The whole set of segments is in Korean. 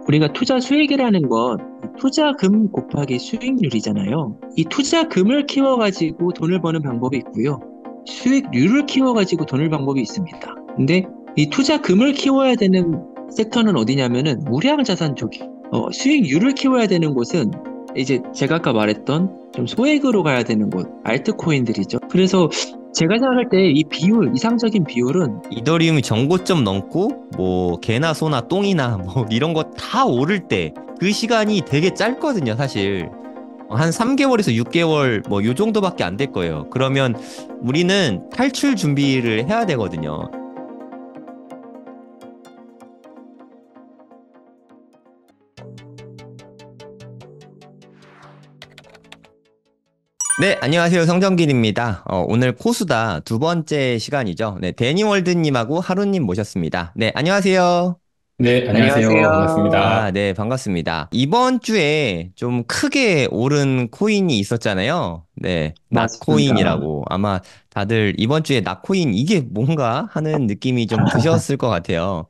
우리가 투자 수익이라는 건 투자금 곱하기 수익률이잖아요. 이 투자금을 키워가지고 돈을 버는 방법이 있고요. 수익률을 키워가지고 돈을 방법이 있습니다. 근데 이 투자금을 키워야 되는 섹터는 어디냐면은 우량자산 쪽이. 수익률을 키워야 되는 곳은 이제 제가 아까 말했던 좀 소액으로 가야 되는 곳, 알트코인들이죠. 그래서 제가 생각할 때 이 비율, 이상적인 비율은 이더리움이 정고점 넘고 뭐 개나 소나 똥이나 뭐 이런 거 다 오를 때 그 시간이 되게 짧거든요, 사실. 한 3개월에서 6개월 뭐 요 정도밖에 안 될 거예요. 그러면 우리는 탈출 준비를 해야 되거든요. 네, 안녕하세요. 성정길입니다. 오늘 코수다 두 번째 시간이죠. 네, 데니월드님하고 하루님 모셨습니다. 네, 안녕하세요. 네, 안녕하세요. 안녕하세요. 아, 반갑습니다. 네, 반갑습니다. 이번 주에 좀 크게 오른 코인이 있었잖아요. 네, 맞습니다. 낫코인이라고. 아마 다들 이번 주에 낫코인 이게 뭔가 하는 느낌이 좀 드셨을 것 같아요.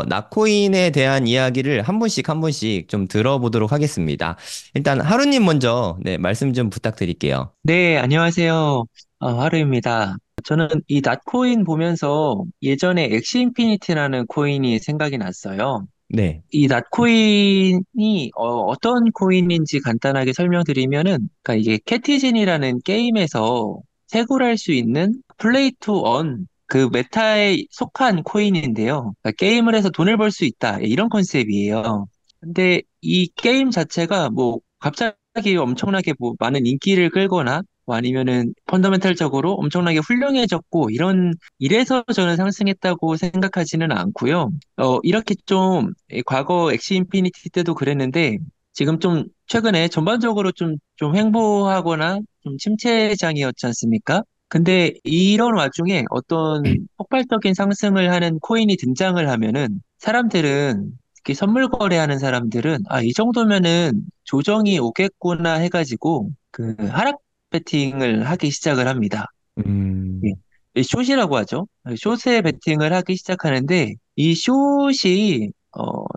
낫코인에 대한 이야기를 한 분씩 한 분씩 좀 들어보도록 하겠습니다. 일단 하루님 먼저 네, 말씀 좀 부탁드릴게요. 네, 안녕하세요. 하루입니다. 저는 이 낫코인 보면서 예전에 엑시 인피니티라는 코인이 생각이 났어요. 네. 이 낫코인이 떤 코인인지 간단하게 설명드리면은, 그러니까 이게 캐티즌이라는 게임에서 채굴할 수 있는 플레이 투 원 그 메타에 속한 코인인데요. 그러니까 게임을 해서 돈을 벌 수 있다. 이런 컨셉이에요. 근데 이 게임 자체가 뭐 갑자기 엄청나게 뭐 많은 인기를 끌거나 뭐 아니면은 펀더멘탈적으로 엄청나게 훌륭해졌고 이래서 저는 상승했다고 생각하지는 않고요. 이렇게 좀 과거 엑시 인피니티 때도 그랬는데 지금 좀 최근에 전반적으로 좀 횡보하거나 좀 침체장이었지 않습니까? 근데 이런 와중에 어떤 폭발적인 상승을 하는 코인이 등장을 하면은 사람들은 특히 선물 거래하는 사람들은 이 정도면은 조정이 오겠구나 해가지고 그 하락 베팅을 하기 시작을 합니다. 예. 음, 이 숏이라고 하죠. 숏에 베팅을 하기 시작하는데 이 숏이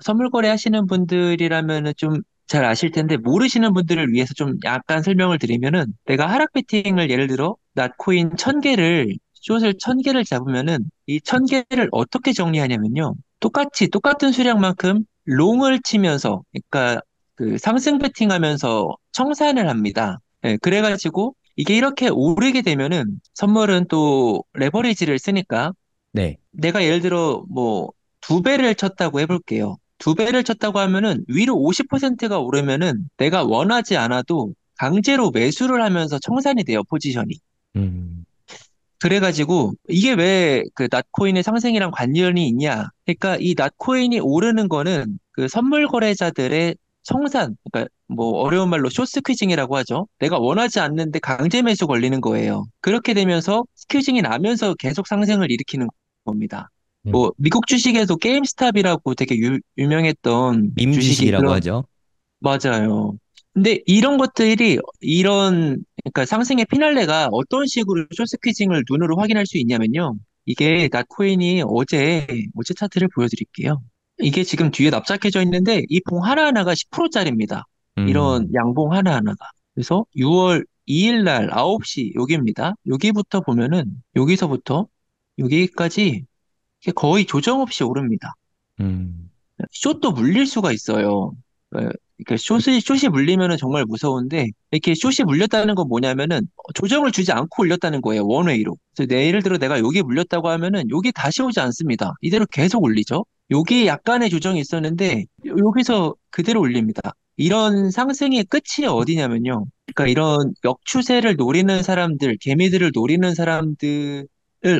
선물 거래 하시는 분들이라면은 좀 잘 아실 텐데 모르시는 분들을 위해서 좀 약간 설명을 드리면은 내가 하락 베팅을 예를 들어 낫코인 1000개를 숏을 1000개를 잡으면은 이 1000개를 어떻게 정리하냐면요. 똑같은 수량만큼 롱을 치면서 그러니까 그 상승 베팅하면서 청산을 합니다. 예, 그래가지고 이게 이렇게 오르게 되면은 선물은 또 레버리지를 쓰니까 네. 내가 예를 들어 뭐 두 배를 쳤다고 해볼게요. 두 배를 쳤다고 하면은 위로 50%가 오르면은 내가 원하지 않아도 강제로 매수를 하면서 청산이 돼요, 포지션이. 음, 그래가지고 이게 왜 그 낫코인의 상승이랑 관련이 있냐? 그러니까 이 낫코인이 오르는 거는 그 선물 거래자들의 청산, 그러니까 뭐 어려운 말로 숏스퀴징이라고 하죠. 내가 원하지 않는데 강제 매수 걸리는 거예요. 그렇게 되면서 스퀴징이 나면서 계속 상승을 일으키는 겁니다. 음. 뭐 미국 주식에도 게임스탑이라고 되게 유명했던 밈 주식이 주식이라고 그런 하죠. 맞아요. 근데 그러니까 상승의 피날레가 어떤 식으로 쇼스퀴징을 눈으로 확인할 수 있냐면요. 이게 낫코인이 어제 차트를 보여드릴게요. 이게 지금 뒤에 납작해져 있는데 이 봉 하나하나가 10%짜리입니다. 이런 음, 양봉 하나하나가. 그래서 6월 2일 날 9시 여기입니다. 여기부터 보면은 여기서부터 여기까지 이게 거의 조정 없이 오릅니다. 음, 숏도 물릴 수가 있어요. 그러니까 숏이 물리면은 정말 무서운데, 이렇게 숏이 물렸다는 건 뭐냐면은, 조정을 주지 않고 올렸다는 거예요, 원웨이로. 그래서 예를 들어 내가 여기 물렸다고 하면은, 여기 다시 오지 않습니다. 이대로 계속 올리죠. 여기 약간의 조정이 있었는데, 여기서 그대로 올립니다. 이런 상승의 끝이 어디냐면요. 그러니까 이런 역추세를 노리는 사람들, 개미들을 노리는 사람들을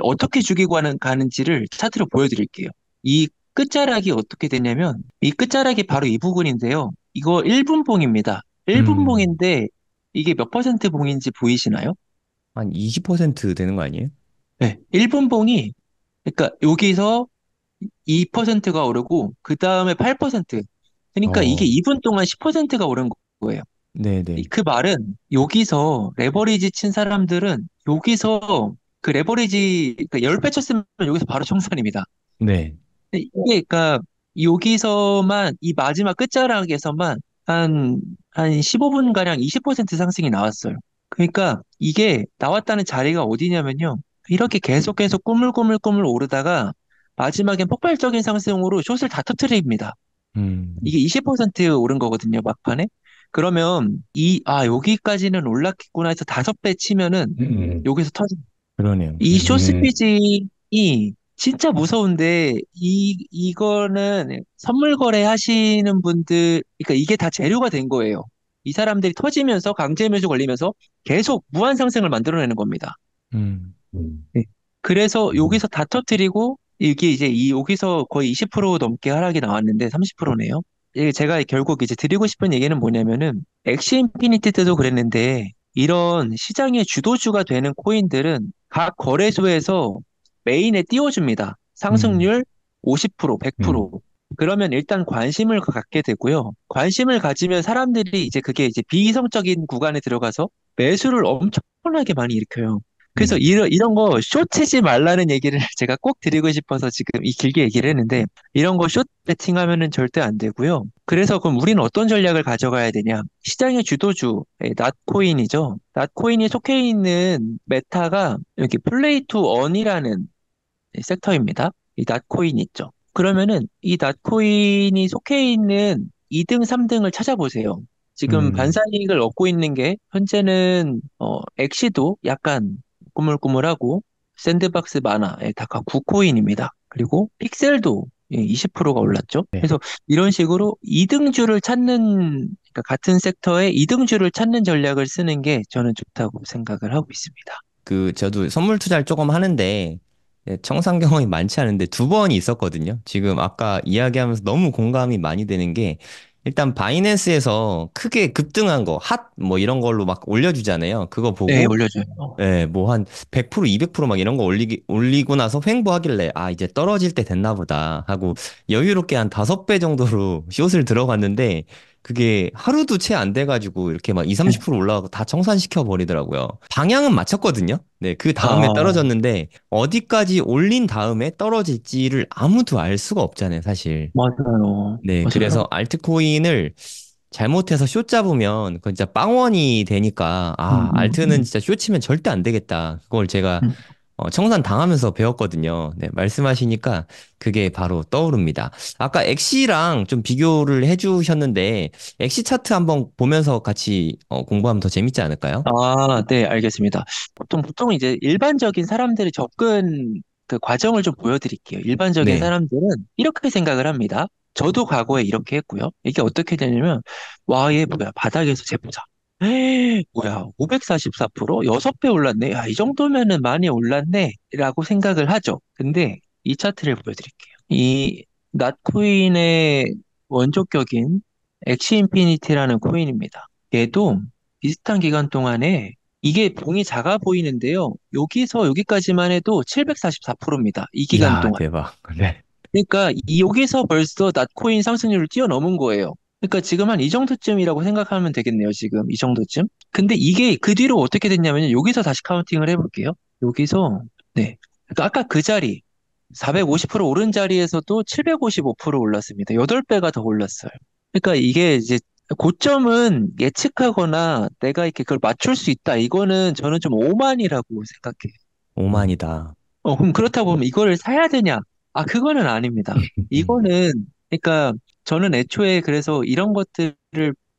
어떻게 죽이고 가는지를 차트로 보여드릴게요. 이 끝자락이 어떻게 되냐면 이 끝자락이 바로 이 부분인데요. 이거 1분봉입니다. 음. 1분봉인데 이게 몇 퍼센트 봉인지 보이시나요? 한 20% 되는 거 아니에요? 네. 1분봉이 그러니까 여기서 2%가 오르고 그 다음에 8%. 그러니까 이게 어, 2분 동안 10%가 오른 거예요. 네네. 그 말은 여기서 레버리지 친 사람들은 여기서 그 레버리지 그러니까 10배 쳤으면 여기서 바로 청산입니다. 네. 이게 그러니까 여기서만, 이 마지막 끝자락에서만 한 15분가량 20% 상승이 나왔어요. 그러니까 이게 나왔다는 자리가 어디냐면요. 이렇게 계속 꾸물꾸물꾸물 오르다가 마지막엔 폭발적인 상승으로 숏을 다 터뜨립니다. 음, 이게 20% 오른 거거든요, 막판에. 그러면 여기까지는 올랐겠구나 해서 5배 치면은 음, 여기서 터져. 그러네요. 이 음, 쇼스피지이 진짜 무서운데, 이거는 선물 거래 하시는 분들, 그러니까 이게 다 재료가 된 거예요. 이 사람들이 터지면서 강제 매수 걸리면서 계속 무한 상승을 만들어내는 겁니다. 음, 음, 네. 그래서 음, 여기서 다 터뜨리고, 이게 이제 여기서 거의 20% 넘게 하락이 나왔는데 30%네요. 제가 결국 이제 드리고 싶은 얘기는 뭐냐면은, 엑시 인피니티 때도 그랬는데, 이런 시장의 주도주가 되는 코인들은 각 거래소에서 메인에 띄워줍니다. 음, 상승률 50%, 음, 100%. 그러면 일단 관심을 갖게 되고요. 관심을 가지면 사람들이 이제 그게 이제 비이성적인 구간에 들어가서 매수를 엄청나게 많이 일으켜요. 그래서 음. 이런 거 숏 치지 말라는 얘기를 제가 꼭 드리고 싶어서 지금 이 길게 얘기를 했는데, 이런 거 숏 베팅하면은 절대 안 되고요. 그래서 그럼 우리는 어떤 전략을 가져가야 되냐? 시장의 주도주, 낫코인이죠. 낫코인이 속해 있는 메타가 여기 플레이 투 언이라는 섹터입니다. 이 낫코인 있죠. 그러면은 이 낫코인이 속해 있는 2등, 3등을 찾아보세요. 지금 음, 반사이익을 얻고 있는 게 현재는 엑시도 약간 꾸물꾸물하고, 샌드박스 마나, 다카 9코인입니다. 그리고 픽셀도 20%가 올랐죠. 네. 그래서 이런 식으로 2등주를 찾는, 그러니까 같은 섹터의 2등주를 찾는 전략을 쓰는 게 저는 좋다고 생각을 하고 있습니다. 저도 선물 투자를 조금 하는데, 청산 경험이 많지 않은데 2번이 있었거든요. 지금 아까 이야기하면서 너무 공감이 많이 되는 게, 일단 바이낸스에서 크게 급등한 거, 뭐 이런 걸로 막 올려주잖아요. 그거 네, 보고, 올려줘요. 뭐 한 100%, 200%막 이런 거 올리고 나서 횡보하길래, 이제 떨어질 때 됐나 보다 하고 여유롭게 한 5배 정도로 숏을 들어갔는데, 그게 하루도 채 안 돼가지고 이렇게 막 2, 네. 30% 올라가고 다 청산시켜 버리더라고요. 방향은 맞췄거든요. 네, 그 다음에 아, 떨어졌는데, 어디까지 올린 다음에 떨어질지를 아무도 알 수가 없잖아요, 사실. 맞아요. 네, 맞아요. 그래서 알트코인을 잘못해서 쇼 잡으면 그건 진짜 빵원이 되니까, 음, 음, 알트는 음, 진짜 쇼 치면 절대 안 되겠다. 그걸 제가 음. 청산 당하면서 배웠거든요. 네, 말씀하시니까 그게 바로 떠오릅니다. 아까 엑시랑 좀 비교를 해주셨는데, 엑시 차트 한번 보면서 같이 공부하면 더 재밌지 않을까요? 네, 알겠습니다. 보통 이제 일반적인 사람들의 접근 그 과정을 좀 보여드릴게요. 일반적인 네. 사람들은 이렇게 생각을 합니다. 저도 과거에 이렇게 했고요. 이게 어떻게 되냐면, 와, 얘 뭐야, 바닥에서 재보자. 뭐야, 544%? 6배 올랐네. 야, 이 정도면은 많이 올랐네. 라고 생각을 하죠. 근데 이 차트를 보여드릴게요. 이 낫코인의 원조격인 엑시 인피니티라는 코인입니다. 얘도 비슷한 기간 동안에 이게 봉이 작아 보이는데요. 여기서 여기까지만 해도 744%입니다. 이 기간 이야, 동안. 대박. 네. 그러니까 여기서 벌써 낫코인 상승률을 뛰어넘은 거예요. 그러니까 지금 한 이 정도쯤이라고 생각하면 되겠네요. 지금 이 정도쯤. 근데 이게 그 뒤로 어떻게 됐냐면, 여기서 다시 카운팅을 해볼게요. 여기서 네. 그러니까 아까 그 자리 450% 오른 자리에서도 755% 올랐습니다. 8배가 더 올랐어요. 그러니까 이게 이제 고점은 예측하거나 내가 이렇게 그걸 맞출 수 있다. 이거는 저는 좀 오만이라고 생각해요. 오만이다. 그럼 그렇다고 보면 이거를 사야 되냐? 그거는 아닙니다. 이거는, 그러니까 저는 애초에 그래서 이런 것들을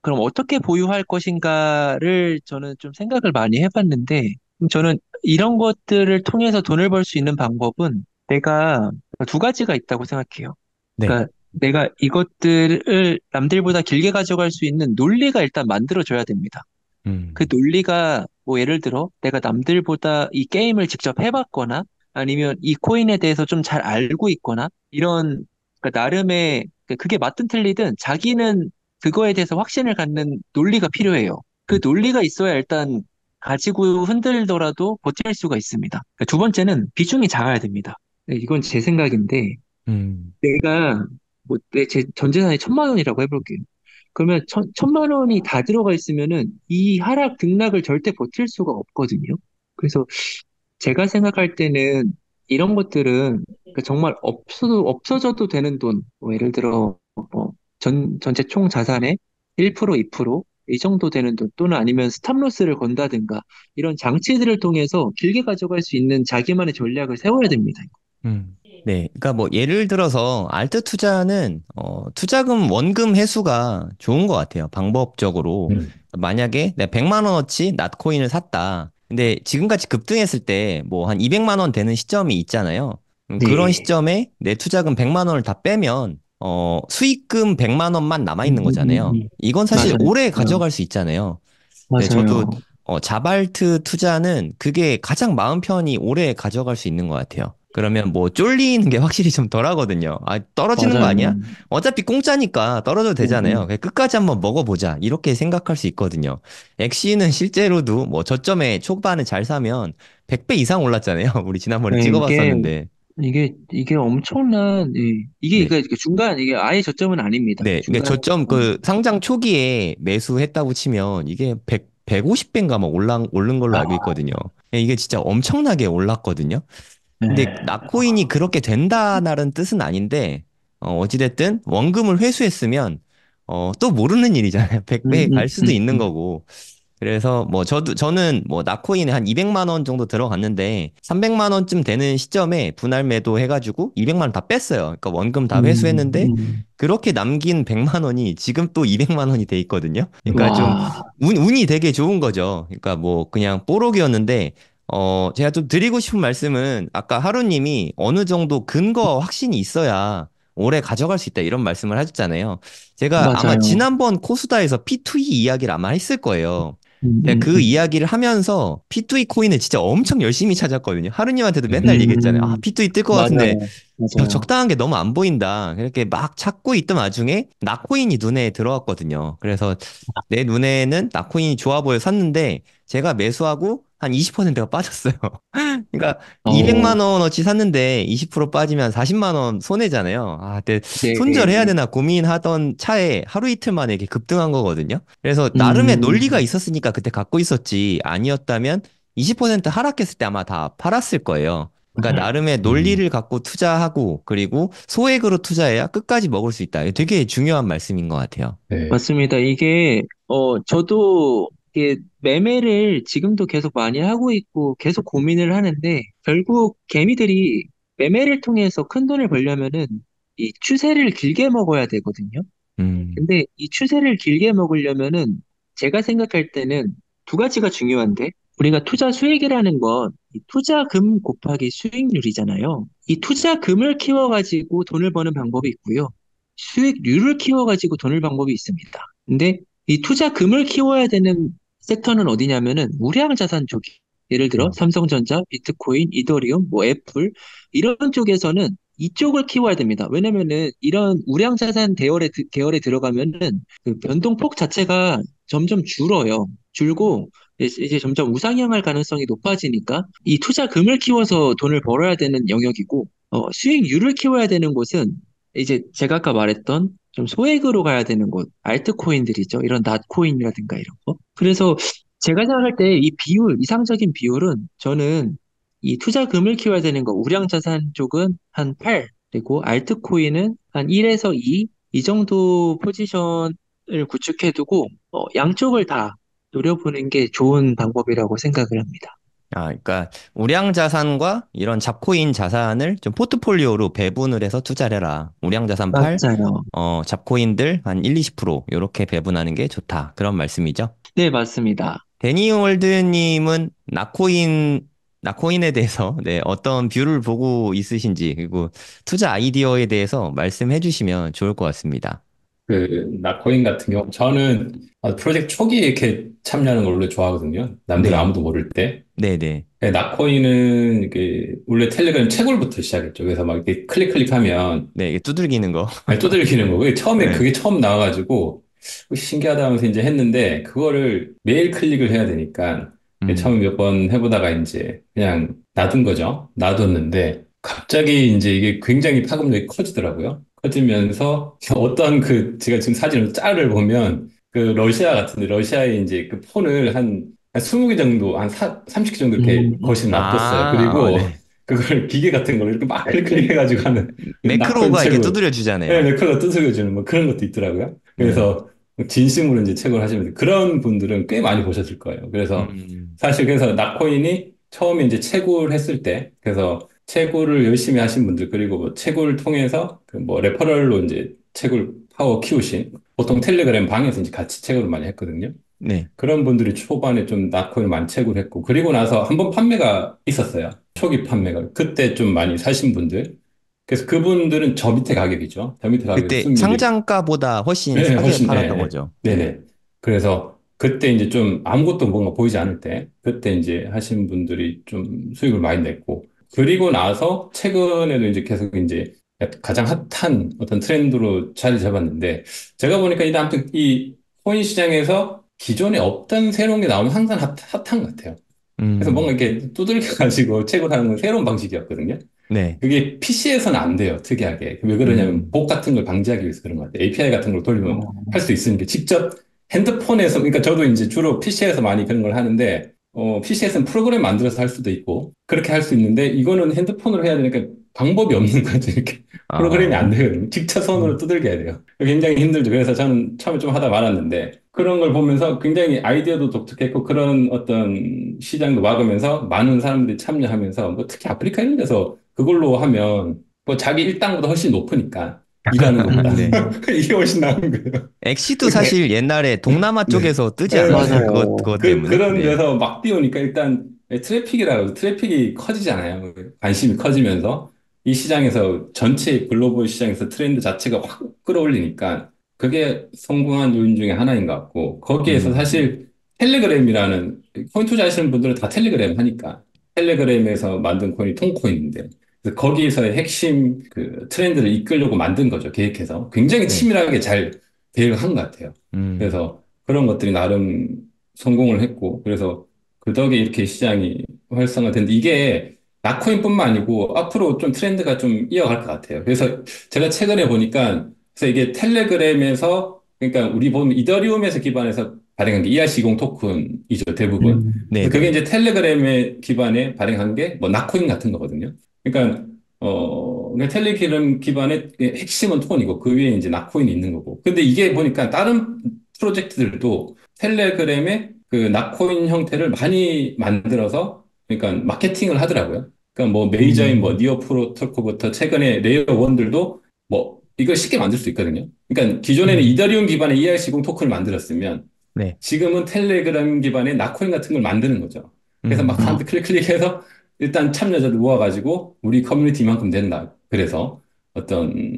그럼 어떻게 보유할 것인가를 저는 좀 생각을 많이 해봤는데, 저는 이런 것들을 통해서 돈을 벌 수 있는 방법은 내가 두 가지가 있다고 생각해요. 네. 그러니까 내가 이것들을 남들보다 길게 가져갈 수 있는 논리가 일단 만들어져야 됩니다. 그 음, 논리가 뭐 예를 들어 내가 남들보다 이 게임을 직접 해봤거나, 아니면 이 코인에 대해서 좀 잘 알고 있거나, 이런, 그러니까 나름의 그게 맞든 틀리든 자기는 그거에 대해서 확신을 갖는 논리가 필요해요. 그 논리가 있어야 일단 가지고 흔들더라도 버틸 수가 있습니다. 두 번째는 비중이 작아야 됩니다. 네, 이건 제 생각인데, 음, 내가 제 전 재산이 1,000만 원이라고 해볼게요. 그러면 천만 원이 다 들어가 있으면은 이 하락 등락을 절대 버틸 수가 없거든요. 그래서 제가 생각할 때는 이런 것들은 그 정말 없어져도 되는 돈, 뭐 예를 들어, 뭐, 전체 총 자산의 1%, 2%이 정도 되는 돈, 또는 아니면 스탑로스를 건다든가, 이런 장치들을 통해서 길게 가져갈 수 있는 자기만의 전략을 세워야 됩니다. 네, 그러니까 뭐 예를 들어서 알트 투자는 투자금 원금 회수가 좋은 것 같아요. 방법적으로 만약에 내가 100만 원어치 낫코인을 샀다. 근데 지금같이 급등했을 때 뭐 한 200만 원 되는 시점이 있잖아요. 그런 네. 시점에 내 투자금 100만 원을 다 빼면 수익금 100만 원만 남아 있는 거잖아요. 이건 사실 맞아요. 오래 가져갈 수 있잖아요. 네, 저도 맞아요. 자발트 투자는 그게 가장 마음 편히 오래 가져갈 수 있는 것 같아요. 그러면 뭐 쫄리는 게 확실히 좀 덜하거든요. 아, 떨어지는 거 맞아요. 아니야? 어차피 공짜니까 떨어져도 되잖아요. 그냥 끝까지 한번 먹어보자. 이렇게 생각할 수 있거든요. 엑시는 실제로도 뭐 저점에 초반에 잘 사면 100배 이상 올랐잖아요. 우리 지난번에 네, 찍어봤었는데. 이게 엄청난, 네. 이게 중간, 이게 아예 저점은 아닙니다. 네. 그러니까 중간에. 저점 그 상장 초기에 매수했다고 치면 이게 150배인가 막 오른 걸로 알고 있거든요. 이게 진짜 엄청나게 올랐거든요. 근데 네. 낙코인이 그렇게 된다는 뜻은 아닌데, 어찌됐든 원금을 회수했으면, 또 모르는 일이잖아요. 음, 100배 음, 갈 수도 음, 있는 음. 거고. 그래서 뭐 저는 뭐 낙코인에 한 200만 원 정도 들어갔는데, 300만 원쯤 되는 시점에 분할 매도 해가지고 200만 원 다 뺐어요. 그러니까 원금 다 회수했는데, 그렇게 남긴 100만 원이 지금 또 200만 원이 돼 있거든요. 그러니까 좀 와, 운이 되게 좋은 거죠. 그러니까 뭐 그냥 뽀록이었는데, 제가 좀 드리고 싶은 말씀은 아까 하루님이 어느 정도 근거 확신이 있어야 오래 가져갈 수 있다 이런 말씀을 하셨잖아요. 제가 아마 맞아요. 지난번 코스다에서 P2E 이야기를 아마 했을 거예요. 음, 제가 음, 그 음. 이야기를 하면서 P2E 코인을 진짜 엄청 열심히 찾았거든요. 하루님한테도 맨날 얘기했잖아요. 아, P2E 뜰 것 같은데 맞아요. 맞아요. 적당한 게 너무 안 보인다. 이렇게 막 찾고 있던 와중에 낙코인이 눈에 들어왔거든요. 그래서 내 눈에는 낙코인이 좋아 보여 샀는데 제가 매수하고 한 20%가 빠졌어요. 그러니까 어, 200만 원어치 샀는데 20% 빠지면 40만 원 손해잖아요. 아, 근데 네. 손절해야 되나 고민하던 차에 하루 이틀 만에 이렇게 급등한 거거든요. 그래서 나름의 논리가 음, 있었으니까 그때 갖고 있었지. 아니었다면 20% 하락했을 때 아마 다 팔았을 거예요. 그러니까 맞아요. 나름의 논리를 갖고 투자하고 그리고 소액으로 투자해야 끝까지 먹을 수 있다. 되게 중요한 말씀인 것 같아요. 맞습니다. 저도 이게 매매를 지금도 계속 많이 하고 있고 계속 고민을 하는데 결국 개미들이 매매를 통해서 큰 돈을 벌려면은 이 추세를 길게 먹어야 되거든요. 음, 근데 이 추세를 길게 먹으려면은 제가 생각할 때는 두 가지가 중요한데 우리가 투자 수익이라는 건 이 투자금 곱하기 수익률이잖아요. 이 투자금을 키워가지고 돈을 버는 방법이 있고요. 수익률을 키워가지고 돈을 방법이 있습니다. 근데 이 투자금을 키워야 되는 섹터는 어디냐면은 우량 자산 쪽이. 예를 들어 삼성전자, 비트코인, 이더리움, 뭐 애플 이런 쪽에서는 이쪽을 키워야 됩니다. 왜냐면은 이런 우량 자산 계열에 들어가면은 그 변동폭 자체가 점점 줄어요. 줄고 이제 점점 우상향할 가능성이 높아지니까 이 투자금을 키워서 돈을 벌어야 되는 영역이고 수익률을 키워야 되는 곳은 이제 제가 아까 말했던 좀 소액으로 가야 되는 곳, 알트코인들이죠. 이런 낫코인이라든가 이런 거. 그래서 제가 생각할 때 이 비율, 이상적인 비율은 저는 이 투자금을 키워야 되는 거, 우량자산 쪽은 한 8, 그리고 알트코인은 한 1에서 2, 이 정도 포지션을 구축해두고, 양쪽을 다 노려보는 게 좋은 방법이라고 생각을 합니다. 아, 그러니까 우량 자산과 이런 잡코인 자산을 좀 포트폴리오로 배분을 해서 투자를 해라. 우량 자산 8, 맞아요. 잡코인들 한 1, 20% 이렇게 배분하는 게 좋다. 그런 말씀이죠. 네, 맞습니다. 데니월드님은 나코인에 대해서 네, 어떤 뷰를 보고 있으신지 그리고 투자 아이디어에 대해서 말씀해 주시면 좋을 것 같습니다. 그, 낙코인 같은 경우, 저는 프로젝트 초기에 이렇게 참여하는 걸 원래 좋아하거든요. 남들 네, 아무도 모를 때. 네네. 낙코인은 이게, 원래 텔레그램 채굴부터 시작했죠. 그래서 막 이렇게 클릭하면, 네, 이게 두들기는 거. 아니, 두들기는 거고, 처음에 네. 그게 처음 나와가지고, 신기하다 하면서 이제 했는데, 그거를 매일 클릭을 해야 되니까, 음. 처음에 몇 번 해보다가 이제 그냥 놔둔 거죠. 놔뒀는데, 갑자기 이제 이게 굉장히 파급력이 커지더라고요. 커지면서 어떤 제가 지금 사진을 짤을 보면, 그 러시아 같은데, 러시아에 이제 그 폰을 한 20개 정도, 한 30개 정도 이렇게 음, 거실 놔뒀어요. 아, 그리고 네. 그걸 기계 같은 걸로 이렇게 막 클릭해가지고 하는 그 낙코인 매크로가 이렇게 채굴. 두드려 네, 주잖아요. 매크로가 두들겨주는 뭐 그런 것도 있더라고요. 네. 그래서 진심으로 이제 채굴 하시면 돼요. 그런 분들은 꽤 많이 보셨을 거예요. 그래서 음, 사실 그래서 낙코인이 처음에 이제 채굴했을 때, 그래서 채굴을 열심히 하신 분들, 그리고 뭐 채굴을 통해서 그 뭐 레퍼럴로 이제 채굴 파워 키우신, 보통 텔레그램 방에서 이제 같이 채굴을 많이 했거든요. 네. 그런 분들이 초반에 좀 낙코인을 많이 채굴 했고, 그리고 나서 한번 판매가 있었어요. 초기 판매가. 그때 좀 많이 사신 분들. 그래서 그분들은 저 밑에 가격이죠. 저 밑에 가격에서 그때 수익률이 상장가보다 훨씬 네, 싸게 훨씬, 팔았던 거죠. 네. 네네. 그래서 그때 이제 좀 아무것도 뭔가 보이지 않을 때, 그때 이제 하신 분들이 좀 수익을 많이 냈고, 그리고 나서 최근에도 이제 계속 이제 가장 핫한 어떤 트렌드로 자리 잡았는데, 제가 보니까 이 아무튼 이 코인 시장에서 기존에 없던 새로운 게 나오면 항상 핫한 것 같아요. 그래서 뭔가 음, 이렇게 두들겨가지고 채굴하는 건 새로운 방식이었거든요. 네. 그게 PC에서는 안 돼요, 특이하게. 왜 그러냐면, 음, 복 같은 걸 방지하기 위해서 그런 것 같아요. API 같은 걸 돌리면 어, 할 수 있으니까, 직접 핸드폰에서, 그러니까 저도 이제 주로 PC에서 많이 그런 걸 하는데, PC에서는 프로그램 만들어서 할 수도 있고, 그렇게 할 수 있는데, 이거는 핸드폰으로 해야 되니까 방법이 없는 거죠. 이렇게 프로그램이 안 아, 되거든요. 직접 손으로 음, 두들겨야 돼요. 굉장히 힘들죠. 그래서 저는 처음에 좀 하다 말았는데, 그런 걸 보면서 굉장히 아이디어도 독특했고, 그런 어떤 시장도 막으면서 많은 사람들이 참여하면서, 뭐 특히 아프리카 이런 데서 그걸로 하면 뭐 자기 일당보다 훨씬 높으니까 일하는 것보다 네. 이게 훨씬 나은 거예요. 엑시도 그러니까 사실 옛날에 동남아 네. 쪽에서 뜨지 네, 않았어요? 맞아요. 맞아요. 그것 때문에? 그런 네. 데서 막 띄우니까 일단 트래픽이라고 트래픽이 커지잖아요. 관심이 커지면서 이 시장에서 전체 글로벌 시장에서 트렌드 자체가 확 끌어올리니까 그게 성공한 요인 중에 하나인 것 같고 거기에서 음, 사실 텔레그램이라는 코인 투자하시는 분들은 다 텔레그램 하니까 텔레그램에서 만든 코인이 통코인인데 그래서 거기에서의 핵심 그 트렌드를 이끌려고 만든 거죠. 계획해서 굉장히 네. 치밀하게 잘 계획을 한 것 같아요. 음, 그래서 그런 것들이 나름 성공을 했고, 그래서 그 덕에 이렇게 시장이 활성화됐는데, 이게 낙코인뿐만 아니고 앞으로 좀 트렌드가 좀 이어갈 것 같아요. 그래서 제가 최근에 보니까, 그래서 이게 텔레그램에서, 그러니까 우리 보면 이더리움에서 기반해서 발행한 게 ERC20 토큰이죠, 대부분. 그래서 그게 네네. 이제 텔레그램에 기반해 발행한 게 뭐 낙코인 같은 거거든요. 그러니까 그러니까 텔레그램 기반의 핵심은 톤이고 그 위에 이제 낙코인이 있는 거고. 근데 이게 보니까 다른 프로젝트들도 텔레그램의 그 낙코인 형태를 많이 만들어서 그러니까 마케팅을 하더라고요. 그러니까 뭐 메이저인 뭐 음, 니어 프로토콜부터 최근에 레이어 원들도 뭐 이걸 쉽게 만들 수 있거든요. 그러니까 기존에는 음, 이더리움 기반의 ERC20 토큰을 만들었으면 네. 지금은 텔레그램 기반의 낙코인 같은 걸 만드는 거죠. 그래서 막 음, 사람들 클릭해서 일단 참여자들 모아가지고 우리 커뮤니티 이만큼 된다. 그래서 어떤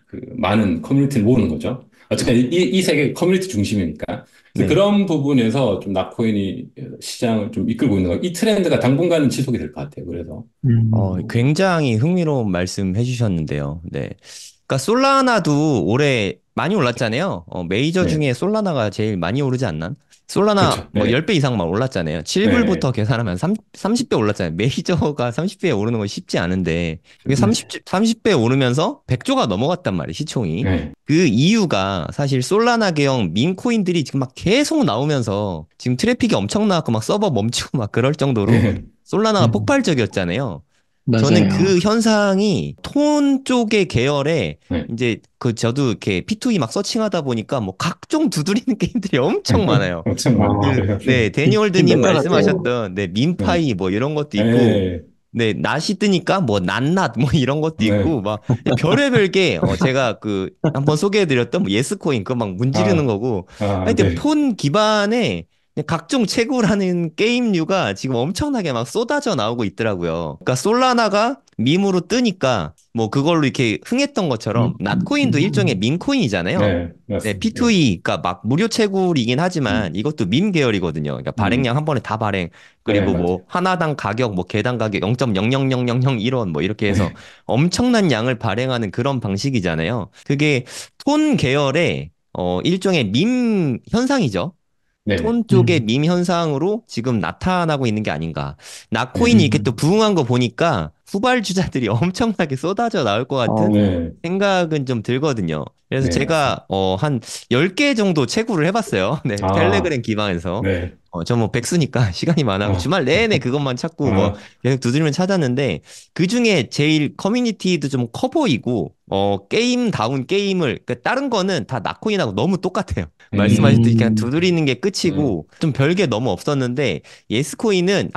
그 많은 커뮤니티를 모으는 거죠. 어쨌든 이 세계 커뮤니티 중심이니까. 그래서 네. 그런 부분에서 좀 낙코인이 시장을 좀 이끌고 있는 거. 이 트렌드가 당분간은 지속이 될 것 같아요. 그래서. 음, 굉장히 흥미로운 말씀 해주셨는데요. 네. 그러니까 솔라나도 올해 많이 올랐잖아요. 메이저 네. 중에 솔라나가 제일 많이 오르지 않나? 솔라나 그렇죠. 뭐 네. 10배 이상만 올랐잖아요. 네. 7불부터 계산하면 30배 올랐잖아요. 메이저가 30배 오르는 건 쉽지 않은데 이게 네. 30배 오르면서 100조가 넘어갔단 말이에요, 시총이. 네. 그 이유가 사실 솔라나 계열 밈코인들이 지금 막 계속 나오면서 지금 트래픽이 엄청 나왔고 막 서버 멈추고 막 그럴 정도로 네. 솔라나가 음, 폭발적이었잖아요. 저는 맞아요. 그 현상이 톤 쪽의 계열에 네. 이제 그 저도 이렇게 P2E 막 서칭하다 보니까 뭐 각종 두드리는 게임들이 엄청 많아요. 엄청 어, 많아요. 네, 긴 데니얼드님 메타 같아요. 말씀하셨던 네, 네. 민파이 뭐 이런 것도 있고 네. 네, 낫이 뜨니까 뭐 낫낫 뭐 이런 것도 네. 있고 막 별의별 게 제가 그 한번 소개해드렸던 뭐 예스코인 그거 막 문지르는 아, 거고 하여튼 네. 폰 기반의 그냥 각종 채굴하는 게임류가 지금 엄청나게 막 쏟아져 나오고 있더라고요. 그러니까 솔라나가 밈으로 뜨니까 뭐 그걸로 이렇게 흥했던 것처럼 낫코인도 일종의 음, 밈코인이잖아요. 네, 네, 맞습니다. 네. P2E, 그러니까 막 무료 채굴이긴 하지만 음, 이것도 밈 계열이거든요. 그러니까 발행량 음, 한 번에 다 발행. 네, 그리고 맞아요. 뭐 하나당 가격, 뭐 개당 가격 0.00001원 뭐 이렇게 해서 엄청난 양을 발행하는 그런 방식이잖아요. 그게 톤 계열의 일종의 밈 현상이죠. 네네. 톤 쪽의 밈 현상으로 지금 나타나고 있는 게 아닌가. 나코인이 이렇게 또 음, 부흥한 거 보니까 후발주자들이 엄청나게 쏟아져 나올 것 같은 네, 생각은 좀 들거든요. 그래서 네, 맞습니다. 제가 한 10개 정도 채굴을 해봤어요. 네, 아, 텔레그램 기반에서. 네, 저 뭐 백수니까 시간이 많아고 아, 주말 내내 그것만 찾고 뭐 아, 계속 두드리면 찾았는데 그중에 제일 커뮤니티도 좀 커 보이고 게임다운 게임을 그러니까 다른 거는 다 나코인하고 너무 똑같아요. 말씀하셨듯이 그냥 음, 두드리는 게 음, 끝이고 좀 별게 너무 없었는데 예스코인은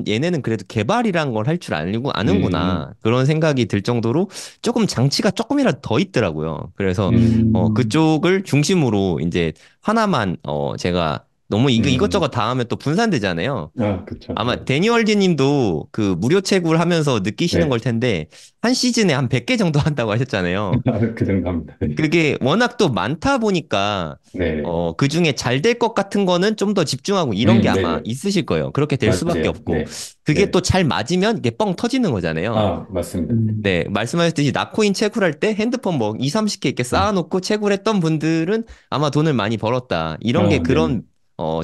얘네는 그래도 개발이란 걸 할 줄 알고 음, 아는구나 그런 생각이 들 정도로 조금 장치가 조금이라도 더 있더라고요. 그래서 음, 그쪽을 중심으로 이제 하나만 제가 너무 이것저것 음, 다 하면 또 분산되잖아요. 그쵸, 아마 네, 데니얼드 님도 그 무료 채굴 하면서 느끼시는 네, 걸 텐데 한 시즌에 한 100개 정도 한다고 하셨잖아요. 그 정도 합니다. 네, 그게 워낙 또 많다 보니까 네, 그 중에 잘 될 것 같은 거는 좀 더 집중하고 이런 게 아마 네네, 있으실 거예요. 그렇게 될 수밖에 맞아요, 없고 네, 그게 네, 또 잘 맞으면 이게 뻥 터지는 거잖아요. 맞습니다. 음, 네, 말씀하셨듯이 나코인 채굴할 때 핸드폰 뭐 2, 30개 이렇게 쌓아놓고 채굴했던 분들은 아마 돈을 많이 벌었다. 이런 게 네네, 그런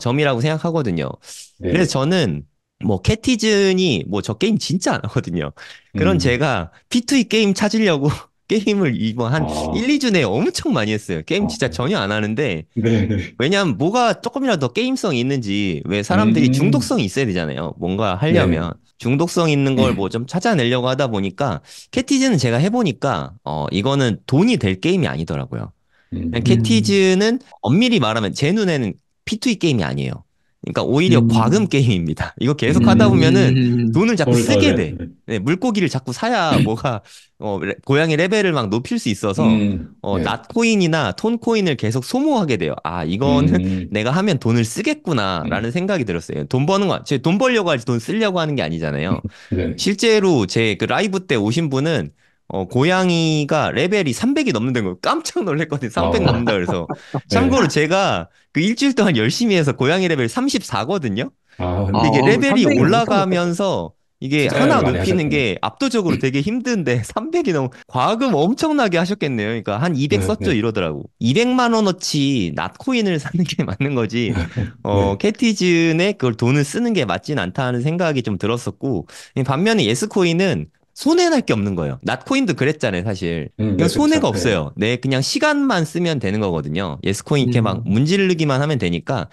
점이라고 생각하거든요. 그래서 네네, 저는 뭐 캐티즌이 뭐 저 게임 진짜 안 하거든요. 그런 음, 제가 P2E 게임 찾으려고 게임을 이번 한 1, 아, 2주 내에 엄청 많이 했어요. 게임 아, 진짜 전혀 안 하는데 네네, 왜냐면 뭐가 조금이라도 더 게임성이 있는지 왜 사람들이 음, 중독성이 있어야 되잖아요. 뭔가 네네, 하려면 중독성 있는 걸 뭐 좀 찾아내려고 하다 보니까 캐티즈는 제가 해보니까 이거는 돈이 될 게임이 아니더라고요. 그냥 음, 음, 캐티즈는 엄밀히 말하면 제 눈에는 P2E 게임이 아니에요. 그러니까 오히려 과금 음, 게임입니다. 이거 계속 하다 보면은 음, 돈을 자꾸 돈을 더 쓰게 내, 돼. 네, 물고기를 자꾸 사야 뭐가 고양이 레벨을 막 높일 수 있어서 네, 낫코인이나 톤코인을 계속 소모하게 돼요. 아, 이거는 음, 내가 하면 돈을 쓰겠구나라는 음, 생각이 들었어요. 돈 버는 거, 제 돈 벌려고 하지 돈 쓰려고 하는 게 아니잖아요. 네, 실제로 제 그 라이브 때 오신 분은 고양이가 레벨이 300이 넘는다는 거 깜짝 놀랐거든요. 300 아, 넘는다 그래서. 네, 참고로 제가 그 일주일 동안 열심히 해서 고양이 레벨 34거든요. 근데 이게 아, 레벨이 300이 엄청 높다. 올라가면서 이게 투자를 하나 많이 높이는 하셨구나. 게 압도적으로 되게 힘든데 300이 너무 과금 엄청나게 하셨겠네요. 그러니까 한 200 네, 썼죠 네, 이러더라고. 200만 원어치 낫코인을 사는 게 맞는 거지. 네, 캐티즌에 그걸 돈을 쓰는 게 맞진 않다는 생각이 좀 들었었고 반면에 예스코인은 손해날 게 없는 거예요. 낫코인도 그랬잖아요, 사실. 이건 네, 손해가 그쵸, 네, 없어요. 네, 그냥 시간만 쓰면 되는 거거든요. 예스코인 이렇게 막 음, 문지르기만 하면 되니까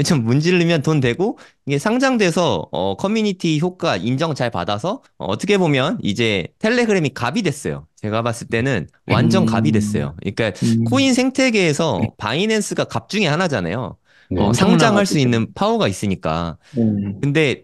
좀 문지르면 돈 되고 이게 상장돼서 커뮤니티 효과 인정 잘 받아서 떻게 보면 이제 텔레그램이 갑이 됐어요. 제가 봤을 때는 완전 갑이 음, 됐어요. 그러니까 음, 코인 생태계에서 바이낸스가 갑 중에 하나잖아요. 네, 상장할 수 엄청나가지고. 있는 파워가 있으니까. 음, 근데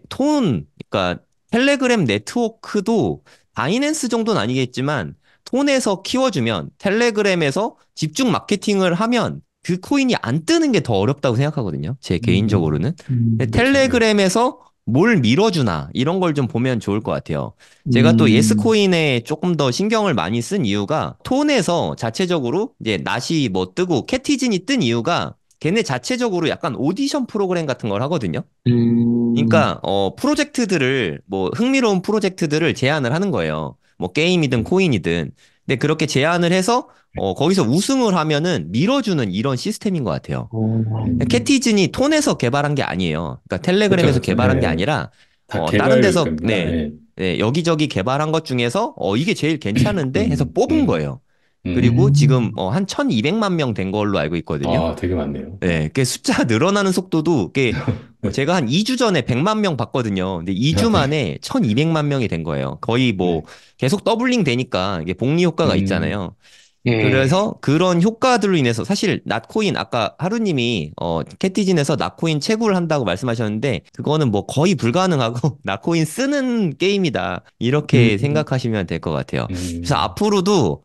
그러니까 텔레그램 네트워크도 바이낸스 정도는 아니겠지만 톤에서 키워주면 텔레그램에서 집중 마케팅을 하면 그 코인이 안 뜨는 게 더 어렵다고 생각하거든요. 제 개인적으로는. 근데 그쵸, 네, 텔레그램에서 뭘 밀어주나 이런 걸 좀 보면 좋을 것 같아요. 제가 또 음, 예스코인에 조금 더 신경을 많이 쓴 이유가 톤에서 자체적으로 이제 낫이 뭐 뜨고 캐티즌이 뜬 이유가 걔네 자체적으로 약간 오디션 프로그램 같은 걸 하거든요. 음, 그러니까 프로젝트들을 뭐 흥미로운 프로젝트들을 제안을 하는 거예요. 뭐 게임이든 코인이든. 근데 그렇게 제안을 해서 거기서 우승을 하면은 밀어주는 이런 시스템인 것 같아요. 음, 캐티즌이 톤에서 개발한 게 아니에요. 그러니까 그쵸, 텔레그램에서 그쵸, 개발한 게 네, 아니라 다 다른 개발 데서 겁니다, 네, 네, 네, 여기저기 개발한 것 중에서 이게 제일 괜찮은데 해서 음, 뽑은 음, 거예요. 그리고 음, 지금 음, 한 1200만 명 된 걸로 알고 있거든요. 되게 많네요. 네, 그 숫자 늘어나는 속도도 네, 제가 한 2주 전에 100만 명 봤거든요. 근데 2주 만에 1200만 명이 된 거예요. 거의 뭐 네, 계속 더블링 되니까 이게 복리 효과가 음, 있잖아요. 예, 그래서 그런 효과들로 인해서 사실 낫코인 아까 하루님이 캐티진에서 낫코인 채굴 한다고 말씀하셨는데 그거는 뭐 거의 불가능하고 낫코인 쓰는 게임이다 이렇게 음, 생각하시면 될 것 같아요. 그래서 음, 앞으로도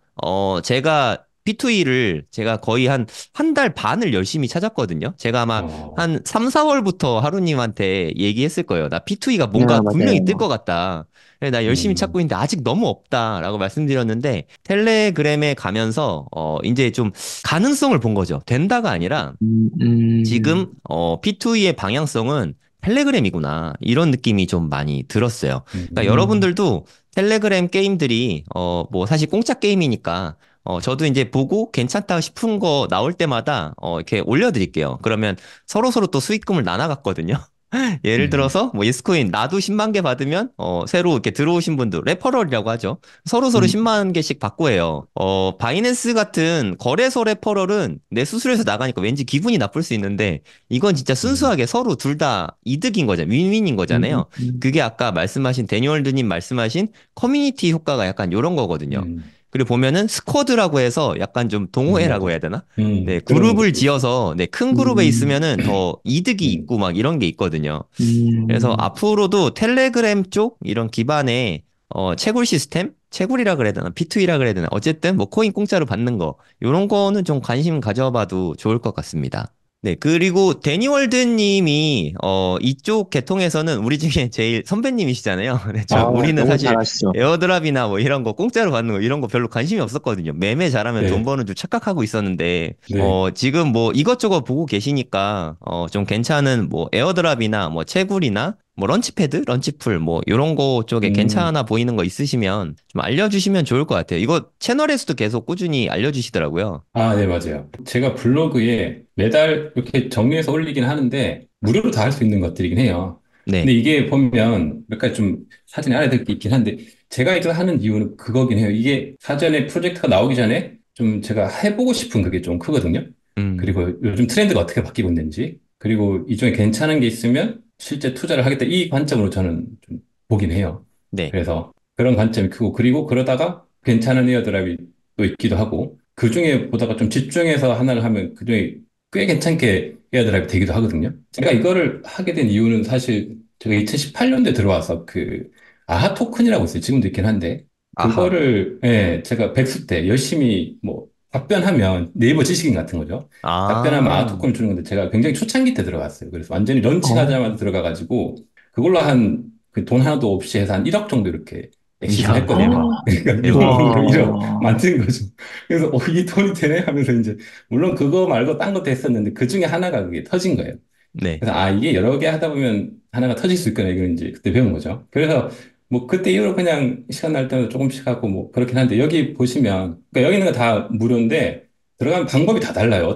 제가 P2E를 제가 거의 한 달 반을 열심히 찾았거든요. 제가 아마 어, 한 3, 4월부터 하루님한테 얘기했을 거예요. 나 P2E가 뭔가 야, 분명히 뜰 맞아요. 것 같다. 나 열심히 찾고 음, 있는데 아직 너무 없다라고 말씀드렸는데 텔레그램에 가면서 이제 좀 가능성을 본 거죠. 된다가 아니라 지금 P2E의 방향성은 텔레그램이구나 이런 느낌이 좀 많이 들었어요. 그러니까 음, 여러분들도 텔레그램 게임들이 뭐 사실 공짜 게임이니까 저도 이제 보고 괜찮다 싶은 거 나올 때마다 이렇게 올려드릴게요. 그러면 서로서로 또 수익금을 나눠갔거든요. 예를 음, 들어서 뭐 예스코인 나도 10만 개 받으면 새로 이렇게 들어오신 분들 레퍼럴이라고 하죠. 서로 음, 10만 개씩 받고 해요. 바이낸스 같은 거래소 레퍼럴은 내 수수료에서 나가니까 왠지 기분이 나쁠 수 있는데 이건 진짜 음, 순수하게 서로 둘 다 이득인 거잖아요. 윈윈인 거잖아요. 음. 그게 아까 말씀하신 데니얼드님 말씀하신 커뮤니티 효과가 약간 이런 거거든요. 음, 그리고 보면은 스쿼드라고 해서 약간 좀 동호회라고 맞아요. 해야 되나? 네, 그런 그룹을 것도 있어요. 지어서 네, 큰 그룹에 음, 있으면은 더 이득이 음, 있고 막 이런 게 있거든요. 그래서 음, 앞으로도 텔레그램 쪽 이런 기반의 채굴 시스템? 채굴이라 그래야 되나? P2E라 그래야 되나? 어쨌든 뭐 코인 공짜로 받는 거 이런 거는 좀 관심 가져봐도 좋을 것 같습니다. 네, 그리고 데니월드 님이 이쪽 계통에서는 우리 중에 제일 선배님이시잖아요. 네, 아, 우리는 너무 사실 잘하시죠. 에어드랍이나 뭐 이런 거 공짜로 받는 거 이런 거 별로 관심이 없었거든요. 매매 잘하면 돈 네, 버는 줄 착각하고 있었는데 네. 지금 뭐 이것저것 보고 계시니까 좀 괜찮은 뭐 에어드랍이나 뭐 채굴이나 뭐 런치패드, 런치풀 뭐 요런 거 쪽에 음, 괜찮아 보이는 거 있으시면 좀 알려주시면 좋을 것 같아요. 이거 채널에서도 계속 꾸준히 알려주시더라고요. 아, 네, 맞아요. 제가 블로그에 매달 이렇게 정리해서 올리긴 하는데, 무료로 다 할 수 있는 것들이긴 해요. 근데 네. 이게 보면 몇 가지 좀 사전에 알아야 될 게 있긴 한데, 제가 이거 하는 이유는 그거긴 해요. 이게 사전에 프로젝트가 나오기 전에 좀 제가 해보고 싶은 그게 좀 크거든요. 음, 그리고 요즘 트렌드가 어떻게 바뀌고 있는지, 그리고 이 중에 괜찮은 게 있으면 실제 투자를 하겠다. 이 관점으로 저는 좀 보긴 해요. 네. 그래서 그런 관점이 크고, 그리고 그러다가 괜찮은 에어드랍이 또 있기도 하고, 그 중에 보다가 좀 집중해서 하나를 하면 그 중에 꽤 괜찮게 에어드랍이 되기도 하거든요. 제가 이거를 하게 된 이유는 사실 제가 2018년도에 들어와서 그 아하 토큰이라고 있어요. 지금도 있긴 한데 아하. 그거를 예, 제가 백수 때 열심히 뭐 답변하면 네이버 지식인 같은 거죠. 답변하면 아하 아, 토큰을 주는 건데 제가 굉장히 초창기 때 들어갔어요. 그래서 완전히 어, 런칭하자마자 들어가가지고 그걸로 한 그 돈 하나도 없이 해서 한 1억 정도 이렇게 엑시트를 이야, 했거든요. 대박. 그러니까 대박. 유언으로 1억 와, 만든 거죠. 그래서 이게 돈이 되네 하면서 이제 물론 그거 말고 딴 것도 했었는데 그 중에 하나가 그게 터진 거예요. 네. 그래서 이게 여러 개 하다 보면 하나가 터질 수 있구나 이걸 이제 그때 배운 거죠. 그래서 뭐 그때 이후로 그냥 시간 날 때마다 조금씩 하고 뭐 그렇긴 한데 여기 보시면 그러니까 여기 있는 거 다 무료인데 들어가는 방법이 다 달라요.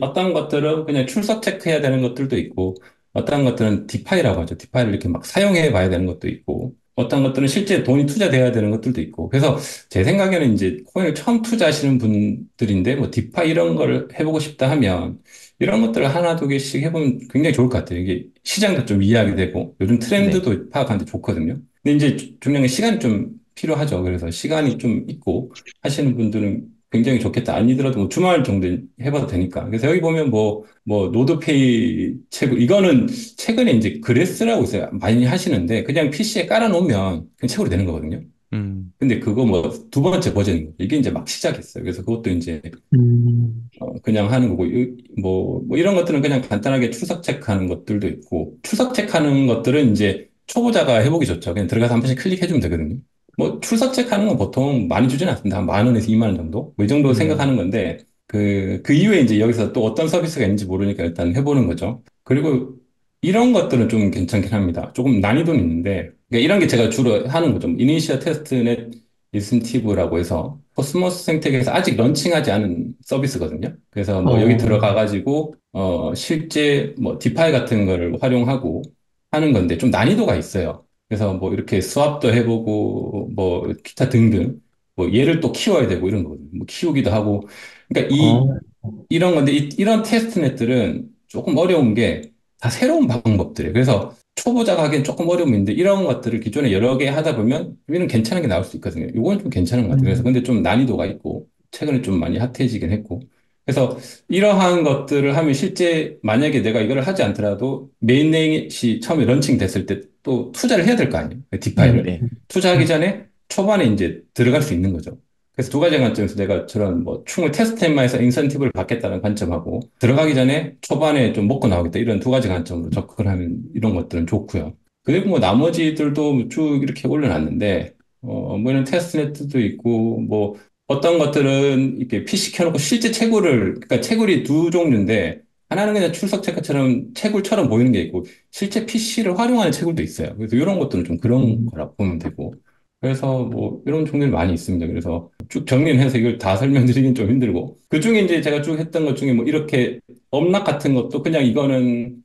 어떤 것들은 그냥 출석 체크해야 되는 것들도 있고 어떤 것들은 디파이라고 하죠. 디파이를 이렇게 막 사용해 봐야 되는 것도 있고 어떤 것들은 실제 돈이 투자돼야 되는 것들도 있고 그래서 제 생각에는 이제 코인을 처음 투자하시는 분들인데 뭐 디파이 이런 거를 해보고 싶다 하면 이런 것들을 하나 두 개씩 해보면 굉장히 좋을 것 같아요. 이게 시장도 좀 이해하게 되고 요즘 네. 트렌드도 파악하는데 좋거든요. 근데 이제 중요한 게 시간이 좀 필요하죠. 그래서 시간이 좀 있고 하시는 분들은 굉장히 좋겠다. 아니더라도 뭐 주말 정도 해봐도 되니까. 그래서 여기 보면 뭐 노드페이 채굴 이거는 최근에 이제 그레스라고 있어요. 많이 하시는데 그냥 PC에 깔아놓으면 그냥 채굴이 되는 거거든요. 음, 근데 그거 뭐 두 번째 버전인 거죠. 이게 이제 막 시작했어요. 그래서 그것도 이제 음, 그냥 하는 거고, 뭐 이런 것들은 그냥 간단하게 출석 체크하는 것들도 있고, 출석 체크하는 것들은 이제 초보자가 해보기 좋죠. 그냥 들어가서 한 번씩 클릭해주면 되거든요. 뭐 출석 체크하는 건 보통 많이 주지는 않습니다. 한 10,000원에서 20,000원 정도? 뭐 이 정도 음, 생각하는 건데, 그 이후에 이제 여기서 또 어떤 서비스가 있는지 모르니까 일단 해보는 거죠. 그리고 이런 것들은 좀 괜찮긴 합니다. 조금 난이도는 있는데, 그러니까 이런 게 제가 주로 하는 거죠. 이니시얼 테스트넷 인센티브라고 해서 코스모스 생태계에서 아직 런칭하지 않은 서비스거든요. 그래서 뭐 여기 어, 들어가가지고 실제 뭐 디파이 같은 거를 활용하고 하는 건데 좀 난이도가 있어요. 그래서 뭐 이렇게 수합도 해보고 뭐 기타 등등 뭐 얘를 또 키워야 되고 이런 거거든요. 뭐 키우기도 하고 그러니까 어, 이런 건데 이런 테스트넷들은 조금 어려운 게 다 새로운 방법들이에요. 그래서 초보자가 하기엔 조금 어려움인데 이런 것들을 기존에 여러 개 하다 보면 이는 괜찮은 게 나올 수 있거든요. 이건 좀 괜찮은 것 같아요. 그래서 음, 근데 좀 난이도가 있고 최근에 좀 많이 핫해지긴 했고 그래서 이러한 것들을 하면 실제 만약에 내가 이거를 하지 않더라도 메인넷이 처음에 런칭 됐을 때 또 투자를 해야 될 거 아니에요. 디파이를. 네. 투자하기 음, 전에 초반에 이제 들어갈 수 있는 거죠. 그래서 두 가지 관점에서 내가 저런 뭐 충을 테스트만 해서 인센티브를 받겠다는 관점하고 들어가기 전에 초반에 좀 먹고 나오겠다 이런 두 가지 관점으로 접근을 하면 이런 것들은 좋고요. 그리고 뭐 나머지들도 쭉 이렇게 올려놨는데 뭐 이런 테스트넷도 있고 뭐 어떤 것들은 이렇게 PC 켜놓고 실제 채굴을 그러니까 채굴이 두 종류인데 하나는 그냥 출석 체크처럼 채굴처럼 보이는 게 있고 실제 PC를 활용하는 채굴도 있어요. 그래서 이런 것들은 좀 그런 음, 거라 보면 되고 그래서 뭐 이런 종류를 많이 있습니다. 그래서 쭉 정리를 해서 이걸 다 설명드리긴 좀 힘들고. 그 중에 이제 제가 쭉 했던 것 중에 뭐 이렇게 엄락 같은 것도 그냥 이거는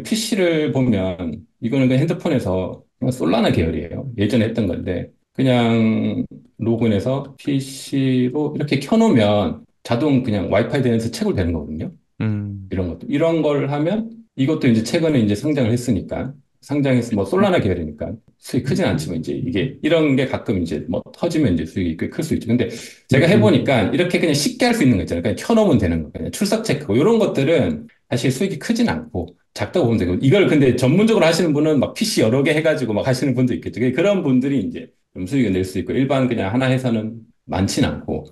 PC를 보면 이거는 그 핸드폰에서 그냥 솔라나 계열이에요. 예전에 했던 건데 그냥 로그인해서 PC로 이렇게 켜놓으면 자동 그냥 와이파이 되면서 채굴 되는 거거든요. 음, 이런 것도. 이런 걸 하면 이것도 이제 최근에 이제 성장을 했으니까 상장해서 뭐 솔라나 계열이니까 수익이 크진 않지만 이제 이게 이런 게 가끔 이제 뭐 터지면 이제 수익이 꽤 클 수 있죠. 근데 제가 해보니까 이렇게 그냥 쉽게 할 수 있는 거 있잖아요. 그냥 켜놓으면 되는 거. 그냥 출석 체크. 이런 것들은 사실 수익이 크진 않고 작다고 보면 되고 이걸 근데 전문적으로 하시는 분은 막 PC 여러 개 해가지고 막 하시는 분도 있겠죠. 그런 분들이 이제 좀 수익을 낼 수 있고 일반 그냥 하나 해서는 많진 않고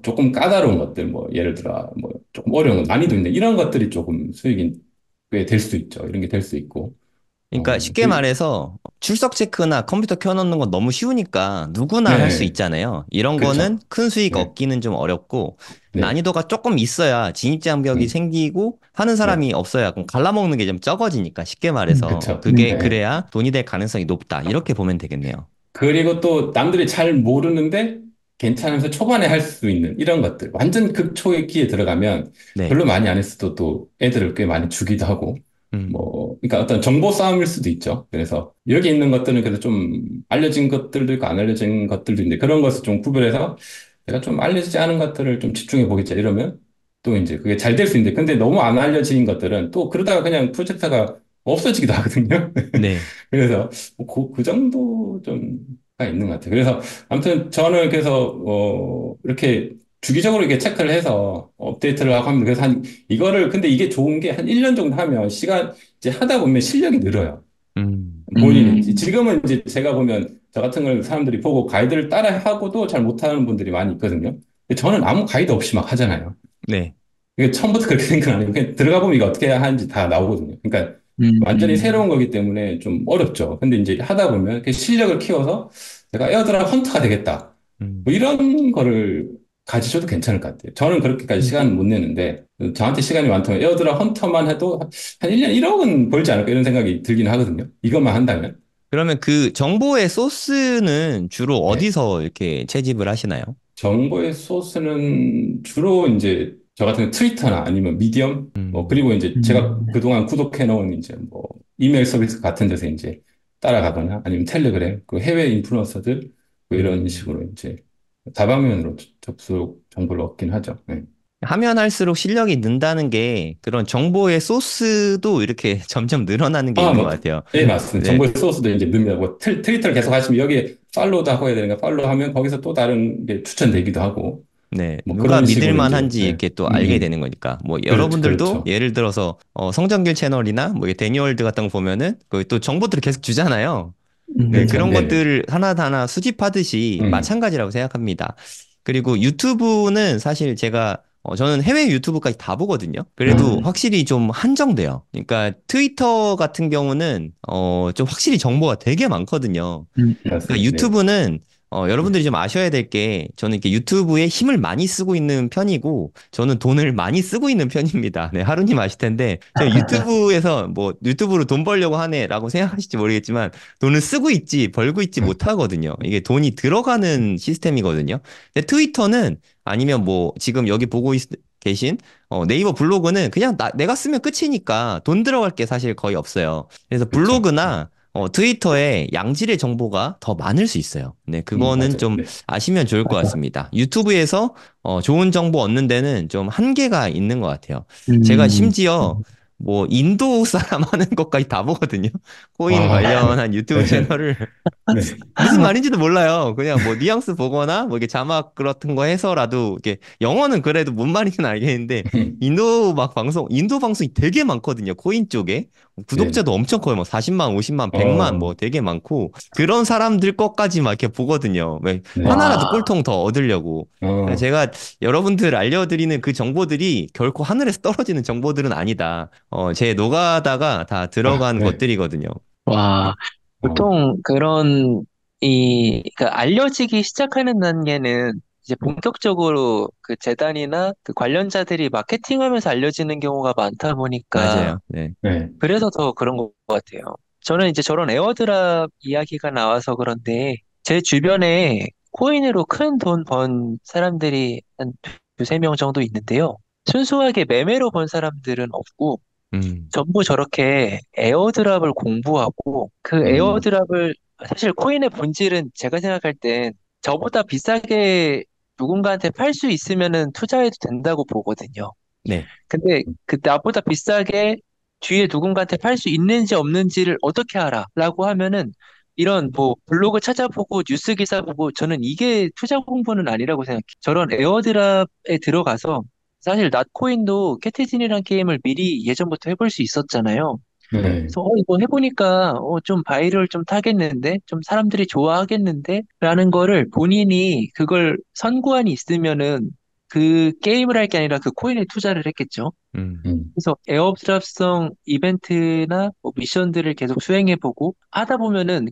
조금 까다로운 것들, 뭐, 예를 들어, 뭐, 조금 어려운 것, 난이도 있는데, 이런 것들이 조금 수익이 꽤 될 수 있죠. 이런 게 될 수 있고. 그러니까 쉽게 그, 말해서 출석 체크나 컴퓨터 켜놓는 건 너무 쉬우니까 누구나 할 수 네, 있잖아요. 이런 거는 그쵸. 큰 수익 네, 얻기는 좀 어렵고 네, 난이도가 조금 있어야 진입장벽이 음, 생기고 하는 네, 사람이 없어야 그럼 갈라먹는 게 좀 적어지니까 쉽게 말해서 그쵸. 그게 네. 그래야 돈이 될 가능성이 높다. 이렇게 보면 되겠네요. 그리고 또 남들이 잘 모르는데 괜찮으면서 초반에 할 수 있는 이런 것들. 완전 극초기에 들어가면 네. 별로 많이 안 했어도 또 애들을 꽤 많이 주기도 하고, 음, 뭐, 그러니까 어떤 정보 싸움일 수도 있죠. 그래서 여기 있는 것들은 그래도 좀 알려진 것들도 있고 안 알려진 것들도 있는데 그런 것을 좀 구별해서 내가 좀 알려지지 않은 것들을 좀 집중해 보겠자 이러면 또 이제 그게 잘 될 수 있는데 근데 너무 안 알려진 것들은 또 그러다가 그냥 프로젝트가 없어지기도 하거든요. 네. 그래서 그 정도 좀가 있는 것 같아요. 그래서 아무튼 저는 그래서 이렇게 주기적으로 이렇게 체크를 해서 업데이트를 하고 합니다. 그래서 이거를 근데 이게 좋은 게 한 1년 정도 하면 시간 이제 하다 보면 실력이 늘어요. 음, 본인이 음, 지금은 이제 제가 보면 저 같은 걸 사람들이 보고 가이드를 따라 하고도 잘 못하는 분들이 많이 있거든요. 근데 저는 아무 가이드 없이 막 하잖아요. 네. 이게 처음부터 그렇게 된 건 아니고 그냥 들어가 보면 이거 어떻게 해야 하는지 다 나오거든요. 그러니까 완전히 음, 새로운 거기 때문에 좀 어렵죠. 근데 이제 하다 보면 그 실력을 키워서 내가 에어드랍 헌터가 되겠다. 음. 뭐 이런 거를 가지셔도 괜찮을 것 같아요. 저는 그렇게까지 시간을 못 내는데 저한테 시간이 많다면 에어드랍 헌터만 해도 한 1년 1억은 벌지 않을까 이런 생각이 들긴 하거든요. 이것만 한다면. 그러면 그 정보의 소스는 주로 네. 어디서 이렇게 채집을 하시나요? 정보의 소스는 주로 이제 저 같은 경우 트위터나 아니면 미디엄 뭐 그리고 이제 제가 음, 그동안 구독해 놓은 이제 뭐 이메일 서비스 같은 데서 이제 따라가거나 아니면 텔레그램 그 해외 인플루언서들 뭐 이런 음. 식으로 이제 다방면으로 접속 정보를 얻긴 하죠. 네. 하면 할수록 실력이 는다는 게 그런 정보의 소스도 이렇게 점점 늘어나는 게 아, 있는 것 뭐, 같아요. 예, 맞습니다. 네, 정보의 소스도 이제 늡니다. 뭐, 트위터를 계속 하시면 여기에 팔로우도 하고 해야 되니까 팔로우 하면 거기서 또 다른 게 추천되기도 하고 네. 뭐 누가 그런 믿을 식으로 이제, 만한지 예. 이렇게 또 알게 되는 거니까. 뭐 그렇죠, 여러분들도 그렇죠. 예를 들어서 성정길 채널이나 뭐 데니월드 같은 거 보면은 거기 또 정보들을 계속 주잖아요. 네, 그렇죠. 그런 네네. 것들을 하나하나 수집하듯이 음. 마찬가지라고 생각합니다. 그리고 유튜브는 사실 제가 저는 해외 유튜브까지 다 보거든요. 그래도 음, 확실히 좀 한정돼요. 그러니까 트위터 같은 경우는 좀 확실히 정보가 되게 많거든요. 그러니까 맞습니다. 네. 유튜브는 여러분들이 좀 아셔야 될 게 저는 이렇게 유튜브에 힘을 많이 쓰고 있는 편이고 저는 돈을 많이 쓰고 있는 편입니다. 네, 하루님 아실 텐데 저는 유튜브에서 뭐 유튜브로 돈 벌려고 하네라고 생각하실지 모르겠지만 돈을 쓰고 있지 벌고 있지 못하거든요. 이게 돈이 들어가는 시스템이거든요. 근데 트위터는 아니면 뭐 지금 여기 보고 계신 네이버 블로그는 그냥 내가 쓰면 끝이니까 돈 들어갈 게 사실 거의 없어요. 그래서 그렇죠. 블로그나 트위터에 양질의 정보가 더 많을 수 있어요. 네, 그거는 맞아요. 좀 네. 아시면 좋을 것 같습니다. 유튜브에서 좋은 정보 얻는 데는 좀 한계가 있는 것 같아요. 제가 음, 심지어 뭐 인도 사람 하는 것까지 다 보거든요. 코인 와, 관련한 유튜브 네. 채널을 네. 무슨 말인지도 몰라요. 그냥 뭐 뉘앙스 보거나 뭐 이게 자막 같은 거 해서라도 이게 영어는 그래도 뭔 말인지는 알겠는데 인도 방송이 되게 많거든요. 코인 쪽에 네. 구독자도 엄청 커요. 뭐 40만, 50만, 100만 어, 뭐 되게 많고 그런 사람들 것까지 막 이렇게 보거든요. 왜 네. 하나라도 와, 꿀통 더 얻으려고. 그래서 어, 제가 여러분들 알려드리는 그 정보들이 결코 하늘에서 떨어지는 정보들은 아니다. 제 노가다가 다 아, 들어간 네. 것들이거든요. 와. 어, 보통 그러니까 알려지기 시작하는 단계는 이제 본격적으로 그 재단이나 그 관련자들이 마케팅하면서 알려지는 경우가 많다 보니까 맞아요. 네. 네. 그래서 더 그런 것 같아요. 저는 이제 저런 에어드랍 이야기가 나와서 그런데 제 주변에 코인으로 큰 돈 번 사람들이 한 두세 명 정도 있는데요. 순수하게 매매로 번 사람들은 없고 음, 전부 저렇게 에어드랍을 공부하고 그 음, 에어드랍을 사실 코인의 본질은 제가 생각할 땐 저보다 비싸게 누군가한테 팔 수 있으면은 투자해도 된다고 보거든요. 네. 근데 그 나보다 비싸게 뒤에 누군가한테 팔 수 있는지 없는지를 어떻게 알아? 라고 하면은 이런 뭐 블로그 찾아보고 뉴스 기사 보고 저는 이게 투자 공부는 아니라고 생각해요. 저런 에어드랍에 들어가서 사실 낫코인도 캐티진이라는 게임을 미리 예전부터 해볼 수 있었잖아요. 네, 그래서 이거 해보니까 좀 바이럴 좀 타겠는데? 좀 사람들이 좋아하겠는데? 라는 거를 본인이 그걸 선구안이 있으면은 그 게임을 할 게 아니라 그 코인에 투자를 했겠죠. 음, 그래서 에어드랍성 이벤트나 뭐 미션들을 계속 수행해보고 하다 보면은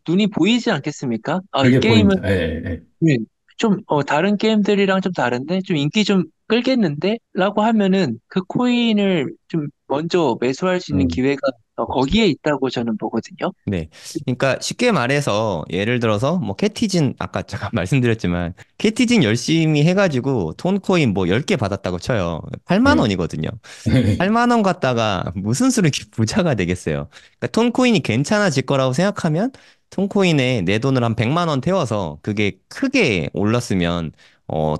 눈이 보이지 않겠습니까? 아, 이 그게 게임은 보입니다. 예, 예, 예. 좀 다른 게임들이랑 좀 다른데 좀 인기 좀 끌겠는데? 라고 하면은 그 코인을 좀 먼저 매수할 수 있는 음, 기회가 거기에 있다고 저는 보거든요. 네. 그러니까 쉽게 말해서 예를 들어서 뭐 캐티진 아까 잠깐 말씀드렸지만 캐티진 열심히 해가지고 톤코인 뭐 10개 받았다고 쳐요. 8만 네. 원이거든요. 8만 원 갖다가 무슨 수로 이렇게 부자가 되겠어요. 그러니까 톤코인이 괜찮아질 거라고 생각하면 톤코인에 내 돈을 한 100만 원 태워서 그게 크게 올랐으면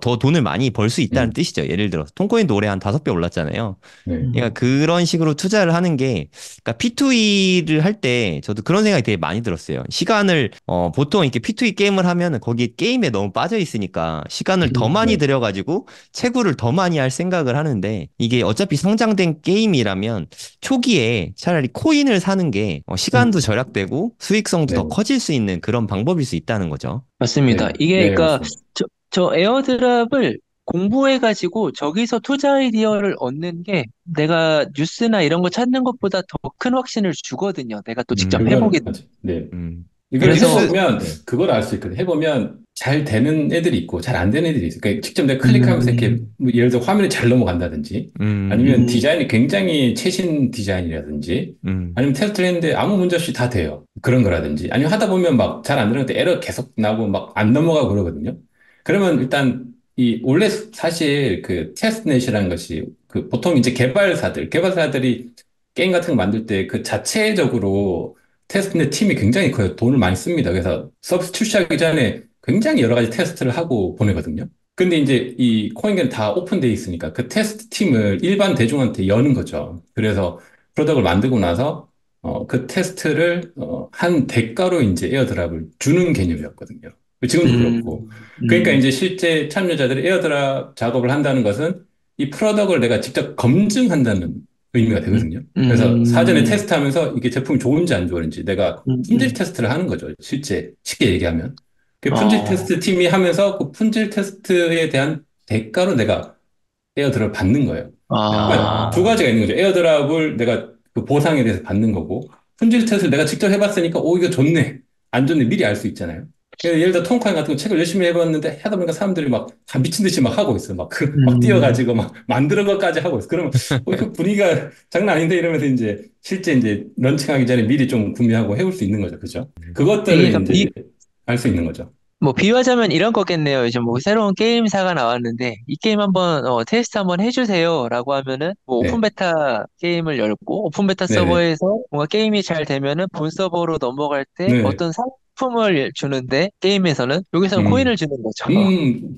더 돈을 많이 벌 수 있다는 음, 뜻이죠. 예를 들어서 톤코인도 올해 한 5배 올랐잖아요. 네. 음, 그러니까 그런 식으로 투자를 하는 게, 그러니까 P2E를 할 때 저도 그런 생각이 되게 많이 들었어요. 시간을, 보통 이렇게 P2E 게임을 하면은 거기 게임에 너무 빠져 있으니까 시간을 더 많이 네. 들여가지고 채굴을 더 많이 할 생각을 하는데 이게 어차피 상장된 게임이라면 초기에 차라리 코인을 사는 게 시간도 음, 절약되고 수익성도 더 네. 커질 수 있는 그런 방법일 수 있다는 거죠. 맞습니다. 네. 이게 네, 그러니까 맞습니다. 저 에어드랍을 공부해가지고 저기서 투자 아이디어를 얻는 게 내가 뉴스나 이런 거 찾는 것보다 더 큰 확신을 주거든요. 내가 또 직접 해보게 그건, 되면. 맞아. 네. 음. 이걸 그래서 뉴스, 해보면 네. 그걸 알 수 있거든. 해보면 잘 되는 애들이 있고 잘 안 되는 애들이 있어. 그러니까 직접 내가 클릭하면서 이렇게 음, 뭐 예를 들어 화면이 잘 넘어간다든지 아니면 음, 디자인이 굉장히 최신 디자인이라든지 음, 아니면 테스트를 했는데 아무 문제 없이 다 돼요. 그런 거라든지 아니면 하다 보면 막 잘 안 되는데 에러 계속 나고 막 안 넘어가고 그러거든요. 그러면 일단 이 원래 사실 그 테스트넷이라는 것이 그 보통 이제 개발사들이 게임 같은 거 만들 때 그 자체적으로 테스트넷 팀이 굉장히 커요. 돈을 많이 씁니다. 그래서 서비스 출시하기 전에 굉장히 여러 가지 테스트를 하고 보내거든요. 근데 이제 이 코인계는 다 오픈되어 있으니까 그 테스트 팀을 일반 대중한테 여는 거죠. 그래서 프로덕트를 만들고 나서 그 테스트를 한 대가로 이제 에어드랍을 주는 개념이었거든요. 지금도 음, 그렇고. 그러니까 음, 이제 실제 참여자들이 에어드랍 작업을 한다는 것은 이 프로덕트를 내가 직접 검증한다는 의미가 음, 되거든요. 그래서 사전에 음, 테스트하면서 이게 제품이 좋은지 안 좋은지 내가 품질 음. 테스트를 하는 거죠. 실제 쉽게 얘기하면. 그 품질 어, 테스트 팀이 하면서 그 품질 테스트에 대한 대가로 내가 에어드랍을 받는 거예요. 그러니까 두 아, 가지가 있는 거죠. 에어드랍을 내가 그 보상에 대해서 받는 거고 품질 테스트를 내가 직접 해봤으니까 오 이거 좋네 안 좋네 미리 알 수 있잖아요. 예를 들어 톰카인 같은 거 책을 열심히 해봤는데 하다 보니까 사람들이 막 다 미친 듯이 막 하고 있어. 막 음. 뛰어가지고 막 만드는 것까지 하고 있어. 그러면 이거 분위기가 장난 아닌데 이러면서 이제 실제 이제 런칭하기 전에 미리 좀 구매하고 해볼 수 있는 거죠. 그죠? 이게 그것들을 그러니까 이제 알 수 있는 거죠. 뭐 비유하자면 이런 거겠네요. 이제 뭐 새로운 게임사가 나왔는데 이 게임 한번 테스트 한번 해주세요라고 하면은 뭐 오픈 네. 베타 게임을 열고 오픈 베타 네네. 서버에서 뭔가 게임이 잘 되면은 본 서버로 넘어갈 때 네. 어떤 상품을 주는데 게임에서는 여기서는 음. 코인을 주는 거죠.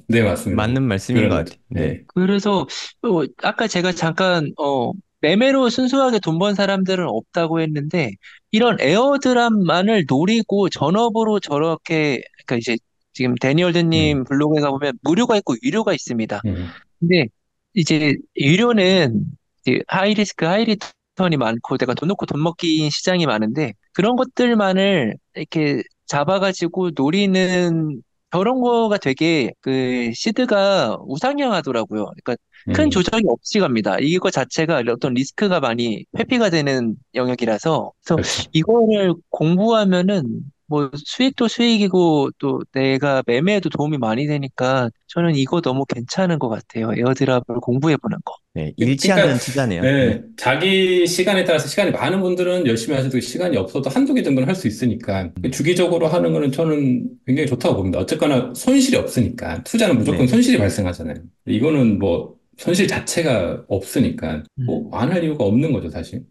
네, 맞습니다. 맞는 말씀인 것 그런 거죠. 같아요. 네. 네. 그래서 아까 제가 잠깐 매매로 순수하게 돈 번 사람들은 없다고 했는데 이런 에어드랍만을 노리고 전업으로 저렇게 그러니까 이제 지금 음, 데니얼드님 블로그에 가보면 무료가 있고 유료가 있습니다. 음, 근데 이제 유료는 이제 하이리스크 하이리턴이 많고 내가 돈 놓고 돈 먹기인 시장이 많은데 그런 것들만을 이렇게 잡아가지고 노리는 저런 거가 되게 그 시드가 우상향하더라고요. 그러니까 큰 음, 조정이 없이 갑니다. 이거 자체가 어떤 리스크가 많이 회피가 되는 영역이라서 그래서 그렇죠. 이거를 공부하면은 뭐 수익도 수익이고 또 내가 매매에도 도움이 많이 되니까 저는 이거 너무 괜찮은 것 같아요. 에어드랍을 공부해 보는 거. 네. 잃지 그러니까, 않는 투자네요. 네. 예, 자기 시간에 따라서 시간이 많은 분들은 열심히 하셔도 시간이 없어도 한두 개 정도는 할 수 있으니까 주기적으로 하는 거는 저는 굉장히 좋다고 봅니다. 어쨌거나 손실이 없으니까 투자는 무조건 네. 손실이 발생하잖아요. 이거는 뭐 손실 자체가 없으니까 뭐 음, 안 할 이유가 없는 거죠, 사실.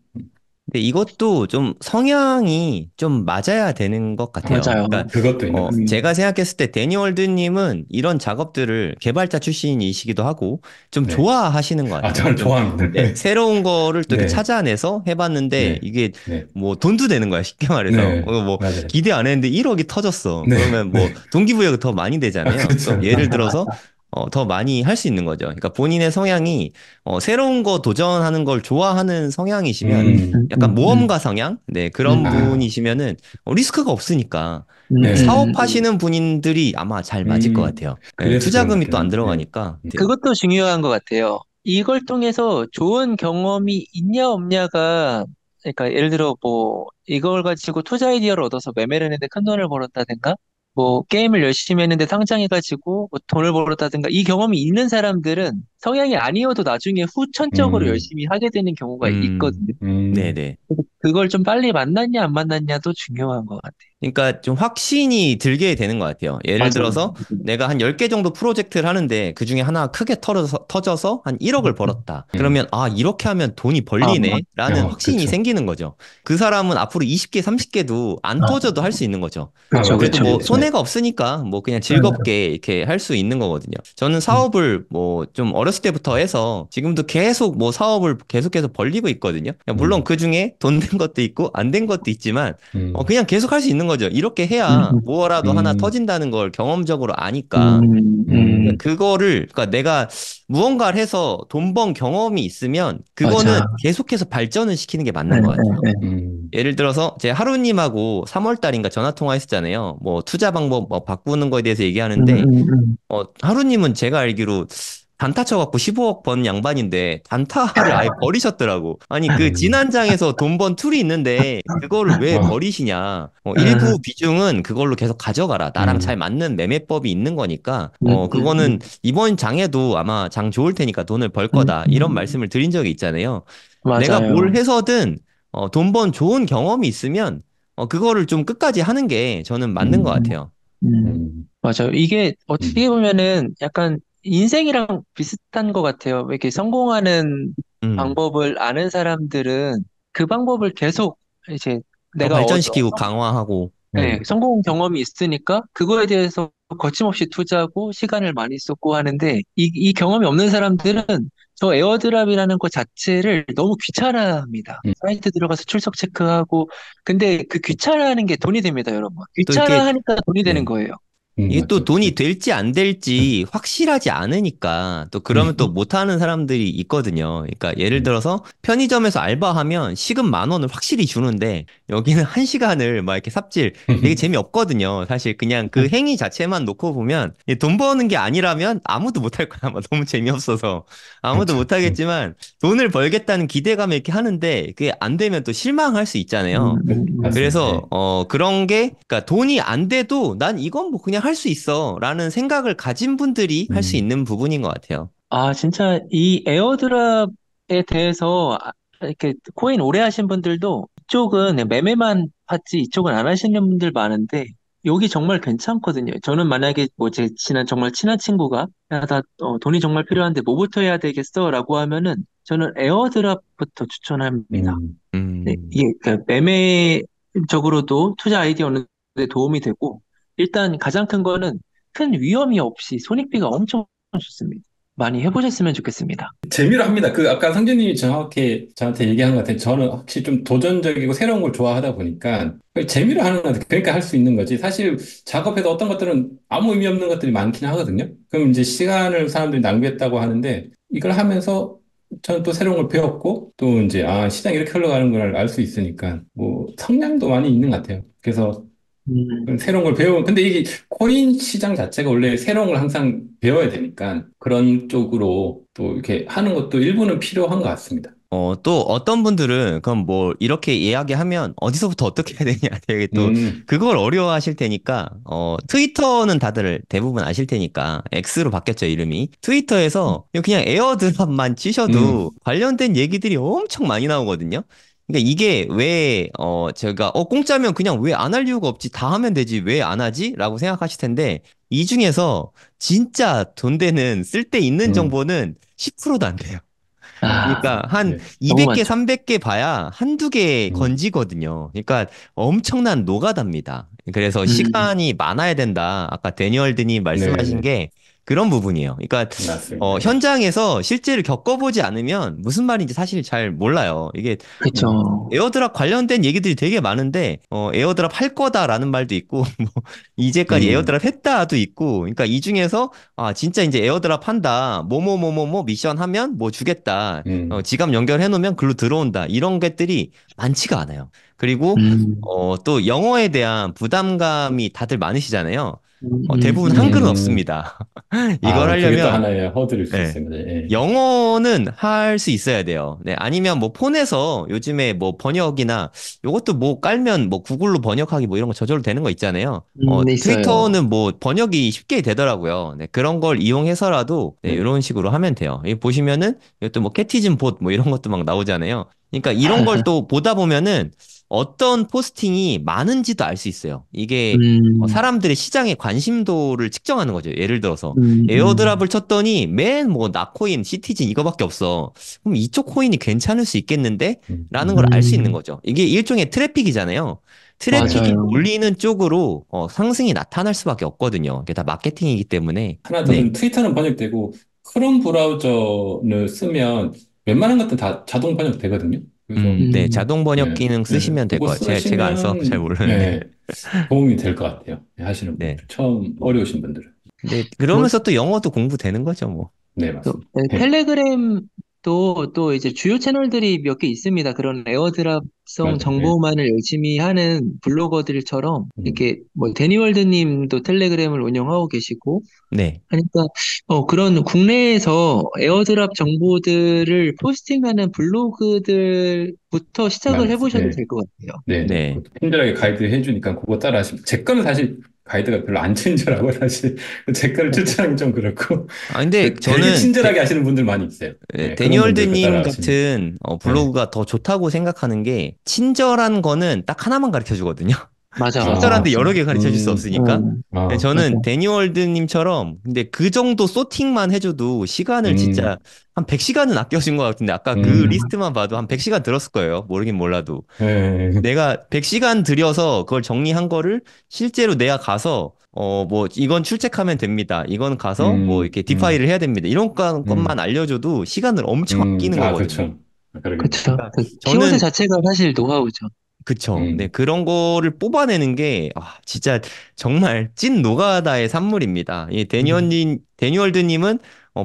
근데 이것도 좀 성향이 좀 맞아야 되는 것 같아요. 맞아요. 그러니까 그것도 있는 것 같습니다. 제가 생각했을 때 데니 월드님은 이런 작업들을 개발자 출신이시기도 하고 좀 네. 좋아하시는 것 아, 같아요. 저는 좀 좋아합니다. 네, 새로운 거를 또 이렇게 네, 찾아내서 해봤는데 네, 이게 네, 뭐 돈도 되는 거야, 쉽게 말해서. 네, 뭐 맞아요. 기대 안 했는데 1억이 터졌어. 네, 그러면 뭐 네. 동기부여가 더 많이 아, 되잖아요. 그럼 그렇죠. 예를 맞아, 들어서 맞아. 더 많이 할 수 있는 거죠. 그러니까 본인의 성향이 새로운 거 도전하는 걸 좋아하는 성향이시면 음, 약간 모험가 성향? 네, 그런 아, 분이시면은 리스크가 없으니까 네, 사업하시는 분들이 아마 잘 맞을 것 같아요. 네, 그래서 그런 것 투자금이 또 안 같아요. 네. 들어가니까. 네. 그것도 중요한 것 같아요. 이걸 통해서 좋은 경험이 있냐 없냐가, 그러니까 예를 들어 뭐 이걸 가지고 투자 아이디어를 얻어서 매매를 했는데 큰 돈을 벌었다든가, 뭐 게임을 열심히 했는데 상장해가지고 뭐 돈을 벌었다든가, 이 경험이 있는 사람들은 성향이 아니어도 나중에 후천적으로 음, 열심히 하게 되는 경우가 음, 있거든요. 음, 네네. 그걸 좀 빨리 만났냐 안 만났냐도 중요한 것 같아요. 그러니까 좀 확신이 들게 되는 것 같아요. 예를 맞아요. 들어서 내가 한 10개 정도 프로젝트를 하는데 그 중에 하나 크게 터져서 한 1억을 벌었다. 음. 그러면 이렇게 하면 돈이 아, 벌리네? 라는 확신이 그렇죠. 생기는 거죠. 그 사람은 앞으로 20개, 30개도 안 터져도 할 수 있는 거죠. 그렇죠, 그래도 그렇죠, 뭐 그렇죠. 네. 손해가 없으니까 뭐 그냥 네. 즐겁게 이렇게 할 수 있는 거거든요. 저는 사업을 뭐 좀 어렸을 때부터 해서 지금도 계속 뭐 사업을 계속해서 벌리고 있거든요. 물론 음, 그 중에 돈 된 것도 있고 안 된 것도 있지만 음, 그냥 계속 할 수 있는 거죠. 이렇게 해야 음, 뭐라도 하나 음, 터진다는 걸 경험적으로 아니까. 음, 음, 그러니까 내가 무언가를 해서 돈 번 경험이 있으면 그거는 맞아. 계속해서 발전을 시키는 게 네, 맞는 것 같아요. 네, 네. 예를 들어서 제 하루님하고 3월 달인가 전화 통화했었잖아요. 뭐 투자 방법 뭐 바꾸는 거에 대해서 음, 얘기하는데 음. 하루님은 제가 알기로 단타 쳐갖고 15억 번 양반인데 단타를 아예 버리셨더라고. 아니 그 음. 진한장에서 돈 번 툴이 있는데 그거를 왜 아, 버리시냐. 아, 일부 비중은 그걸로 계속 가져가라. 나랑 잘 음, 맞는 매매법이 있는 거니까 그거는 음. 이번 장에도 아마 장 좋을 테니까 돈을 벌 음, 거다. 이런 음. 말씀을 드린 적이 있잖아요. 내가 뭘 맞아요. 해서든 돈 번 좋은 경험이 있으면 그거를 좀 끝까지 하는 게 저는 맞는 것 음, 같아요. 음, 맞아요. 이게 음, 어떻게 보면은 약간 인생이랑 비슷한 것 같아요. 이렇게 성공하는 음. 방법을 아는 사람들은 그 방법을 계속 이제 더 내가 발전시키고 강화하고. 네, 음, 성공 경험이 있으니까 그거에 대해서 거침없이 투자하고 시간을 많이 쏟고 하는데 이 경험이 없는 사람들은 저 에어드랍이라는 것 자체를 너무 귀찮아합니다. 음. 사이트 들어가서 출석 체크하고 근데 그 귀찮아하는 게 돈이 됩니다, 여러분. 또 이렇게 귀찮아하니까 돈이 되는 네, 거예요. 이게 또 맞죠. 돈이 될지 안 될지 확실하지 않으니까 또 그러면 또 음, 못하는 사람들이 있거든요. 그러니까 예를 음, 들어서 편의점에서 알바하면 시급 10,000원을 확실히 주는데 여기는 1시간을 막 이렇게 삽질 되게 재미없거든요. 사실 그냥 그 행위 자체만 놓고 보면 돈 버는 게 아니라면 아무도 못할 거야. 아마 너무 재미없어서 아무도 그렇죠. 못하겠지만 돈을 벌겠다는 기대감에 이렇게 하는데 그게 안 되면 또 실망할 수 있잖아요. 맞습니다. 그래서 예. 그런 게 그러니까 돈이 안 돼도 난 이건 뭐 그냥 할 수 있어라는 생각을 가진 분들이 할 수 음, 있는 부분인 것 같아요. 아, 진짜 이 에어드랍에 대해서 이렇게 코인 오래 하신 분들도 이쪽은 매매만 하지 이쪽은 안 하시는 분들 많은데 여기 정말 괜찮거든요. 저는 만약에 뭐 제 친한 정말 친한 친구가 야, 나 돈이 정말 필요한데 뭐부터 해야 되겠어? 라고 하면은 저는 에어드랍부터 추천합니다. 음, 네, 음. 이게 그 매매적으로도 투자 아이디어 얻는 데 도움이 되고 일단 가장 큰 거는 큰 위험이 없이 손익비가 엄청 좋습니다. 많이 해보셨으면 좋겠습니다. 재미로 합니다. 그 아까 상준님이 정확히 저한테 얘기한 것 같아요. 저는 확실히 좀 도전적이고 새로운 걸 좋아하다 보니까 재미로 하는 것 같아요. 그러니까 할 수 있는 거지. 사실 작업해도 어떤 것들은 아무 의미 없는 것들이 많긴 하거든요. 그럼 이제 시간을 사람들이 낭비했다고 하는데 이걸 하면서 저는 또 새로운 걸 배웠고 또 이제 시장이 이렇게 흘러가는 걸 알 수 있으니까 뭐 성량도 많이 있는 것 같아요. 그래서 음, 새로운 걸 근데 이게 코인 시장 자체가 원래 새로운 걸 항상 배워야 되니까 그런 쪽으로 또 이렇게 하는 것도 일부는 필요한 것 같습니다. 또 어떤 분들은 그럼 뭐 이렇게 이야기하면 어디서부터 어떻게 해야 되냐 되게 또 음, 그걸 어려워하실 테니까 트위터는 다들 대부분 아실 테니까 X로 바뀌었죠 이름이 트위터에서 그냥 에어드랍만 치셔도 음, 관련된 얘기들이 엄청 많이 나오거든요. 그러니까 이게 왜 제가 공짜면 그냥 왜 안 할 이유가 없지 다 하면 되지 왜 안 하지? 라고 생각하실 텐데 이 중에서 진짜 돈 되는 쓸데 있는 음, 정보는 10%도 안 돼요. 그러니까 맞아요. 한 네. 너무 200개, 많죠. 300개 봐야 한두 개 음, 건지거든요. 그러니까 엄청난 노가다입니다. 그래서 음, 시간이 많아야 된다. 아까 데니얼드님 말씀하신 네네. 게 그런 부분이에요. 그러니까 맞습니다. 예. 현장에서 실제로 겪어보지 않으면 무슨 말인지 사실 잘 몰라요. 이게 그쵸. 에어드랍 관련된 얘기들이 되게 많은데, 에어드랍 할 거다라는 말도 있고, 뭐, 이제까지 음, 에어드랍 했다도 있고, 그러니까 이 중에서, 아, 진짜 이제 에어드랍 한다. 뭐뭐뭐뭐뭐 미션 하면 뭐 주겠다. 음, 지갑 연결해 놓으면 글로 들어온다. 이런 것들이 많지가 않아요. 그리고, 음, 또 영어에 대한 부담감이 다들 많으시잖아요. 대부분 한글은 음. 없습니다. 이걸 아, 그게 또 하려면, 하나의 허들일 수 네. 있습니다. 예. 영어는 할 수 있어야 돼요. 네, 아니면 뭐 폰에서 요즘에 뭐 번역이나 요것도 뭐 깔면 뭐 구글로 번역하기 뭐 이런 거 저절로 되는 거 있잖아요. 네, 있어요. 트위터는 뭐 번역이 쉽게 되더라고요. 네, 그런 걸 이용해서라도 네, 네. 이런 식으로 하면 돼요. 여기 보시면은 이것도 뭐 캐티즌 봇 뭐 이런 것도 막 나오잖아요. 그러니까 이런 걸 또 보다 보면은 어떤 포스팅이 많은지도 알 수 있어요. 이게 음, 사람들의 시장의 관심도를 측정하는 거죠. 예를 들어서 음. 에어드랍을 쳤더니 맨 뭐 나코인, 시티즌 이거밖에 없어. 그럼 이쪽 코인이 괜찮을 수 있겠는데? 음, 라는 걸 알 수 있는 음, 거죠. 이게 일종의 트래픽이잖아요. 트래픽이 네. 맞아요. 몰리는 쪽으로 상승이 나타날 수밖에 없거든요. 이게 다 마케팅이기 때문에. 하나 더 네. 는 트위터는 번역되고 크롬 브라우저를 쓰면 웬만한 것들 다 자동 번역되거든요. 그래서 네. 음, 자동 번역 네, 기능 네. 쓰시면 될 그거 거예요. 제가 안 써. 잘 쓰시면 모르는데. 네, 도움이 될 것 같아요. 네, 하시는 분들. 네. 처음 어려우신 분들은. 근데 뭐, 그러면서 또 영어도 공부되는 거죠, 뭐. 네, 또, 맞습니다. 네, 네, 텔레그램도 또 이제 주요 채널들이 몇 개 있습니다. 그런 에어드랍성 맞아요. 네. 정보만을 열심히 하는 블로거들처럼 음, 이렇게 뭐 데니월드 님도 텔레그램을 운영하고 계시고 네. 하니까 그런 국내에서 에어드랍 정보들을 포스팅하는 블로그들부터 시작을 해보셔도 네. 될 것 같아요. 네네. 네. 그것도 친절하게 가이드 해주니까 그거 따라 하시면. 제 거는 사실 가이드가 별로 안 친절하고 사실 제 거를 추천하기 좀 그렇고. 아, 근데 되게 저는 친절하게 하시는 분들 많이 있어요. 네, 그런 분들 거 데니얼드님 따라 하시면. 같은 네. 블로그가 더 좋다고 생각하는 게 친절한 거는 딱 하나만 가르쳐 주거든요. 맞아, 맞아, 아, 친절한데 맞아. 여러 개 가르쳐 줄 수 없으니까. 네, 맞아. 저는 데니얼드님처럼 근데 그 정도 소팅만 해줘도 시간을 음, 진짜 한 100시간은 아껴준 것 같은데 아까 그 음, 리스트만 봐도 한 100시간 들었을 거예요. 모르긴 몰라도. 네, 내가 100시간 들여서 그걸 정리한 거를 실제로 내가 가서 뭐 이건 출첵하면 됩니다. 이건 가서 뭐 음, 이렇게 음, 디파이를 해야 됩니다. 이런 것만 음, 알려줘도 시간을 엄청 아끼는 아, 거거든요. 그렇죠. 그러겠네요. 그쵸. 그러니까 그 키워드 저는 자체가 사실 노하우죠. 그쵸. 네, 음, 그런 거를 뽑아내는 게, 진짜 정말 찐 노가다의 산물입니다. 이 음, 데니얼드님은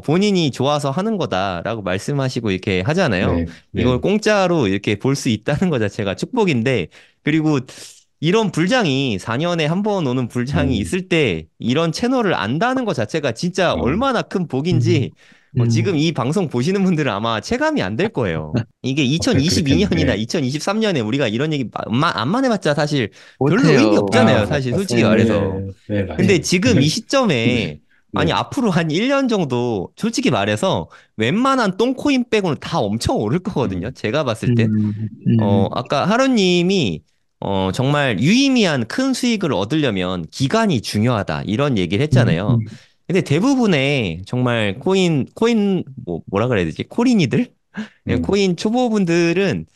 본인이 좋아서 하는 거다라고 말씀하시고 이렇게 하잖아요. 네, 이걸 네, 공짜로 이렇게 볼 수 있다는 것 자체가 축복인데, 그리고 이런 불장이 4년에 한 번 오는 불장이 음, 있을 때 이런 채널을 안다는 것 자체가 진짜 어, 얼마나 큰 음, 복인지 지금 음. 이 방송 보시는 분들은 아마 체감이 안 될 거예요. 이게 그렇겠네. 2022년이나 네. 2023년에 우리가 이런 얘기 안만 해봤자 사실 별로 의미 못해요. 없잖아요. 아, 사실 솔직히 네. 맞습니다. 말해서. 예, 네, 근데 맞아요. 지금 이 시점에 아니 네. 앞으로 한 1년 정도 솔직히 말해서 웬만한 똥코인 빼고는 다 엄청 오를 거거든요. 음, 제가 봤을 땐. 음, 음, 아까 하루님이 정말 유의미한 큰 수익을 얻으려면 기간이 중요하다 이런 얘기를 음, 했잖아요. 근데 대부분의 정말 뭐라 그래야 되지? 코린이들? 예, 음, 코인 초보분들은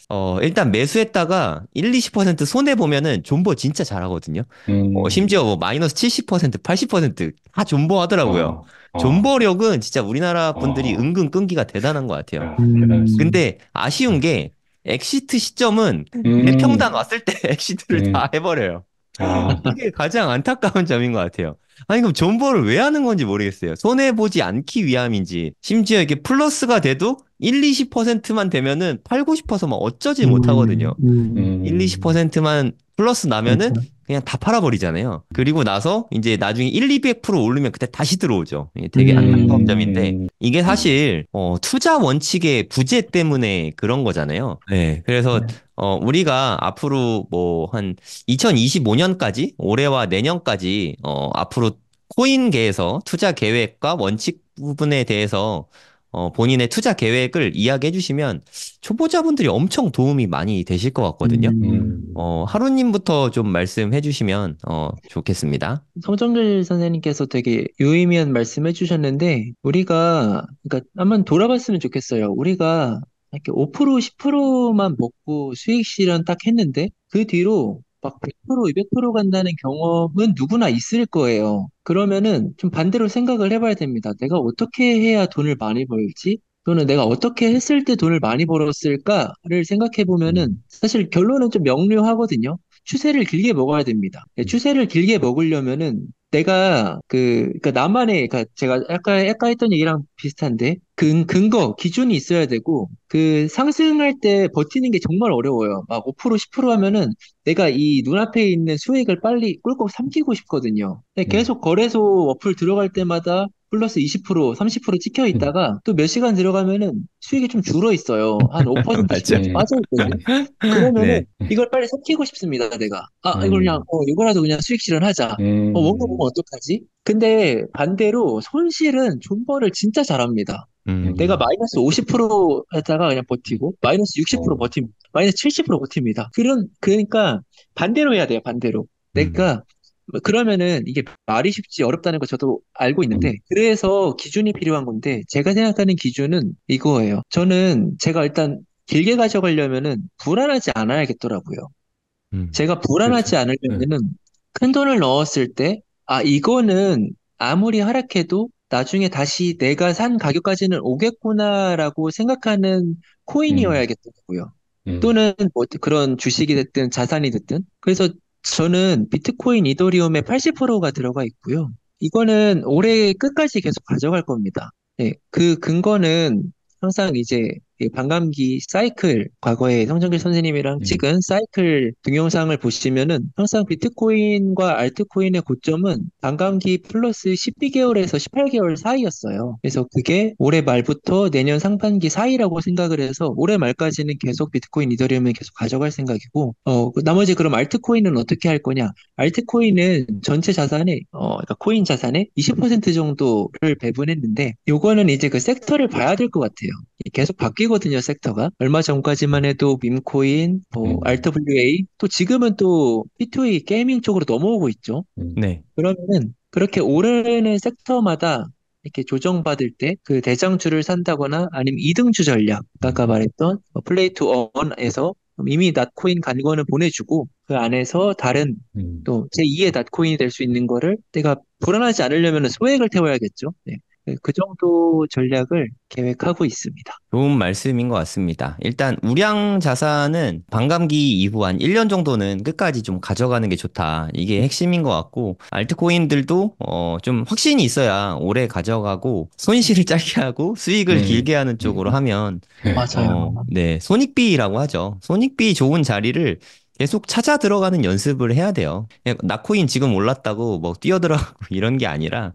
일단 매수했다가 1, 20% 손해 보면은 존버 진짜 잘하거든요. 음, 심지어 뭐 마이너스 70%, 80%다 존버 하더라고요. 어, 어, 존버력은 진짜 우리나라 분들이 어, 은근 끈기가 대단한 것 같아요. 야, 대단하십니다. 음, 근데 아쉬운 게 엑시트 시점은 음, 대평단 왔을 때 엑시트를 다 음, 해버려요. 아, 이게 가장 안타까운 점인 것 같아요. 아니, 그럼 존버를 왜 하는 건지 모르겠어요. 손해보지 않기 위함인지, 심지어 이게 플러스가 돼도 1, 20%만 되면은 팔고 싶어서 막 어쩌지 못하거든요. 1, 음, 20%만 플러스 나면은 맞아. 그냥 다 팔아버리잖아요. 그리고 나서 이제 나중에 1, 200% 오르면 그때 다시 들어오죠. 이게 되게 안타까운 음, 점인데, 음, 이게 음, 사실, 투자 원칙의 부재 때문에 그런 거잖아요. 네. 그래서, 네. 우리가 앞으로 뭐 한 2025년까지, 올해와 내년까지, 앞으로 코인계에서 투자 계획과 원칙 부분에 대해서 본인의 투자 계획을 이야기해 주시면 초보자분들이 엄청 도움이 많이 되실 것 같거든요. 음, 하루님부터 좀 말씀해 주시면 좋겠습니다. 성정길 선생님께서 되게 유의미한 말씀 해주셨는데, 그러니까 한번 돌아봤으면 좋겠어요. 우리가 이렇게 5%, 10%만 먹고 수익 실현 딱 했는데, 그 뒤로 막 100%, 200% 간다는 경험은 누구나 있을 거예요. 그러면은 좀 반대로 생각을 해봐야 됩니다. 내가 어떻게 해야 돈을 많이 벌지? 또는 내가 어떻게 했을 때 돈을 많이 벌었을까를 생각해 보면은 사실 결론은 좀 명료하거든요. 추세를 길게 먹어야 됩니다. 네, 추세를 길게 먹으려면은 그러니까 나만의, 그러니까 제가 아까 했던 얘기랑 비슷한데, 기준이 있어야 되고, 그 상승할 때 버티는 게 정말 어려워요. 막 5%, 10% 하면은 내가 이 눈앞에 있는 수익을 빨리 꿀꺽 삼키고 싶거든요. 근데 음, 계속 거래소 어플 들어갈 때마다 플러스 20%, 30% 찍혀 음, 있다가 또 몇 시간 들어가면은 수익이 좀 줄어 있어요. 한 5%씩 맞죠. 계속 빠져 있거든요. 그러면은 네. 이걸 빨리 삭히고 싶습니다, 내가. 이걸 그냥, 음, 이거라도 그냥 수익 실현하자. 뭔가 보면 음, 어떡하지? 근데 반대로 손실은 존버를 진짜 잘합니다. 내가 음, 마이너스 50%에다가 그냥 버티고, 마이너스 60% 어, 버팁니다. 마이너스 70% 버팁니다. 그러니까 반대로 해야 돼요, 반대로. 음, 내가, 그러면은 이게 말이 쉽지 어렵다는 거 저도 알고 있는데, 그래서 기준이 필요한 건데, 제가 생각하는 기준은 이거예요. 저는 제가 일단 길게 가져가려면은 불안하지 않아야겠더라고요. 음, 제가 그렇죠. 불안하지 네, 않으려면은 큰 돈을 넣었을 때, 이거는 아무리 하락해도 나중에 다시 내가 산 가격까지는 오겠구나라고 생각하는 음, 코인이어야겠더라고요. 음, 또는 뭐 그런 주식이 됐든 자산이 됐든. 그래서 저는 비트코인, 이더리움의 80%가 들어가 있고요. 이거는 올해 끝까지 계속 가져갈 겁니다. 네, 그 근거는 항상 이제 이 반감기 사이클, 과거에 성정길 선생님이랑 음, 찍은 사이클 동영상을 보시면은 항상 비트코인과 알트코인의 고점은 반감기 플러스 12개월에서 18개월 사이였어요. 그래서 그게 올해 말부터 내년 상반기 사이라고 생각을 해서 올해 말까지는 계속 비트코인, 이더리움을 계속 가져갈 생각이고, 나머지 그럼 알트코인은 어떻게 할 거냐? 알트코인은 전체 자산의, 그러니까 코인 자산의 20% 정도를 배분했는데, 요거는 이제 그 섹터를 봐야 될 것 같아요. 계속 바뀌거든요, 섹터가. 얼마 전까지만 해도 밈코인, 뭐, 음, RWA, 또 지금은 또 P2E 게이밍 쪽으로 넘어오고 있죠. 음, 네. 그러면은 그렇게 오르는 섹터마다 이렇게 조정받을 때 그 대장주를 산다거나 아니면 이등주 전략, 아까 말했던 플레이 투 언에서 이미 낫코인 간권을 보내주고 그 안에서 다른 음. 또 제2의 낫코인이 될 수 있는 거를 내가 불안하지 않으려면 소액을 태워야겠죠. 네. 네, 그 정도 전략을 계획하고 있습니다. 좋은 말씀인 것 같습니다. 일단 우량 자산은 반감기 이후 한 1년 정도는 끝까지 좀 가져가는 게 좋다. 이게 핵심인 것 같고 알트코인들도 좀 확신이 있어야 오래 가져가고 손실을 짧게 하고 수익을 음, 길게 하는 쪽으로 음, 하면 맞아요. 네, 손익비라고 하죠. 손익비 좋은 자리를 계속 찾아 들어가는 연습을 해야 돼요. 그냥 나코인 지금 올랐다고 뭐 뛰어들어가고 이런 게 아니라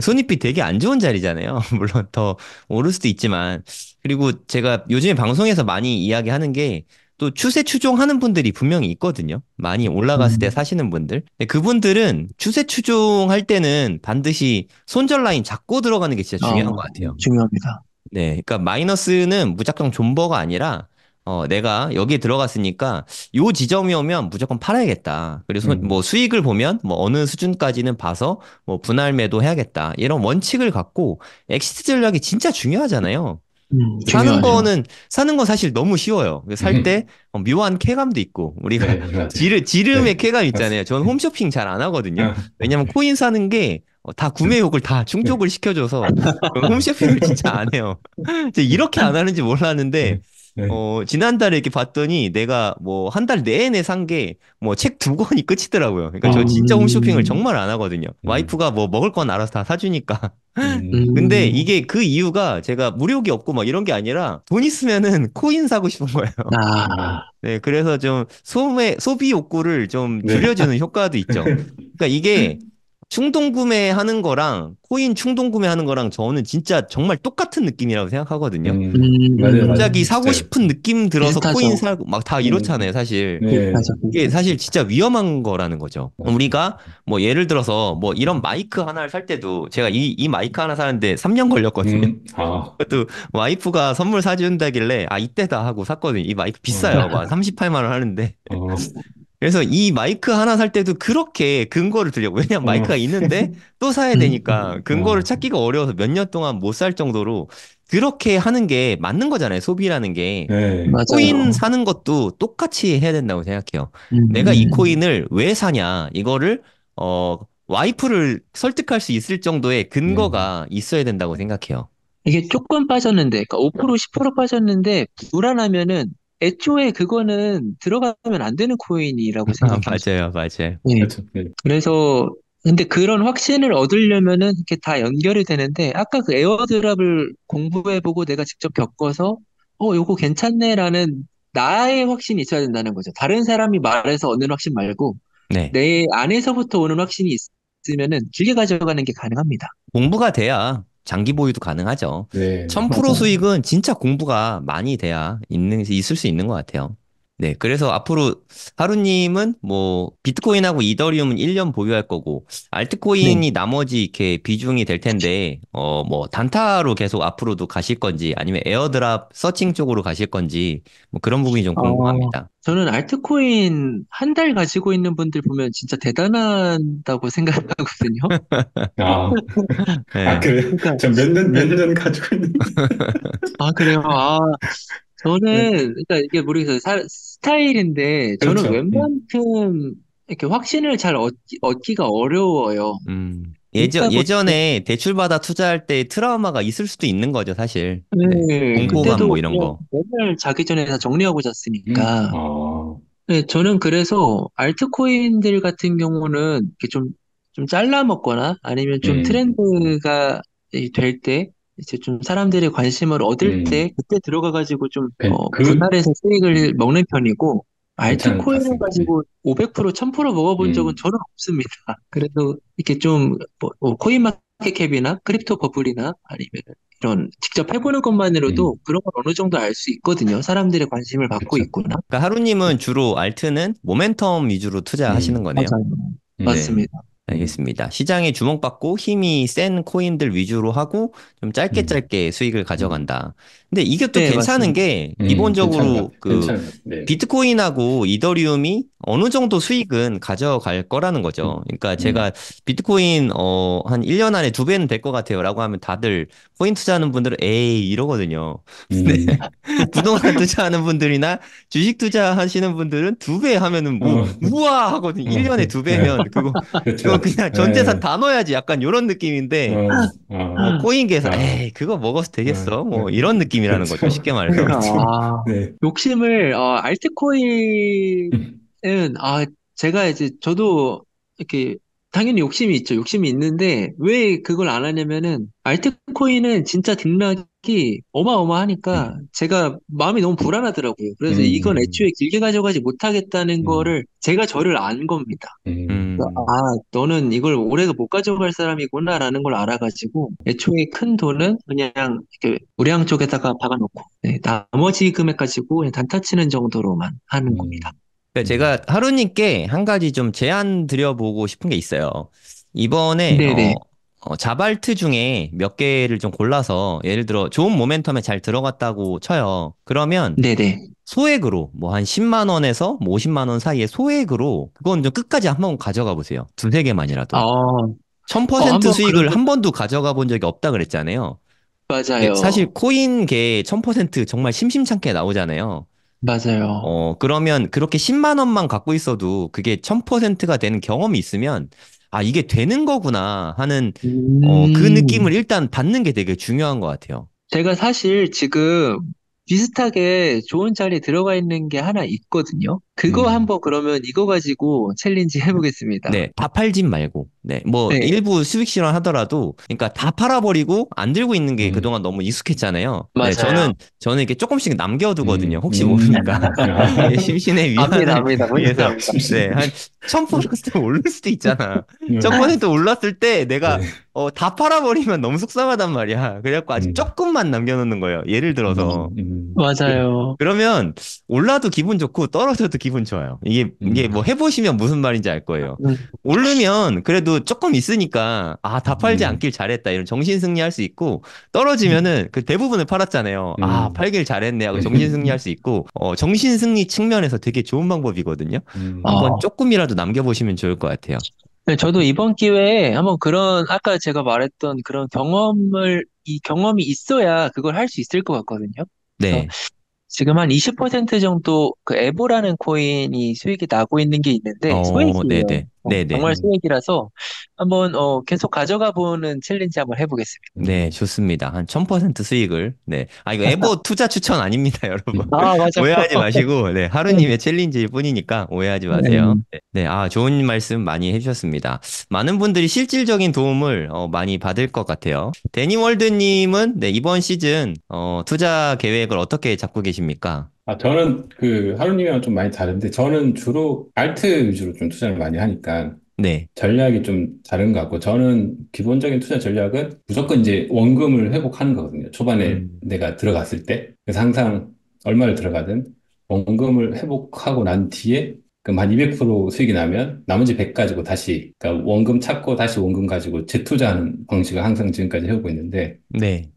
손익비 되게 안 좋은 자리잖아요. 물론 더 오를 수도 있지만. 그리고 제가 요즘에 방송에서 많이 이야기하는 게 또 추세 추종하는 분들이 분명히 있거든요. 많이 올라갔을 때 음, 사시는 분들. 근데 그분들은 추세 추종할 때는 반드시 손절 라인 잡고 들어가는 게 진짜 중요한 것 같아요. 중요합니다. 네, 그러니까 마이너스는 무작정 존버가 아니라 내가 여기에 들어갔으니까 요 지점이 오면 무조건 팔아야겠다. 그리고 뭐 음, 수익을 보면 뭐 어느 수준까지는 봐서 뭐 분할 매도 해야겠다. 이런 원칙을 갖고 엑시트 전략이 진짜 중요하잖아요. 중요하죠. 사는 건 사실 너무 쉬워요. 살 때 음. 묘한 쾌감도 있고 우리가 네, 맞아요. 지름의 네, 쾌감 있잖아요. 맞습니다. 저는 홈쇼핑 잘 안 하거든요. 아, 왜냐면 코인 사는 게 다 구매욕을 다 네, 충족을 시켜줘서 저는 홈쇼핑을 진짜 안 해요. 이제 이렇게 안 하는지 몰랐는데 네, 네. 지난달에 이렇게 봤더니 내가 뭐 한 달 내내 산 게 뭐 책 두 권이 끝이더라고요. 그러니까 저 진짜 홈쇼핑을 음, 정말 안 하거든요. 음, 와이프가 뭐 먹을 건 알아서 다 사주니까. 근데 음, 이게 그 이유가 제가 무료기 없고 막 이런 게 아니라 돈 있으면은 코인 사고 싶은 거예요. 아, 네, 그래서 좀 소비 욕구를 좀 네, 줄여주는 효과도 있죠. 그러니까 이게 충동 구매하는 거랑 코인 충동 구매하는 거랑 저는 진짜 정말 똑같은 느낌이라고 생각하거든요. 맞아요, 맞아요. 갑자기 사고 비슷해요. 싶은 느낌 들어서 코인 비슷하죠. 사고 막 다 음, 이렇잖아요, 사실. 네. 비슷하죠. 이게 비슷하죠. 사실 진짜 위험한 거라는 거죠. 우리가 뭐 예를 들어서 뭐 이런 마이크 하나를 살 때도 제가 이 마이크 하나 사는데 3년 걸렸거든요. 아, 그것도 와이프가 선물 사준다길래 아 이때다 하고 샀거든요. 이 마이크 비싸요. 막 38만 원 하는데. 어, 그래서 이 마이크 하나 살 때도 그렇게 근거를 들려고. 왜냐면 어, 마이크가 있는데 또 사야 되니까 근거를 어, 찾기가 어려워서 몇 년 동안 못 살 정도로 그렇게 하는 게 맞는 거잖아요. 소비라는 게. 네, 코인 맞아요. 사는 것도 똑같이 해야 된다고 생각해요. 내가 이 음. 코인을 왜 사냐? 이거를 어 와이프를 설득할 수 있을 정도의 네, 근거가 있어야 된다고 생각해요. 이게 조금 빠졌는데, 그러니까 5%, 10% 빠졌는데, 불안하면은, 애초에 그거는 들어가면 안 되는 코인이라고 아, 생각해요. 맞아요, 맞아요. 네. 그렇죠. 네. 그래서, 근데 그런 확신을 얻으려면은 이렇게 다 연결이 되는데, 아까 그 에어드랍을 공부해보고 내가 직접 겪어서, 요거 괜찮네라는 나의 확신이 있어야 된다는 거죠. 다른 사람이 말해서 얻는 확신 말고, 네. 내 안에서부터 오는 확신이 있으면은 길게 가져가는 게 가능합니다. 공부가 돼야 장기 보유도 가능하죠. 네, 네. 1000% 맞아요. 수익은 진짜 공부가 많이 돼야 있을 수 있는 것 같아요. 네. 그래서 앞으로 하루님은 뭐 비트코인하고 이더리움은 1년 보유할 거고 네. 알트코인이 나머지 이렇게 비중이 될 텐데 뭐 단타로 계속 앞으로도 가실 건지 아니면 에어드랍 서칭 쪽으로 가실 건지 뭐 그런 부분이 좀 궁금합니다. 저는 알트코인 한 달 가지고 있는 분들 보면 진짜 대단하다고 생각하거든요. 아, 아, 네. 그래요? 그러니까, 저 몇 년 가지고 있는데. 그래요. 네, 저는, 그러니까 이게 모르겠어요. 스타일인데, 저는 그렇죠. 웬만큼 이렇게 확신을 잘 얻기가 어려워요. 그러다 보니까, 예전에 대출받아 투자할 때 트라우마가 있을 수도 있는 거죠, 사실. 네. 네, 공포감 뭐 그때도 이런 그냥 거. 맨날 자기 전에 다 정리하고 잤으니까. 아, 네, 저는 그래서 알트코인들 같은 경우는 이렇게 좀 잘라 먹거나 아니면 좀 음, 트렌드가 될 때, 이제 좀 사람들의 관심을 얻을 음, 때, 그때 들어가가지고 좀, 그, 분할해서 수익을 먹는 편이고, 괜찮은 것 알트코인을 같습니다. 네. 가지고 500%, 1000% 먹어본 적은 음, 저는 없습니다. 그래도 이렇게 좀, 코인마켓캡이나 크립토 버블이나 아니면 이런 직접 해보는 것만으로도 음, 그런 걸 어느 정도 알 수 있거든요. 사람들의 관심을 받고 그렇죠. 있구나. 그러니까 하루님은 주로 알트는 모멘텀 위주로 투자하시는 거네요. 맞아요. 네. 네. 맞습니다. 음, 알겠습니다. 시장에 주목받고 힘이 센 코인들 위주로 하고 좀 짧게 음, 짧게 수익을 음, 가져간다. 근데 이게 또 네, 괜찮은 맞습니다. 게 기본적으로 그 괜찮은 것 같아요. 네. 비트코인하고 이더리움이 어느 정도 수익은 가져갈 거라는 거죠. 음, 그러니까 음, 제가 비트코인 한 1년 안에 2배는 될 것 같아요라고 하면 다들 코인 투자하는 분들은 에이 이러거든요. 음, 부동산 투자하는 분들이나 주식 투자하시는 분들은 2배 하면은 뭐 어, 우와 하거든요. 1년에 네. 2배면 그거 그렇죠. 그냥 전 재산 네. 다 넣어야지 약간 이런 느낌인데 뭐 코인계에서 아, 에이 그거 먹어서 되겠어 네. 뭐 이런 느낌이라는 거죠. 그렇죠. 쉽게 말해서. 그러니까, 그렇죠. 네. 욕심을, 알트코인은, 제가 이제, 저도 이렇게, 당연히 욕심이 있죠. 욕심이 있는데, 왜 그걸 안 하냐면은, 알트코인은 진짜 등락이 어마어마하니까, 음, 제가 마음이 너무 불안하더라고요. 그래서 이건 음, 애초에 길게 가져가지 못하겠다는 음, 거를, 제가 저를 안 겁니다. 음. 너는 이걸 오래 못 가져갈 사람이구나라는 걸 알아가지고, 애초에 큰 돈은 그냥 이렇게 우량 쪽에다가 박아놓고, 네, 나머지 금액 가지고 그냥 단타 치는 정도로만 하는 겁니다. 음, 그러니까 음, 제가 하루님께 한 가지 좀 제안 드려보고 싶은 게 있어요. 이번에 네네, 자발트 중에 몇 개를 좀 골라서 예를 들어 좋은 모멘텀에 잘 들어갔다고 쳐요. 그러면 네네. 소액으로 뭐 한 10만 원에서 뭐 50만 원 사이에 소액으로 그건 좀 끝까지 한번 가져가 보세요. 두세 개만이라도. 어, 1000% 한번 수익을 그러면, 한 번도 가져가 본 적이 없다 그랬잖아요. 근데 사실 맞아요. 코인계 1000% 정말 심심찮게 나오잖아요. 맞아요. 그러면 그렇게 10만 원만 갖고 있어도 그게 1000%가 되는 경험이 있으면 아, 이게 되는 거구나 하는 그 느낌을 음, 일단 받는 게 되게 중요한 것 같아요. 제가 사실 지금 비슷하게 좋은 자리에 들어가 있는 게 하나 있거든요. 그거 음, 한번 그러면 이거 가지고 챌린지 해보겠습니다. 네, 다 팔진 말고. 네, 뭐 네, 일부 수익 실현 하더라도, 그러니까 다 팔아버리고 안 들고 있는 게 음, 그동안 너무 익숙했잖아요. 네, 맞아요. 저는 이렇게 조금씩 남겨두거든요. 음, 혹시 음. 모르니까. 예, 심신의 압니다, 위안을 압니다. 뭔지 위해서. 압니다. 네, 한 1000% 오를 수도 있잖아. 음, 1000% 올랐을 때 내가 네. 다 팔아버리면 너무 속상하단 말이야. 그래갖고 아직 음, 조금만 남겨놓는 거예요. 예를 들어서. 맞아요. 그러면 올라도 기분 좋고 떨어져도 기분 좋아요. 이게 뭐 음, 해보시면 무슨 말인지 알 거예요. 음, 오르면 그래도 조금 있으니까 다 팔지 음, 않길 잘했다 이런 정신 승리할 수 있고, 떨어지면은 그 대부분을 팔았잖아요. 음, 팔길 잘했네 하고 정신 승리할 수 있고, 정신 승리 측면에서 되게 좋은 방법이거든요. 한번 아, 조금이라도 남겨보시면 좋을 것 같아요. 네, 저도 이번 기회에 한번 그런, 아까 제가 말했던 그런 이 경험이 있어야 그걸 할 수 있을 것 같거든요. 그래서 네. 지금 한 20% 정도 그 에보라는 코인이 수익이 나고 있는 게 있는데, 수익이에요. 네네. 네네. 정말 수익이라서 한번, 계속 가져가 보는 챌린지 한번 해보겠습니다. 네, 좋습니다. 한 1000% 수익을. 네. 이거 에버 투자 추천 아닙니다, 여러분. 아, 맞아요. 오해하지 마시고, 네. 하루님의 챌린지일 뿐이니까 오해하지 마세요. 네. 네. 네, 좋은 말씀 많이 해주셨습니다. 많은 분들이 실질적인 도움을 많이 받을 것 같아요. 데니월드님은, 네, 이번 시즌, 투자 계획을 어떻게 잡고 계십니까? 저는 그 하루님이랑 좀 많이 다른데, 저는 주로 알트 위주로 좀 투자를 많이 하니까, 네. 전략이 좀 다른 것 같고, 저는 기본적인 투자 전략은 무조건 이제 원금을 회복하는 거거든요. 초반에 음, 내가 들어갔을 때. 그래서 항상 얼마를 들어가든 원금을 회복하고 난 뒤에 그럼 한 200% 수익이 나면 나머지 100 가지고 다시, 그러니까 원금 찾고 다시 원금 가지고 재투자하는 방식을 항상 지금까지 해오고 있는데, 네.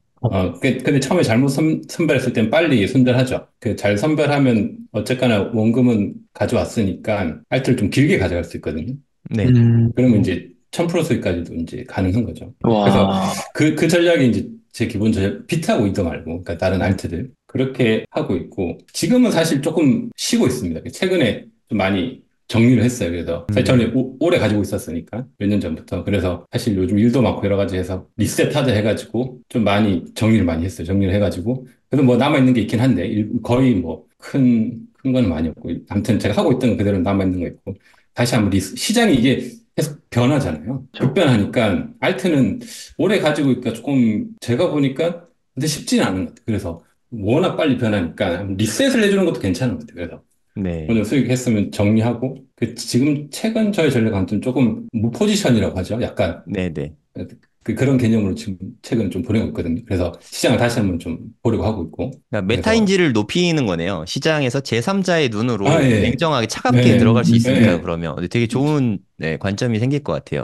근데 처음에 잘못 선별했을 땐 빨리 손절하죠. 그 잘 선별하면 어쨌거나 원금은 가져왔으니까 알트를 좀 길게 가져갈 수 있거든요. 네. 음, 그러면 이제 1000% 수익까지도 이제 가능한 거죠. 그래서 와, 그 전략이 이제 제 기본 전략, 비트하고 이더 말고, 그러니까 다른 음, 알트들. 그렇게 하고 있고, 지금은 사실 조금 쉬고 있습니다. 최근에 좀 많이 정리를 했어요. 그래서 사실 저는 음, 오래 가지고 있었으니까, 몇 년 전부터. 그래서 사실 요즘 일도 많고 여러 가지 해서 리셋하자 해가지고 좀 많이 정리를 많이 했어요. 정리를 해가지고. 그래도 뭐 남아있는 게 있긴 한데, 거의 뭐 큰 건 많이 없고, 아무튼 제가 하고 있던 거 그대로 남아있는 거 있고, 다시 한번 시장이 이게 계속 변하잖아요. 저, 급변하니까 알트는 오래 가지고 있기가 조금 제가 보니까 근데 쉽지는 않은 것 같아요. 그래서 워낙 빨리 변하니까 리셋을 해주는 것도 괜찮은 것 같아요. 그래서 네. 오늘 수익했으면 정리하고 지금 최근 저의 전략은 좀 조금 무포지션이라고 하죠. 약간 네네. 그런 개념으로 지금 최근 좀 보내고 있거든요. 그래서 시장을 다시 한번 좀 보려고 하고 있고 그러니까 그래서 메타인지를 높이는 거네요. 시장에서 제3자의 눈으로 예. 냉정하게 차갑게 네, 들어갈 수 있으니까요, 네. 그러면. 되게 좋은 네, 관점이 생길 것 같아요.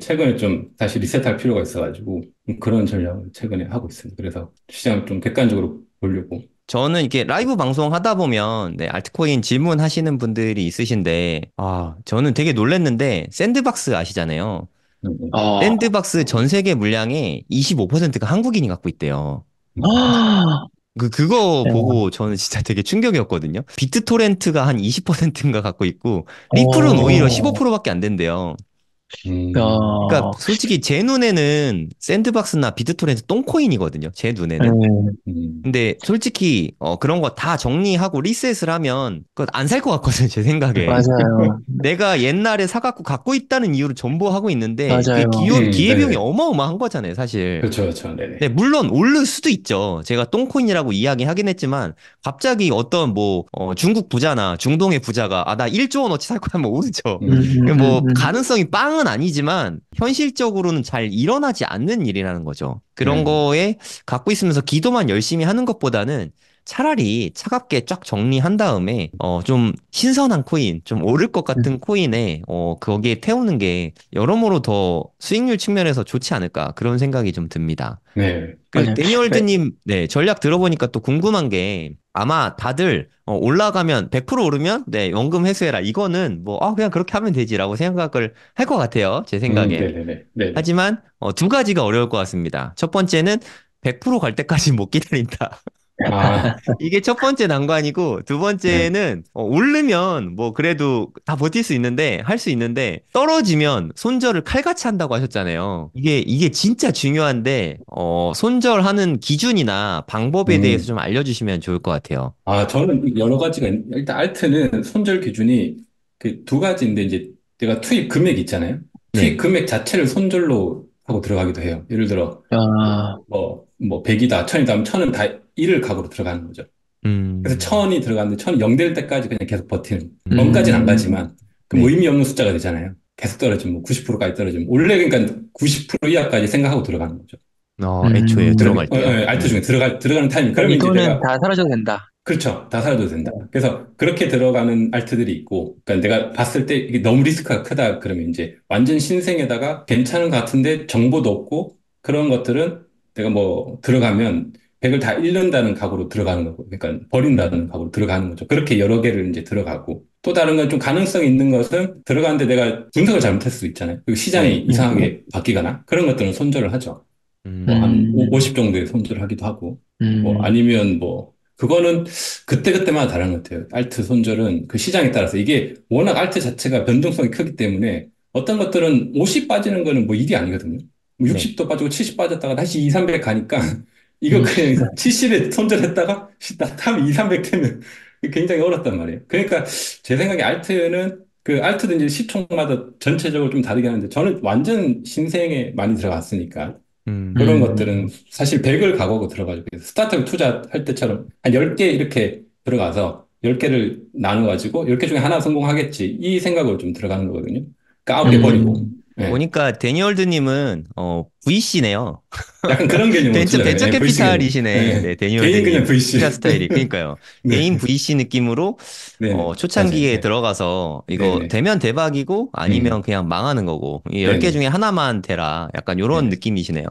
최근에 좀 다시 리셋할 필요가 있어가지고 그런 전략을 최근에 하고 있습니다. 그래서 시장을 좀 객관적으로 보려고. 저는 이렇게 라이브 방송 하다 보면, 네, 알트코인 질문하시는 분들이 있으신데, 저는 되게 놀랬는데, 샌드박스 아시잖아요. 음, 아, 샌드박스 전 세계 물량의 25%가 한국인이 갖고 있대요. 아, 그거 네. 보고 저는 진짜 되게 충격이었거든요. 비트토렌트가 한 20%인가 갖고 있고, 리플은 오히려 어, 15%밖에 안 된대요. 그러니까 야, 솔직히 제 눈에는 샌드박스나 비트토렌트 똥코인이거든요. 제 눈에는. 음, 음, 근데 솔직히 그런 거 다 정리하고 리셋을 하면 그거 안 살 것 같거든요. 제 생각에. 맞아요. 내가 옛날에 사갖고 갖고 있다는 이유로 존버하고 있는데 그게 맞아요. 기회비용이 네네. 어마어마한 거잖아요, 사실. 그렇죠, 그렇죠. 네, 네네. 물론 오를 수도 있죠. 제가 똥코인이라고 이야기하긴 했지만 갑자기 어떤 뭐 중국 부자나 중동의 부자가 나 1조 원어치 살 거야 하면 오르죠. 음, 음, 음, 뭐 음. 가능성이 빵은 아니지만 현실적으로는 잘 일어나지 않는 일이라는 거죠. 그런 네. 거에 갖고 있으면서 기도만 열심히 하는 것보다는 차라리 차갑게 쫙 정리한 다음에 좀 신선한 코인, 좀 오를 것 같은 코인에 거기에 태우는 게 여러모로 더 수익률 측면에서 좋지 않을까 그런 생각이 좀 듭니다. 네. 그 맞아요. 네. 데니얼드님 네 전략 들어보니까 또 궁금한 게 아마 다들 올라가면 100% 오르면 네 원금 회수해라 이거는 뭐 그냥 그렇게 하면 되지라고 생각을 할 것 같아요 제 생각엔. 네네네. 네네. 하지만 두 가지가 어려울 것 같습니다. 첫 번째는 100%갈 때까지 못 기다린다. 아, 이게 첫 번째 난관이고, 두 네. 번째는, 오르면 뭐 그래도 다 버틸 수 있는데, 할 수 있는데, 떨어지면 손절을 칼같이 한다고 하셨잖아요. 이게 진짜 중요한데, 손절하는 기준이나 방법에 대해서 음. 좀 알려주시면 좋을 것 같아요. 저는 여러 가지가, 일단 알트는 손절 기준이 그 두 가지인데, 이제 내가 투입 금액 있잖아요. 투입 네. 금액 자체를 손절로 하고 들어가기도 해요. 예를 들어, 아, 100이다, 1000이다 하면 1000은 다 1을 각으로 들어가는 거죠. 그래서 음, 1000이 들어갔는데 1000이 0 될 때까지 그냥 계속 버티는. 0까지는 안 음, 가지만, 그럼 뭐 네. 의미 없는 숫자가 되잖아요. 계속 떨어지면, 뭐 90%까지 떨어지면. 원래 그러니까 90% 이하까지 생각하고 들어가는 거죠. 애초에 음. 들어갈 때요. 알트 중에 들어가는 타이밍. 그러니까 그러면 이제 이거는 내가 다 사라져도 된다. 그렇죠. 다 사라져도 네. 된다. 그래서 그렇게 들어가는 알트들이 있고, 그러니까 내가 봤을 때 이게 너무 리스크가 크다 그러면 이제 완전 신생에다가 괜찮은 것 같은데 정보도 없고 그런 것들은 내가 뭐 들어가면 100을 다 잃는다는 각오로 들어가는 거고, 그러니까 버린다는 음, 각오로 들어가는 거죠. 그렇게 여러 개를 이제 들어가고 또 다른 건 좀 가능성이 있는 것은 들어가는데 내가 분석을 잘못했을 수 있잖아요. 그리고 시장이 네. 이상하게 바뀌거나 그런 것들은 손절을 하죠. 뭐 한 음, 50 정도의 손절을 하기도 하고, 뭐 음, 아니면 뭐 그거는 그때그때마다 다른 것 같아요. 알트 손절은 그 시장에 따라서 이게 워낙 알트 자체가 변동성이 크기 때문에 어떤 것들은 50 빠지는 거는 뭐 일이 아니거든요. 뭐 네. 60도 빠지고 70 빠졌다가 다시 2, 300 가니까 이거 음, 그냥 70에 손절했다가 다음에 2, 300 되면 굉장히 어렵단 말이에요. 그러니까 제 생각에 알트는 그 알트도 이제 시총마다 전체적으로 좀 다르게 하는데 저는 완전 신생에 많이 들어갔으니까 그런 것들은 음, 사실 100을 각오하고 들어가지고 스타트업 투자할 때처럼 한 10개 이렇게 들어가서 10개를 나눠가지고 10개 중에 하나 성공하겠지 이 생각으로 좀 들어가는 거거든요. 그러니까 9개 버리고. 음, 예. 보니까 데니얼드님은 VC네요. 약간 그런 개념으로 투자해요. 벤처 예, VC 개념. 캐피탈이시네. 예. 네, 개인 그냥 데니얼드님 VC. 투자 스타일이. 그러니까요. 네. 개인 VC 느낌으로 네네. 맞아요. 초창기에 네. 들어가서 이거 네네. 되면 대박이고 아니면 음. 그냥 망하는 거고 이 10개 네네. 중에 하나만 되라. 약간 요런 네네. 느낌이시네요.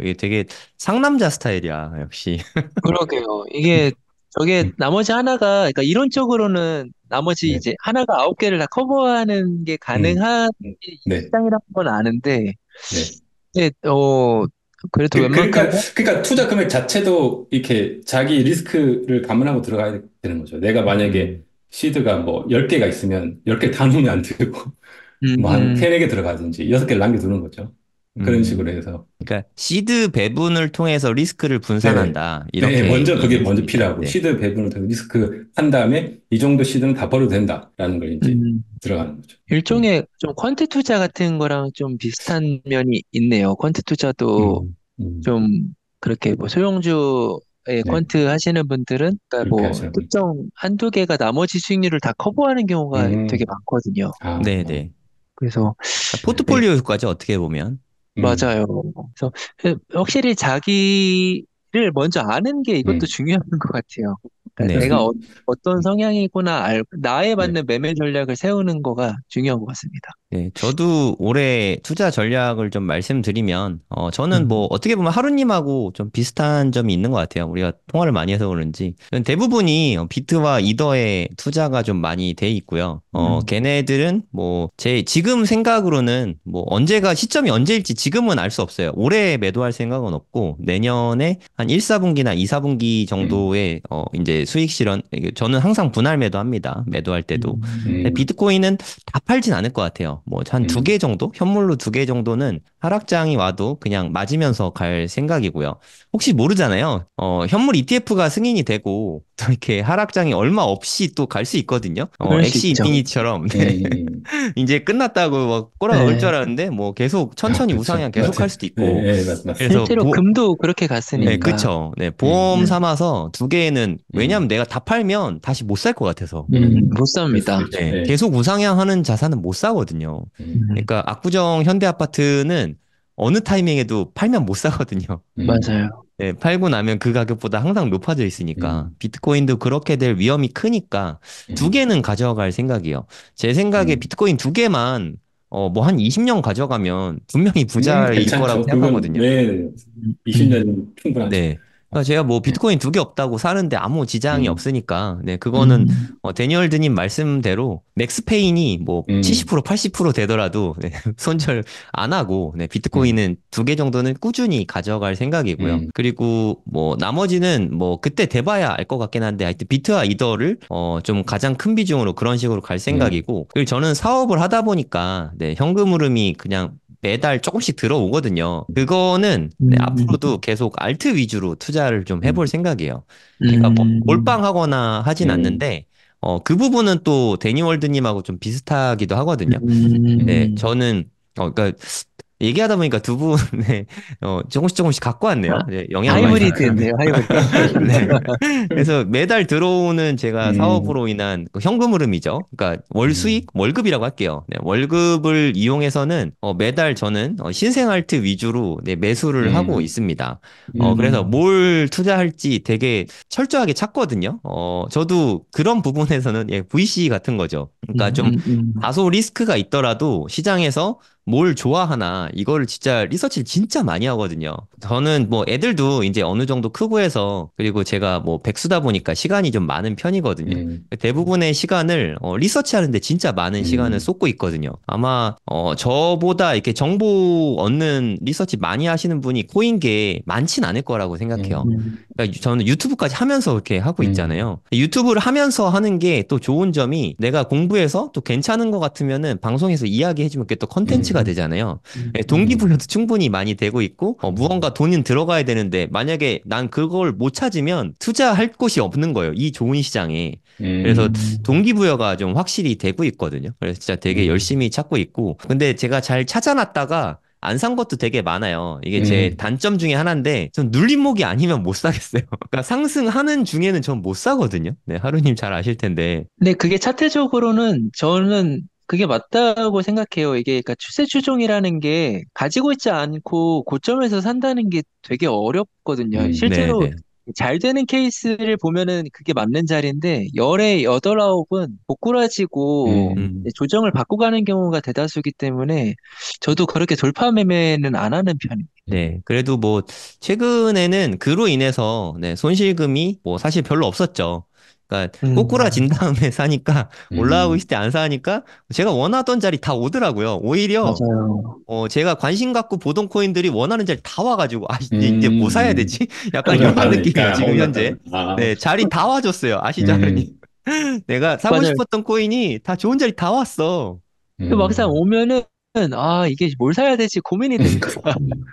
이게 되게 상남자 스타일이야, 역시. 그러게요. 이게, 저게 음. 나머지 하나가, 그러니까 이론적으로는 나머지 네. 이제 하나가 9개를 다 커버하는 게 음. 가능한 네. 시장이라는 건 아는데, 네. 네, 그래도 그러니까, 웬만큼은, 그러니까 투자 금액 자체도 이렇게 자기 리스크를 감안하고 들어가야 되는 거죠. 내가 만약에 음. 시드가 뭐 10개가 있으면 10개 다 넣으면 안 되고, 음, 뭐 한 음, 3, 4개 들어가든지 6개를 남겨두는 거죠. 그런 음. 식으로 해서. 그러니까 시드 배분을 통해서 리스크를 네. 분산한다. 네, 이렇게 먼저 그게 먼저 이해했습니다. 필요하고, 네. 시드 배분을 통해서 리스크 한 다음에 이 정도 시드는 다 버려도 된다라는 걸 이제 음. 들어가는 거죠. 음, 일종의 좀 퀀트 투자 같은 거랑 좀 비슷한 면이 있네요. 퀀트 투자도 음, 음. 좀 그렇게 뭐 소형주에 네. 쿼트 하시는 분들은 그러니까 그렇게 뭐 하죠. 특정 한두 개가 나머지 수익률을 다 커버하는 경우가 되게 음, 많거든요. 네네. 그래서 포트폴리오 효과죠, 어떻게 보면. 음, 맞아요. 그래서 확실히 자기를 먼저 아는 게 이것도 음. 중요한 것 같아요. 그러니까 네. 내가 떤 성향이구나 나에 네. 맞는 매매 전략을 세우는 거가 중요한 것 같습니다. 네, 저도 올해 투자 전략을 좀 말씀드리면, 저는 뭐, 음, 어떻게 보면 하루님하고 좀 비슷한 점이 있는 것 같아요. 우리가 통화를 많이 해서 그런지. 대부분이 비트와 이더에 투자가 좀 많이 돼 있고요. 음, 걔네들은 뭐, 지금 생각으로는 뭐, 시점이 언제일지 지금은 알 수 없어요. 올해 매도할 생각은 없고, 내년에 한 1, 4분기나 2, 4분기 음, 정도의, 이제 수익 실현, 이게 저는 항상 분할 매도합니다. 매도할 때도. 근데 음, 비트코인은 다 팔진 않을 것 같아요. 뭐 한 두 개 음, 정도? 현물로 두 개 정도는 하락장이 와도 그냥 맞으면서 갈 생각이고요. 혹시 모르잖아요. 현물 ETF가 승인이 되고 또 이렇게 하락장이 얼마 없이 또 갈 수 있거든요. 그럴 수 엑시 있죠. 인피니처럼 이제 끝났다고 막 꼬라가 올 줄 네. 알았는데 뭐 계속 천천히 그렇죠. 우상향 계속 할 맞아요. 수도 있고 네, 네, 맞습니다. 그래서 실제로 금도 그렇게 네, 갔으니까. 그쵸. 네, 보험 음, 네. 삼아서 두 개는 왜냐면 음, 내가 다 팔면 다시 못 살 것 같아서. 못 그럴 수도 삽니다. 있죠. 네, 네, 계속 우상향하는 자산은 못 사거든요. 음, 음, 그러니까 압구정 현대아파트는 어느 타이밍에도 팔면 못 사거든요. 음, 맞아요. 네, 팔고 나면 그 가격보다 항상 높아져 있으니까 음, 비트코인도 그렇게 될 위험이 크니까 두 음, 개는 가져갈 생각이에요. 제 생각에 음. 비트코인 두 개만 뭐 한 20년 가져가면 분명히 부자일 거라고 괜찮죠. 그건, 생각하거든요. 네, 음, 20년이면 충분하죠. 네. 그러니까 제가 뭐 네. 비트코인 두 개 없다고 사는데 아무 지장이 음, 없으니까, 네, 그거는, 음, 데니얼드님 말씀대로 맥스페인이 뭐 음, 70%, 80% 되더라도, 네, 손절 안 하고, 네, 음, 비트코인은 두 개 정도는 꾸준히 가져갈 생각이고요. 음, 그리고 뭐 나머지는 뭐 그때 돼봐야 알 것 같긴 한데, 하여튼 비트와 이더를, 좀 가장 큰 비중으로 그런 식으로 갈 음, 생각이고, 그리고 저는 사업을 하다 보니까, 네, 현금 흐름이 그냥 매달 조금씩 들어오거든요. 그거는 네, 음, 앞으로도 계속 알트 위주로 투자를 좀 해볼 음, 생각이에요. 그러니까 뭐 음, 몰빵하거나 하진 음, 않는데 그 부분은 또 데니 월드님하고 좀 비슷하기도 하거든요. 네, 음, 저는 그러니까 얘기하다 보니까 두 분의 조금씩 조금씩 갖고 왔네요. 네, 영향을 많이 받았네. 하이브리드였네요, 하이브리드. 네. 그래서 매달 들어오는 제가 음, 사업으로 인한 그 현금 흐름이죠. 그러니까 월 수익, 음, 월급이라고 할게요. 네, 월급을 이용해서는 매달 저는 신생 알트 위주로 네, 매수를 하고 음, 있습니다. 그래서 음, 뭘 투자할지 되게 철저하게 찾거든요. 저도 그런 부분에서는 예, VC 같은 거죠. 그러니까 좀 다소 리스크가 있더라도 시장에서 뭘 좋아하나 이거를 진짜 리서치를 진짜 많이 하거든요. 저는 뭐 애들도 이제 어느 정도 크고 해서 그리고 제가 뭐 백수다 보니까 시간이 좀 많은 편이거든요. 음, 대부분의 시간을 리서치하는데 진짜 많은 시간을 음, 쏟고 있거든요. 아마 저보다 이렇게 정보 얻는 리서치 많이 하시는 분이 코인계에 많진 않을 거라고 생각해요. 음, 그러니까 저는 유튜브까지 하면서 이렇게 하고 음, 있잖아요. 유튜브를 하면서 하는 게 또 좋은 점이 내가 공부해서 또 괜찮은 것 같으면은 방송에서 이야기해주면 그게 또 컨텐츠가 음, 되잖아요. 예, 음, 동기부여도 충분히 많이 되고 있고 무언가 돈이 들어가야 되는데 만약에 난 그걸 못 찾으면 투자할 곳이 없는 거예요. 이 좋은 시장에. 그래서 음, 동기부여가 좀 확실히 되고 있거든요. 그래서 진짜 되게 음, 열심히 찾고 있고 근데 제가 잘 찾아놨다가 안 산 것도 되게 많아요. 이게 제 음, 단점 중에 하나인데, 전 눌림목이 아니면 못 사겠어요. 그러니까 상승하는 중에는 전 못 사거든요. 네, 하루님 잘 아실 텐데. 근데 그게 차트적으로는 저는 그게 맞다고 생각해요. 이게 그러니까 추세 추종이라는 게 가지고 있지 않고 고점에서 산다는 게 되게 어렵거든요. 네, 실제로 네. 잘 되는 케이스를 보면은 그게 맞는 자리인데 열의 여덟 아홉은 고꾸라지고 음, 조정을 받고 가는 경우가 대다수이기 때문에 저도 그렇게 돌파 매매는 안 하는 편이에요. 네, 그래도 뭐, 최근에는 그로 인해서, 네, 손실금이 뭐, 사실 별로 없었죠. 그러니까, 꼬꾸라진 음, 다음에 사니까, 올라가고 음, 있을 때 안 사니까, 제가 원하던 자리 다 오더라고요. 오히려, 맞아요. 제가 관심 갖고 보던 코인들이 원하는 자리 다 와가지고, 이제 뭐 사야 음, 되지? 약간 평가를 이런 느낌이에요, 받으니까 지금 현재. 올랐다고. 아, 네, 자리 다 와줬어요. 아시죠, 하루님? 음, 내가 사고 맞아요. 싶었던 코인이 다 좋은 자리 다 왔어. 또 막상 음, 오면은 아, 이게 뭘 사야 될지 고민이 됩니다.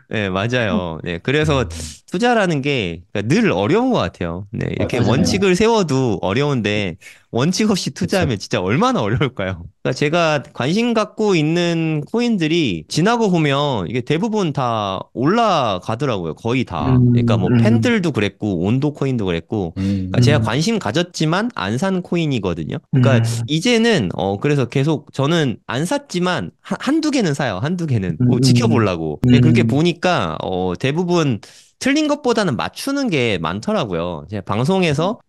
네, 맞아요. 네, 그래서 음, 투자라는 게 늘 어려운 것 같아요. 네, 이렇게 맞아요. 원칙을 세워도 어려운데 원칙 없이 그렇죠. 투자하면 진짜 얼마나 어려울까요? 그러니까 제가 관심 갖고 있는 코인들이 지나고 보면 이게 대부분 다 올라가더라고요. 거의 다. 그러니까 뭐 음, 팬들도 그랬고 온도 코인도 그랬고 그러니까 제가 음, 관심 가졌지만 안 산 코인이거든요. 그러니까 음, 이제는 그래서 계속 저는 안 샀지만 한두 개는 사요. 한두 개는 꼭 음, 지켜보려고. 근데 그렇게 음, 보니까 대부분 틀린 것보다는 맞추는 게 많더라고요. 제가 방송에서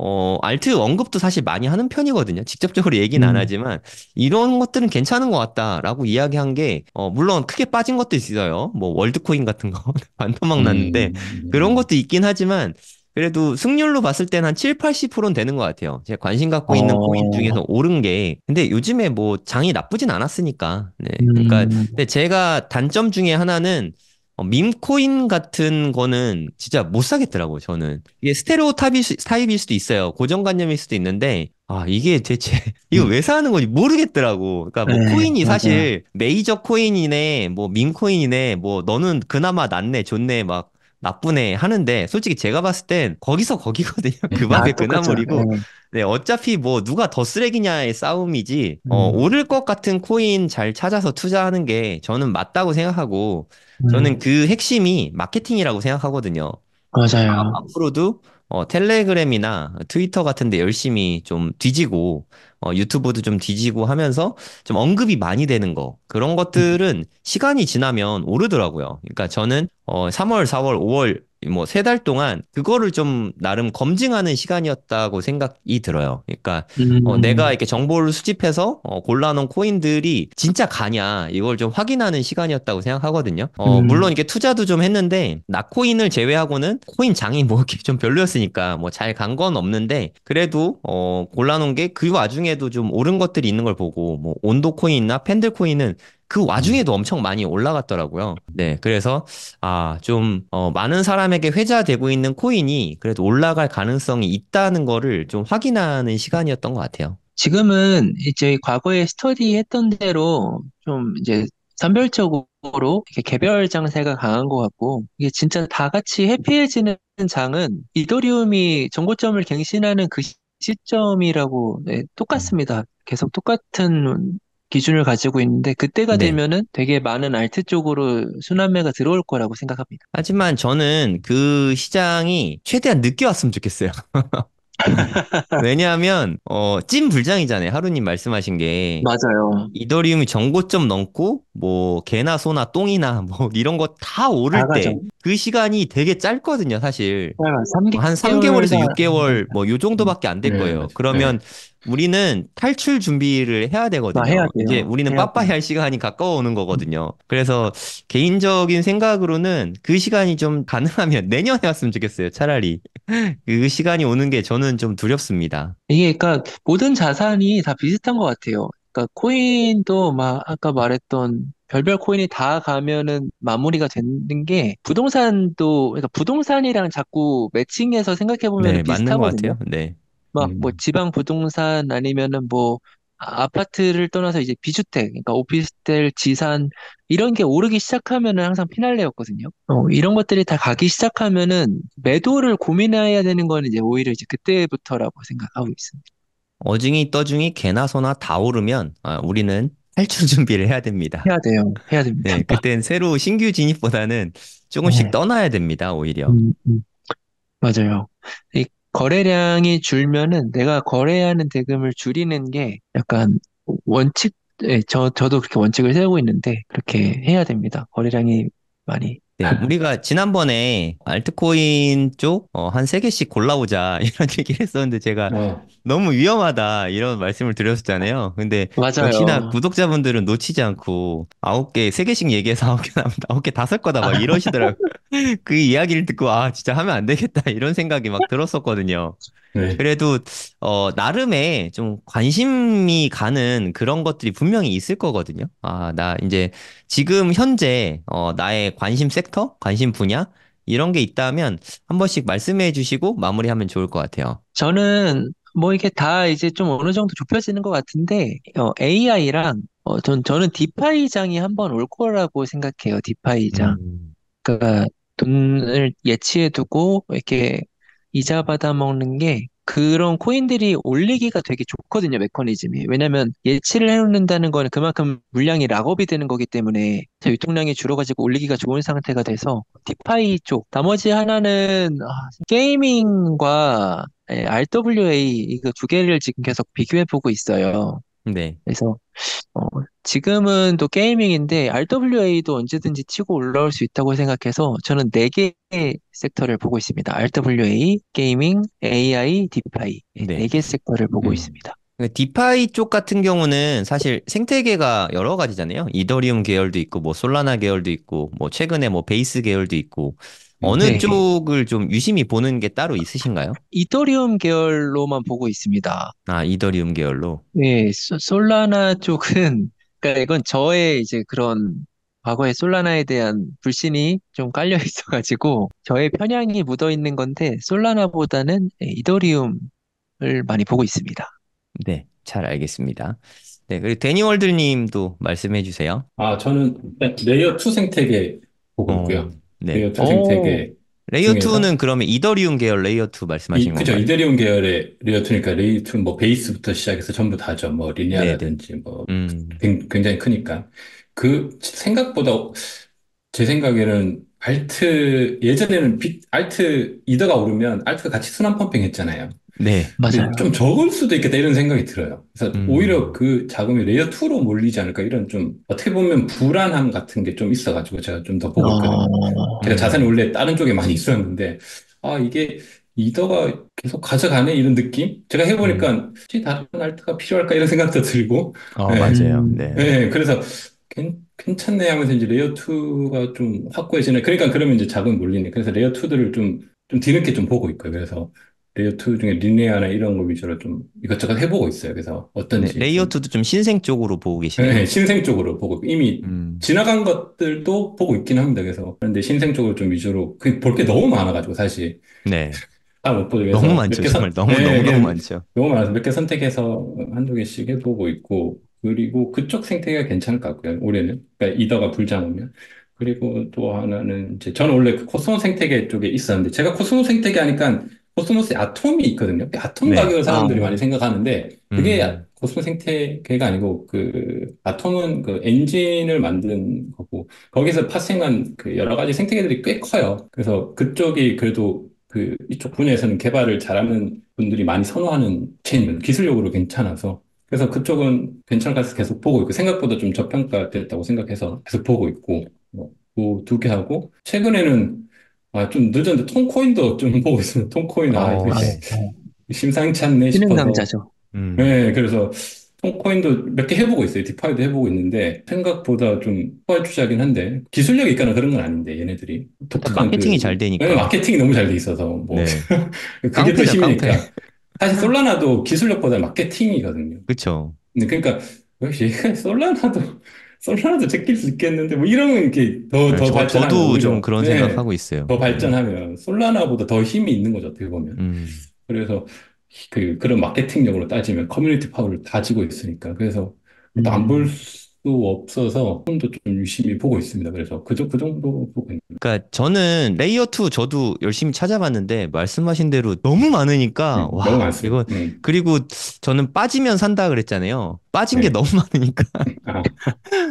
알트 언급도 사실 많이 하는 편이거든요. 직접적으로 얘기는 안 음, 하지만 이런 것들은 괜찮은 것 같다라고 이야기한 게 물론 크게 빠진 것도 있어요. 뭐 월드코인 같은 거 반토막 났는데 그런 음, 것도 있긴 하지만 그래도 승률로 봤을 때는 한 7, 80%는 되는 것 같아요. 제가 관심 갖고 있는 코인 어, 중에서 오른 게. 근데 요즘에 뭐 장이 나쁘진 않았으니까. 네. 그러니까 음, 근데 제가 단점 중에 하나는 밈코인 같은 거는 진짜 못 사겠더라고요, 저는. 이게 스테레오 타입일 수도 있어요. 고정관념일 수도 있는데, 이게 대체, 이거 음, 왜 사는 건지 모르겠더라고. 그러니까 뭐 네, 코인이 맞아요. 사실 메이저 코인이네, 뭐 밈코인이네, 뭐 너는 그나마 낫네, 좋네, 막 나쁘네 하는데, 솔직히 제가 봤을 땐 거기서 거기거든요. 그 다 밥에 그 똑같죠. 나물이고, 네, 어차피 뭐 누가 더 쓰레기냐의 싸움이지, 음, 오를 것 같은 코인 잘 찾아서 투자하는 게 저는 맞다고 생각하고, 저는 음, 그 핵심이 마케팅이라고 생각하거든요. 맞아요. 앞으로도 텔레그램이나 트위터 같은 데 열심히 좀 뒤지고 유튜브도 좀 뒤지고 하면서 좀 언급이 많이 되는 거 그런 것들은 시간이 지나면 오르더라고요. 그러니까 저는 3월, 4월, 5월 뭐 세 달 동안 그거를 좀 나름 검증하는 시간이었다고 생각이 들어요. 그러니까 내가 음, 이렇게 정보를 수집해서 골라놓은 코인들이 진짜 가냐 이걸 좀 확인하는 시간이었다고 생각하거든요. 물론 음, 이렇게 투자도 좀 했는데 낙코인을 제외하고는 코인 장이 뭐 이렇게 좀 별로였으니까 뭐 잘 간 건 없는데 그래도 골라놓은 게 그 와중에도 좀 오른 것들이 있는 걸 보고 뭐 온도 코인이나 팬들 코인은 그 음, 와중에도 엄청 많이 올라갔더라고요. 네, 그래서 좀 많은 사람에게 회자되고 있는 코인이 그래도 올라갈 가능성이 있다는 거를 좀 확인하는 시간이었던 것 같아요. 지금은 이제 과거에 스터디 했던 대로 좀 이제 산별적으로 이렇게 개별 장세가 강한 것 같고, 이게 진짜 다 같이 해피해지는 장은 이더리움이 정고점을 갱신하는 그 시점이라고, 네, 음, 똑같습니다. 계속 똑같은 기준을 가지고 있는데 그때가 네. 되면은 되게 많은 알트 쪽으로 순환매가 들어올 거라고 생각합니다. 하지만 저는 그 시장이 최대한 늦게 왔으면 좋겠어요. 왜냐하면, 찐 불장이잖아요. 하루님 말씀하신 게. 맞아요. 이더리움이 정고점 넘고 뭐 개나 소나 똥이나 뭐 이런 거 다 오를 때 나가죠. 그 시간이 되게 짧거든요, 사실. 짧아. 한 3개월 3개월에서 다 6개월 뭐 요 정도밖에 안 될 네, 거예요. 맞아요. 그러면 네. 우리는 탈출 준비를 해야 해야 되거든요. 이제 돼요. 우리는 해야 빠빠이 돼요. 할 시간이 가까워 오는 거거든요. 그래서 개인적인 생각으로는 그 시간이 좀 가능하면 내년에 왔으면 좋겠어요, 차라리. 그 시간이 오는 게 저는 좀 두렵습니다. 이게 그러니까 모든 자산이 다 비슷한 것 같아요. 그러니까 코인도 막 아까 말했던 별별 코인이 다 가면은 마무리가 되는 게 부동산도 그러니까 부동산이랑 자꾸 매칭해서 생각해 보면은 네, 맞는 것 비슷하거든요. 같아요. 네. 막 뭐 음, 지방 부동산 아니면은 뭐 아파트를 떠나서 이제 비주택, 그러니까 오피스텔, 지산 이런 게 오르기 시작하면은 항상 피날레였거든요. 이런 것들이 다 가기 시작하면은 매도를 고민해야 되는 거는 이제 오히려 이제 그때부터라고 생각하고 있습니다. 어중이 떠중이 개나 소나 다 오르면 우리는 탈출 준비를 해야 됩니다. 해야 돼요. 해야 됩니다. 네, 그땐 새로 신규 진입보다는 조금씩 네. 떠나야 됩니다, 오히려. 음, 음, 맞아요. 이 거래량이 줄면은 내가 거래하는 대금을 줄이는 게 약간 원칙, 저도 그렇게 원칙을 세우고 있는데 그렇게 해야 됩니다. 거래량이 많이. 네, 우리가 지난번에 알트코인 쪽 한 세 개씩 골라보자 이런 얘기를 했었는데 제가 어, 너무 위험하다 이런 말씀을 드렸었잖아요. 근데 역시나 맞아요. 구독자분들은 놓치지 않고 아홉 개, 세 개씩 얘기해서 아홉 개 남았다, 아홉 개 다섯 거다 막 이러시더라고요. 그 이야기를 듣고 아 진짜 하면 안 되겠다 이런 생각이 막 들었었거든요. 네. 그래도 나름의 좀 관심이 가는 그런 것들이 분명히 있을 거거든요. 아, 나 이제 지금 현재 나의 관심 섹터, 관심 분야 이런 게 있다면 한 번씩 말씀해 주시고 마무리하면 좋을 것 같아요. 저는 뭐 이게 다 이제 좀 어느 정도 좁혀지는 것 같은데, AI랑, 저는 디파이장이 한번 올 거라고 생각해요. 디파이장. 음, 그러니까 돈을 예치해 두고 이렇게 이자 받아 먹는 게 그런 코인들이 올리기가 되게 좋거든요, 메커니즘이. 왜냐면 예치를 해놓는다는 거는 그만큼 물량이 락업이 되는 거기 때문에 유통량이 줄어가지고 올리기가 좋은 상태가 돼서 디파이 쪽. 나머지 하나는 게이밍과 RWA 이거 두 개를 지금 계속 비교해 보고 있어요. 네. 그래서 어, 지금은 또 게이밍인데 RWA도 언제든지 치고 올라올 수 있다고 생각해서 저는 네 개의 섹터를 보고 있습니다. RWA, 게이밍, AI, 디파이 네. 네 개 섹터를 보고 음, 있습니다. 디파이 쪽 같은 경우는 사실 생태계가 여러 가지잖아요. 이더리움 계열도 있고, 뭐 솔라나 계열도 있고, 뭐 최근에 뭐 베이스 계열도 있고, 어느 음, 네, 쪽을 좀 유심히 보는 게 따로 있으신가요? 이더리움 계열로만 보고 있습니다. 아, 이더리움 계열로. 네, 솔라나 쪽은 그러니까 이건 저의 이제 그런 과거의 솔라나에 대한 불신이 좀 깔려 있어가지고 저의 편향이 묻어 있는 건데 솔라나보다는 이더리움을 많이 보고 있습니다. 네, 잘 알겠습니다. 네, 그리고 데니월드 님도 말씀해 주세요. 저는 일단 레이어 2 생태계 보고 있고요. 네. 레이어 2 오, 생태계 레이어 중에서 2는 그러면 이더리움 계열 레이어 2 말씀하신 그죠. 건가요? 이더리움 계열의 레이어 2니까 레이어 2 뭐 베이스부터 시작해서 전부 다죠. 뭐 네네. 리니아라든지 뭐 음, 굉장히 크니까. 그 생각보다 제 생각에는 예전에는 알트 이더가 오르면 알트가 같이 순환 펌핑 했잖아요. 네. 근데 좀 맞아요. 적을 수도 있겠다 이런 생각이 들어요. 그래서 오히려 음, 그 자금이 레이어 2로 몰리지 않을까 이런 좀 어떻게 보면 불안함 같은 게 좀 있어가지고 제가 좀 더 보고 있거든요. 제가 자산이 음, 원래 다른 쪽에 많이 있었는데 이게 이더가 계속 가져가네 이런 느낌? 제가 음. 해보니까 혹시 다른 알트가 필요할까 이런 생각도 들고 예. 맞아요. 음, 네. 예, 그래서 괜찮네 하면서 이제 레이어 2가 좀 확고해지네. 그러니까 그러면 이제 자금 몰리네. 그래서 레이어 2들을 좀 뒤늦게 좀 보고 있고요. 그래서 레이어 2 중에 리네아나 이런 거 위주로 좀 이것저것 해보고 있어요. 그래서 네. 어떤지 레이어 좀, 2도 좀 신생 쪽으로 보고 예, 계시네요. 신생 쪽으로 보고 있고 이미 음, 지나간 것들도 보고 있긴 합니다. 그래서 그런데 신생 쪽으로 좀 위주로 볼 게 너무 많아가지고 사실 네. 다 못 보기 너무 위해서 몇 많죠. 개 정말 너무 그냥 많죠. 너무 많아서 몇 개 선택해서 한두 개씩 해보고 있고, 그리고 그쪽 생태계가 괜찮을 것 같고요, 올해는. 그러니까 이더가 불장 오면. 그리고 또 하나는 이제 저는 원래 그 코스모 생태계 쪽에 있었는데, 제가 코스모 생태계 하니까 코스모스에 아톰이 있거든요. 그 아톰 네. 가격을 아, 사람들이 많이 생각하는데, 그게 음, 고스모 생태계가 아니고 그 아톰은 그 엔진을 만든 거고 거기서 파생한 그 여러 가지 생태계들이 꽤 커요. 그래서 그쪽이 그래도 그 이쪽 분야에서는 개발을 잘하는 분들이 많이 선호하는 체인은 기술력으로 괜찮아서 그래서 그쪽은 괜찮을 것 같아서 계속 보고 있고 생각보다 좀 저평가됐다고 생각해서 계속 보고 있고 그두 개 하고 최근에는 좀 늦었는데 통코인도 좀 보고 있습니다. 통코인 이거 아, 네. 심상치 않네 신흥 싶어서 강자죠. 네, 그래서 통코인도 몇 개 해보고 있어요. 디파이도 해보고 있는데 생각보다 좀 후발주자긴 한데 기술력이 있거나 그런 건 아닌데 얘네들이 일단 독특한 마케팅이 잘 네, 되니까. 마케팅이 너무 잘 돼 있어서 뭐 네. 그게 또 깡패죠, 깡패. 힘이니까 사실 솔라나도 기술력보다 마케팅이거든요. 그쵸. 근데 그러니까 역시 솔라나도 제낄 수 있겠는데 뭐 이러면 이렇게 네, 더 발전하면 저도 좀 오히려 그런 네, 생각하고 있어요. 더 네. 발전하면 솔라나보다 더 힘이 있는 거죠 어떻게 보면. 음. 그래서 그런 마케팅력으로 따지면 커뮤니티 파워를 가지고 있으니까. 그래서 안 볼 음, 수 없어서 좀더 좀 유심히 보고 있습니다. 그래서 그 정도 보고 있는. 그러니까 저는 레이어 2 저도 열심히 찾아봤는데 말씀하신 대로 너무 많으니까 너무 와, 많습니다. 이거 그리고 저는 빠지면 산다 그랬잖아요. 빠진 게 네. 너무 많으니까 아,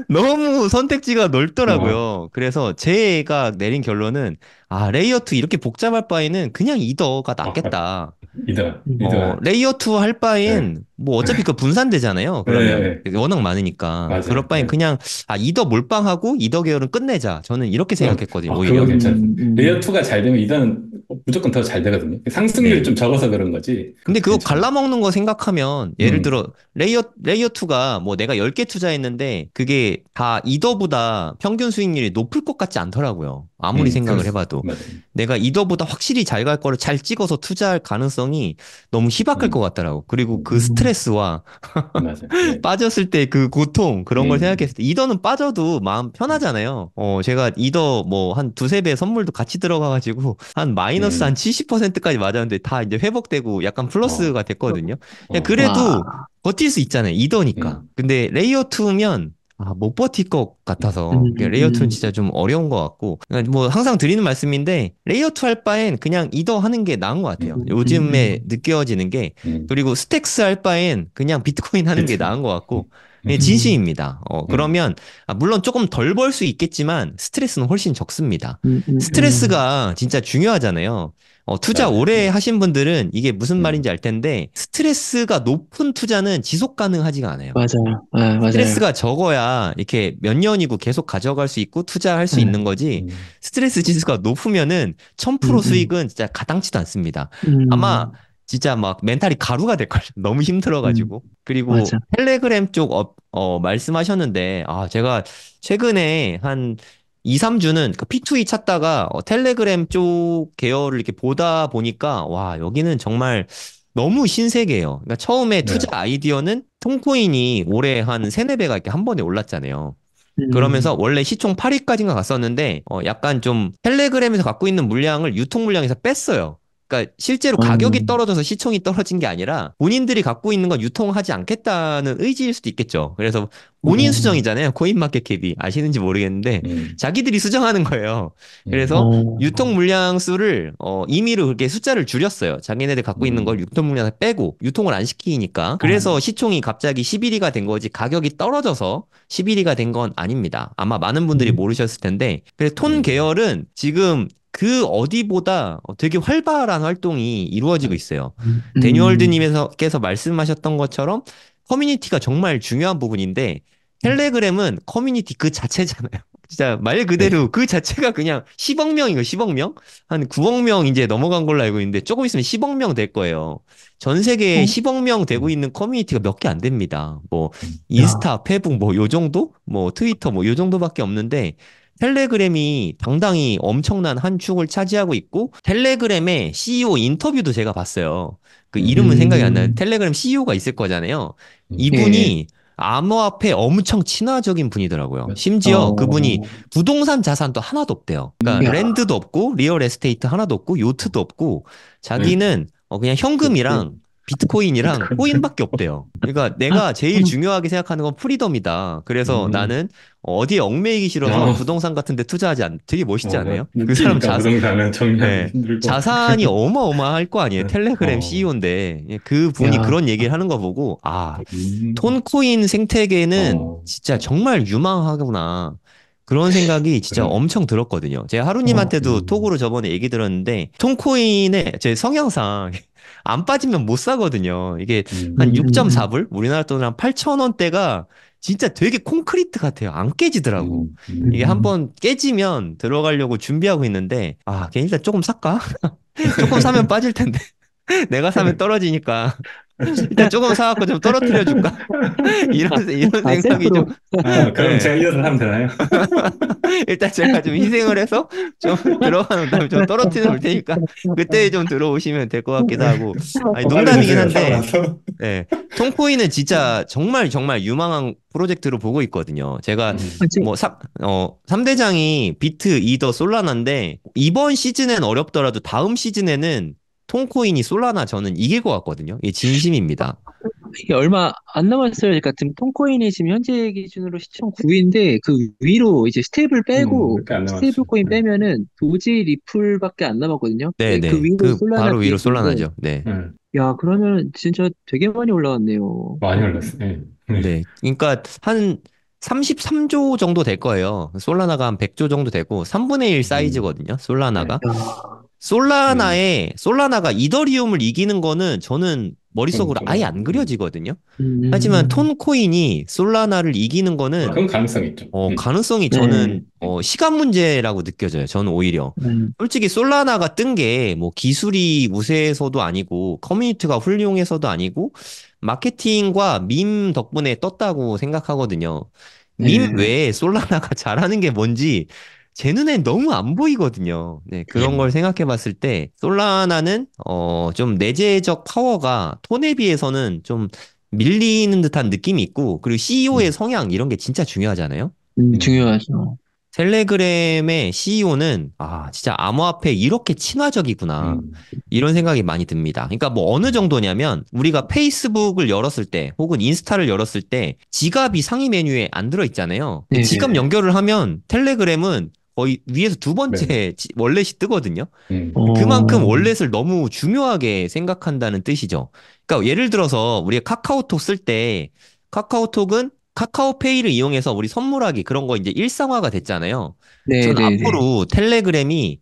너무 선택지가 아, 넓더라고요. 그래서 제가 내린 결론은 아, 레이어 2 이렇게 복잡할 바에는 그냥 이더가 아, 낫겠다. 음. 이더가, 레이어 2 할 네. 바엔 뭐 어차피 그 분산되잖아요. 그러면 네, 워낙 많으니까 그럴 맞아요. 바엔 네. 그냥 아, 이더 몰빵하고 이더 계열은 끝내자. 저는 이렇게 생각했거든요. 그거 오히려. 괜찮습니다. 레이어 음. 2가 잘 되면 이더는 무조건 더 잘 되거든요. 상승률이 네. 좀 적어서 그런 거지. 근데 그것도 그거 괜찮아요. 갈라먹는 거 생각하면 예를 음, 들어 레이어 2가 뭐 내가 10개 투자했는데 그게 다 이더보다 평균 수익률이 높을 것 같지 않더라고요. 아무리 생각을 그렇습니다. 해봐도. 맞아요. 내가 이더보다 확실히 잘 갈 거를 잘 찍어서 투자할 가능성이 너무 희박할 것 음, 같더라고. 그리고 그 음. 스트레스와 맞아요. 네. 빠졌을 때 그 고통 그런 걸 음, 생각했을 때 이더는 빠져도 마음 음, 편하잖아요. 제가 이더 뭐 한 두세 배 선물도 같이 들어가가지고 한 마이너스 한 음, 70%까지 맞았는데 다 이제 회복되고 약간 플러스가 어, 됐거든요. 그냥 어, 그래도 와. 버틸 수 있잖아요. 이더니까. 음, 근데 레이어 2면 못 버틸 것 같아서 그냥 레이어 2는 음. 진짜 좀 어려운 것 같고 그러니까 뭐 항상 드리는 말씀인데 레이어 2 할 바엔 그냥 이더 하는 게 나은 것 같아요. 음, 요즘에 느껴지는 게 음, 그리고 스택스 할 바엔 그냥 비트코인 하는 게 비트, 나은 것 같고 예, 음. 진심입니다. 음, 그러면 물론 조금 덜 벌 수 있겠지만 스트레스는 훨씬 적습니다. 음. 음. 스트레스가 진짜 중요하잖아요. 투자 맞아요. 오래 네. 하신 분들은 이게 무슨 말인지 음, 알 텐데 스트레스가 높은 투자는 지속 가능하지가 않아요. 맞아요. 아, 맞아요. 스트레스가 적어야 이렇게 몇 년이고 계속 가져갈 수 있고 투자할 수 있는 음. 거지 음, 스트레스 지수가 높으면은 음. 1000% 수익은 진짜 가당치도 않습니다. 아마 음. 진짜 막 멘탈이 가루가 될걸요. 너무 음. 힘들어가지고. 그리고 맞아. 텔레그램 쪽 말씀하셨는데 제가 최근에 한 2, 3주는 P2E 찾다가 텔레그램 쪽 계열을 이렇게 보다 보니까 와, 여기는 정말 너무 신세계예요. 그러니까 처음에 투자 네. 아이디어는 통코인이 올해 한 세네 배가 이렇게 한 번에 올랐잖아요. 그러면서 음. 원래 시총 8위까지인가 갔었는데 약간 좀 텔레그램에서 갖고 있는 물량을 유통 물량에서 뺐어요. 그러니까 실제로 가격이 음. 떨어져서 시총이 떨어진 게 아니라 본인들이 갖고 있는 건 유통하지 않겠다는 의지일 수도 있겠죠. 그래서 본인 음. 수정이잖아요. 코인마켓캡이 아시는지 모르겠는데 음, 자기들이 수정하는 거예요. 그래서 유통 어. 물량 수를 임의로 그렇게 숫자를 줄였어요. 자기네들 갖고 있는 걸 음, 유통 물량을 빼고 유통을 안 시키니까. 그래서 시총이 갑자기 11위가 된 거지 가격이 떨어져서 11위가 된 건 아닙니다. 아마 많은 분들이 음. 모르셨을 텐데. 그래서 톤 음, 계열은 지금 그 어디보다 되게 활발한 활동이 이루어지고 네. 있어요. 음. 데니얼드님께서 말씀하셨던 것처럼 커뮤니티가 정말 중요한 부분인데 텔레그램은 커뮤니티 그 자체잖아요. 진짜 말 그대로 그 자체가 그냥 10억 명이고 10억 명? 한 9억 명 이제 넘어간 걸로 알고 있는데 조금 있으면 10억 명 될 거예요. 전 세계에 어. 10억 명 되고 음, 있는 커뮤니티가 몇 개 안 됩니다. 뭐 야. 인스타, 페북 뭐 요 정도? 뭐 트위터 뭐 요 정도밖에 없는데 텔레그램이 당당히 엄청난 한 축을 차지하고 있고 텔레그램의 CEO 인터뷰도 제가 봤어요. 그 이름은 생각이 안 나요. 음. 텔레그램 CEO가 있을 거잖아요. 예. 이분이 암호화폐 엄청 친화적인 분이더라고요. 맞- 심지어 그분이 어. 부동산 자산도 하나도 없대요. 그러니까 야. 랜드도 없고 리얼 에스테이트 하나도 없고 요트도 없고 네. 자기는 그냥 그, 현금이랑 그, 비트코인이랑 그건, 코인밖에 없대요. 그러니까 내가 제일 중요하게 생각하는 건 프리덤이다. 그래서 음, 나는 어디에 얽매이기 싫어서 어, 부동산 같은 데 투자하지 않, 되게 멋있지 않아요? 그 사람 웃기니까 부동산은 정리하기 예, 힘들고. 자산이 어마어마할 거 아니에요. 텔레그램 어, CEO인데 그 분이 야, 그런 얘기를 하는 거 보고 아, 음, 톤코인 생태계는 어, 진짜 정말 유망하구나. 그런 생각이 진짜 그런, 엄청 들었거든요. 제가 어, 하루님한테도 음, 톡으로 저번에 얘기 들었는데, 톤코인의 제 성향상 안 빠지면 못 사거든요. 이게 한 음, 6.4불? 우리나라 돈으로 한 8천 원대가 진짜 되게 콘크리트 같아요. 안 깨지더라고. 이게 음. 한번 깨지면 들어가려고 준비하고 있는데, 아, 그냥 일단 조금 살까? 조금 사면 빠질 텐데. 내가 사면 떨어지니까. 일단 조금 사갖고 좀 떨어뜨려 줄까? 이런 아, 생각이 좀, 셀프로. 아, 그럼 예. 제가 이어서 하면 되나요? 일단 제가 좀 희생을 해서 좀 들어가는 다음에 좀 떨어뜨려 볼 테니까 그때 좀 들어오시면 될 것 같기도 하고. 아니, 빨리 농담이긴 주세요. 사고 한데, 나서. 예. 톰코이는 진짜 정말 정말 유망한 프로젝트로 보고 있거든요. 제가 음, 뭐 3대장이 비트, 이더, 솔라나인데 이번 시즌엔 어렵더라도 다음 시즌에는 톰코인이 솔라나 저는 이길 것 같거든요. 이게 진심입니다. 이게 얼마 안 남았어요. 그러니까 지금 통코인이 지금 현재 기준으로 시총 9위인데 그 위로 이제 스테이블 빼고 몇개 안 스테이블 남았죠. 코인 빼면은 도지 리플밖에 안 남았거든요. 네, 그 네네. 위로 그 솔라나 바로 위로 BSC인데 솔라나죠. 네. 야 그러면 진짜 되게 많이 올라왔네요. 많이 올랐어요. 네. 네. 네. 그러니까 한 33조 정도 될 거예요. 솔라나가 한 100조 정도 되고 3분의 1 음, 사이즈거든요. 네. 솔라나가. 야, 음, 솔라나가 이더리움을 이기는 거는 저는 머릿속으로 아예 그러니까요. 안 그려지거든요. 하지만 음, 톤코인이 솔라나를 이기는 거는 그건 가능성이 있죠. 가능성이 네, 저는 시간 문제라고 느껴져요. 저는 오히려. 솔직히 솔라나가 뜬 게 뭐 기술이 우세해서도 아니고 커뮤니티가 훌륭해서도 아니고 마케팅과 밈 덕분에 떴다고 생각하거든요. 밈 네. 외에 솔라나가 잘하는 게 뭔지 제 눈엔 너무 안 보이거든요. 네, 그런 걸 음, 생각해 봤을 때 솔라나는 좀 내재적 파워가 톤에 비해서는 좀 밀리는 듯한 느낌이 있고 그리고 CEO의 음, 성향 이런 게 진짜 중요하잖아요. 음, 중요하죠. 텔레그램의 CEO는 진짜 암호화폐 이렇게 친화적이구나. 음, 이런 생각이 많이 듭니다. 그러니까 뭐 어느 정도냐면 우리가 페이스북을 열었을 때 혹은 인스타를 열었을 때 지갑이 상위 메뉴에 안 들어 있잖아요. 지갑 네네네. 연결을 하면 텔레그램은 거의 위에서 두 네. 번째 월렛이 뜨거든요. 그만큼 어, 월렛을 너무 중요하게 생각한다는 뜻이죠. 그러니까 예를 들어서 우리가 카카오톡 쓸 때 카카오톡은 카카오페이를 이용해서 우리 선물하기 그런 거 이제 일상화가 됐잖아요. 전 네네네. 앞으로 텔레그램이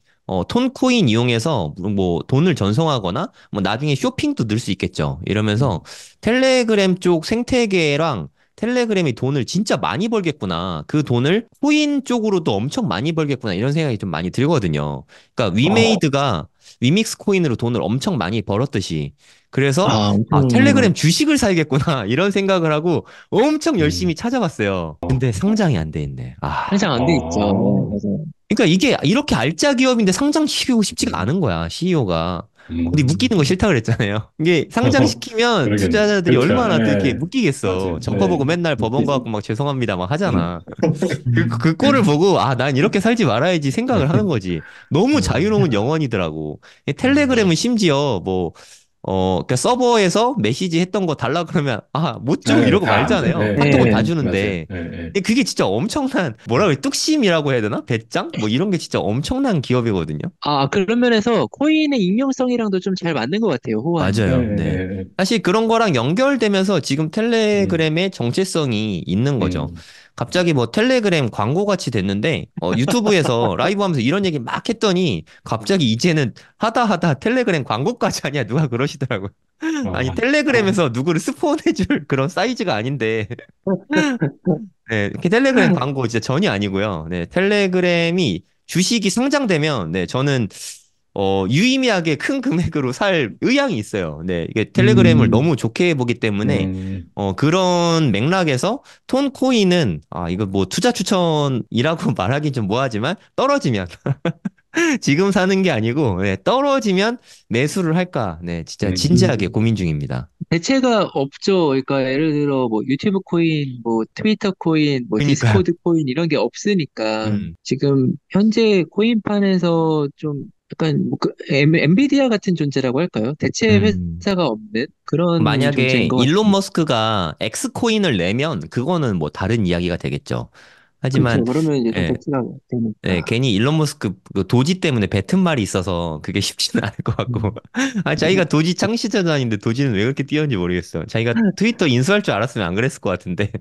톤코인 이용해서 뭐 돈을 전송하거나 뭐 나중에 쇼핑도 넣을 수 있겠죠. 이러면서 텔레그램 쪽 생태계랑 텔레그램이 돈을 진짜 많이 벌겠구나. 그 돈을 코인 쪽으로도 엄청 많이 벌겠구나. 이런 생각이 좀 많이 들거든요. 그러니까 어, 위메이드가 위믹스 코인으로 돈을 엄청 많이 벌었듯이. 그래서 엄청, 텔레그램 주식을 사야겠구나. 이런 생각을 하고 엄청 열심히 음, 찾아봤어요. 근데 상장이 안 돼 있네. 한장 안 돼 있죠. 어, 맞아요. 그러니까 이게 이렇게 알짜 기업인데 상장시키고 싶지가 않은 거야, CEO가. 어디 묶이는 거 음, 싫다 그랬잖아요. 이게 상장시키면 그러겠네. 투자자들이 그렇죠. 얼마나 또 이렇게 예, 묶이겠어. 맞아요. 저거 보고 예, 맨날 법원 웃기지. 가갖고 막 죄송합니다 막 음, 하잖아. 음. 그 꼴을 보고, 난 이렇게 살지 말아야지 생각을 하는 거지. 너무 음, 자유로운 영혼이더라고. 텔레그램은 음. 심지어 뭐, 그러니까 서버에서 메시지 했던 거 달라 그러면, 못 줘. 네, 이러고 다 안 돼. 말잖아요. 카톡은 다 네. 맞아요. 주는데. 예. 근데 그게 진짜 엄청난, 뭐라 그래, 뚝심이라고 해야 되나? 배짱? 뭐 이런 게 진짜 엄청난 기업이거든요. 그런 면에서 코인의 익명성이랑도 좀 잘 맞는 것 같아요, 호환이. 예, 맞아요. 네. 예, 예. 사실 그런 거랑 연결되면서 지금 음, 텔레그램의 정체성이 있는 거죠. 음. 갑자기 뭐 텔레그램 광고 같이 됐는데, 유튜브에서 라이브 하면서 이런 얘기 막 했더니, 갑자기 이제는 하다 하다 텔레그램 광고까지 하냐, 누가 그러시더라고요. 아니, 어, 텔레그램에서 누구를 스폰해줄 그런 사이즈가 아닌데, 네, 이렇게 텔레그램 광고 진짜 전혀 아니고요. 네, 텔레그램이 주식이 상장되면, 네, 저는 유의미하게 큰 금액으로 살 의향이 있어요. 네, 이게 텔레그램을 음, 너무 좋게 보기 때문에, 음, 그런 맥락에서 톤코인은, 이거 뭐 투자 추천이라고 말하긴 좀 뭐하지만, 떨어지면, 지금 사는 게 아니고, 네, 떨어지면 매수를 할까, 네, 진짜 진지하게 음. 고민 중입니다. 대체가 없죠. 그러니까 예를 들어 뭐 유튜브 코인, 뭐 트위터 코인, 뭐 그러니까요. 디스코드 코인 이런 게 없으니까 음, 지금 현재 코인판에서 좀 약간 뭐 엔비디아 같은 존재라고 할까요? 대체 음. 회사가 없는 그런 존재인 만약에 것 일론 같습니다. 머스크가 X코인을 내면 그거는 뭐 다른 이야기가 되겠죠. 하지만 그렇죠. 그러면 이제 좀 예, 대체가 네, 되니까. 괜히 일론 머스크 그 도지 때문에 뱉은 말이 있어서 그게 쉽지는 않을 것 같고. 음. 아, 자기가 도지 창시자도 아닌데 도지는 왜 그렇게 뛰었는지 모르겠어. 자기가 트위터 인수할 줄 알았으면 안 그랬을 것 같은데.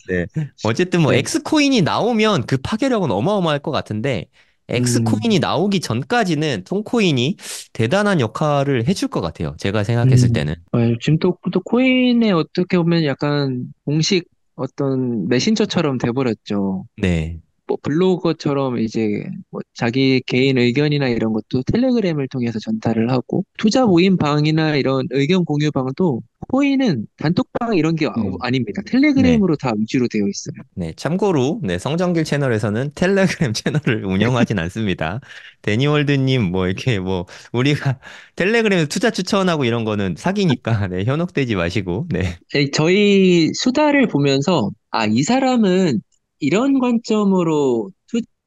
네. 어쨌든 뭐 네. X코인이 나오면 그 파괴력은 어마어마할 것 같은데 X코인이 음, 나오기 전까지는 통코인이 대단한 역할을 해줄 것 같아요. 제가 생각했을 때는. 지금 또 코인에 어떻게 보면 약간 공식 어떤 메신저처럼 돼버렸죠. 네. 뭐 블로거처럼 이제 뭐 자기 개인 의견이나 이런 것도 텔레그램을 통해서 전달을 하고 투자 모임 방이나 이런 의견 공유 방도 코인은 단톡방 이런 게 음. 아닙니다. 네. 텔레그램으로 다 위주로 되어 있어요. 네, 참고로, 네, 성정길 채널에서는 텔레그램 채널을 운영하진 않습니다. 데니월드님, 뭐, 이렇게, 뭐, 우리가 텔레그램에 투자 추천하고 이런 거는 사기니까, 네, 현혹되지 마시고, 네. 저희 수다를 보면서 이 사람은 이런 관점으로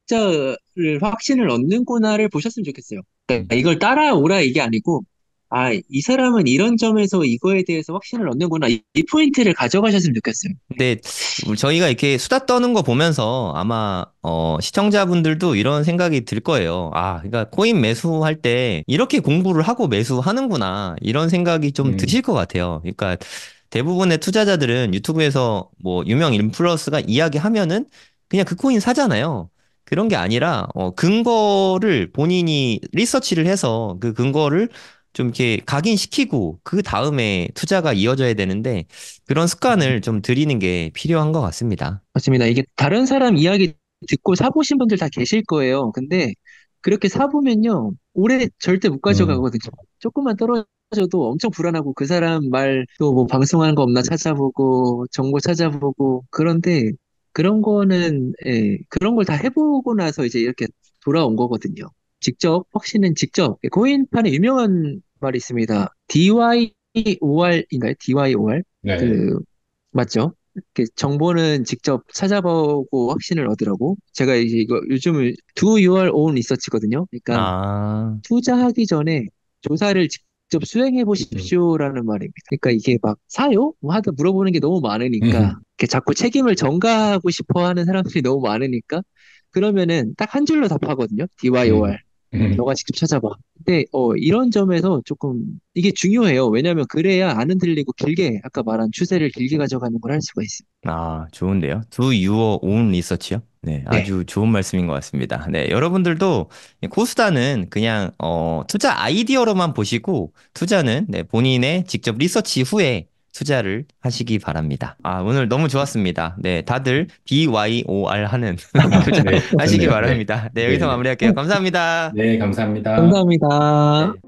투자를 확신을 얻는구나를 보셨으면 좋겠어요. 그러니까 이걸 따라오라 이게 아니고 이 사람은 이런 점에서 이거에 대해서 확신을 얻는구나 이 포인트를 가져가셨으면 좋겠어요. 근데 저희가 이렇게 수다 떠는 거 보면서 아마 시청자분들도 이런 생각이 들 거예요. 아, 그러니까 코인 매수할 때 이렇게 공부를 하고 매수하는구나 이런 생각이 좀 음. 드실 것 같아요. 그러니까 대부분의 투자자들은 유튜브에서 뭐 유명 인플루언서가 이야기하면은 그냥 그 코인 사잖아요. 그런 게 아니라 근거를 본인이 리서치를 해서 그 근거를 좀 이렇게 각인시키고 그 다음에 투자가 이어져야 되는데 그런 습관을 좀 들이는 게 필요한 것 같습니다. 맞습니다. 이게 다른 사람 이야기 듣고 사보신 분들 다 계실 거예요. 근데 그렇게 사보면요, 오래 절대 못 음. 가져가거든요. 조금만 떨어져도 엄청 불안하고 그 사람 말도 뭐 방송하는 거 없나 찾아보고 정보 찾아보고 그런데 그런 거는 그런 걸 다 해보고 나서 이제 이렇게 돌아온 거거든요. 직접 확신은 직접 코인판에 유명한 말이 있습니다. DYOR인가요? DYOR? 네. 그 맞죠? 이렇게 정보는 직접 찾아보고 확신을 얻으라고. 제가 이제 이거 요즘은 do your own research거든요. 그러니까 아, 투자하기 전에 조사를 직접 수행해 음. 보십시오라는 말입니다. 그러니까 이게 막 사요? 뭐 하다 물어보는 게 너무 많으니까 이렇게 자꾸 책임을 전가하고 싶어 하는 사람들이 너무 많으니까 그러면은 딱 한 줄로 답하거든요. 음. DYOR. 음. 너가 직접 찾아봐. 근데 이런 점에서 조금 이게 중요해요. 왜냐하면 그래야 안 흔들리고 길게 아까 말한 추세를 길게 가져가는 걸 할 수가 있어요. 좋은데요. Do your own research요? 네, 네. 아주 좋은 말씀인 것 같습니다. 네, 여러분들도 코스다는 그냥 투자 아이디어로만 보시고 투자는 네, 본인의 직접 리서치 후에 투자를 하시기 바랍니다. 아, 오늘 너무 좋았습니다. 네, 다들 BYOR 하는 투자 네, 하시기 좋네요. 네. 바랍니다. 네, 네, 여기서 네. 마무리할게요. 감사합니다. 네, 감사합니다. 감사합니다. 네.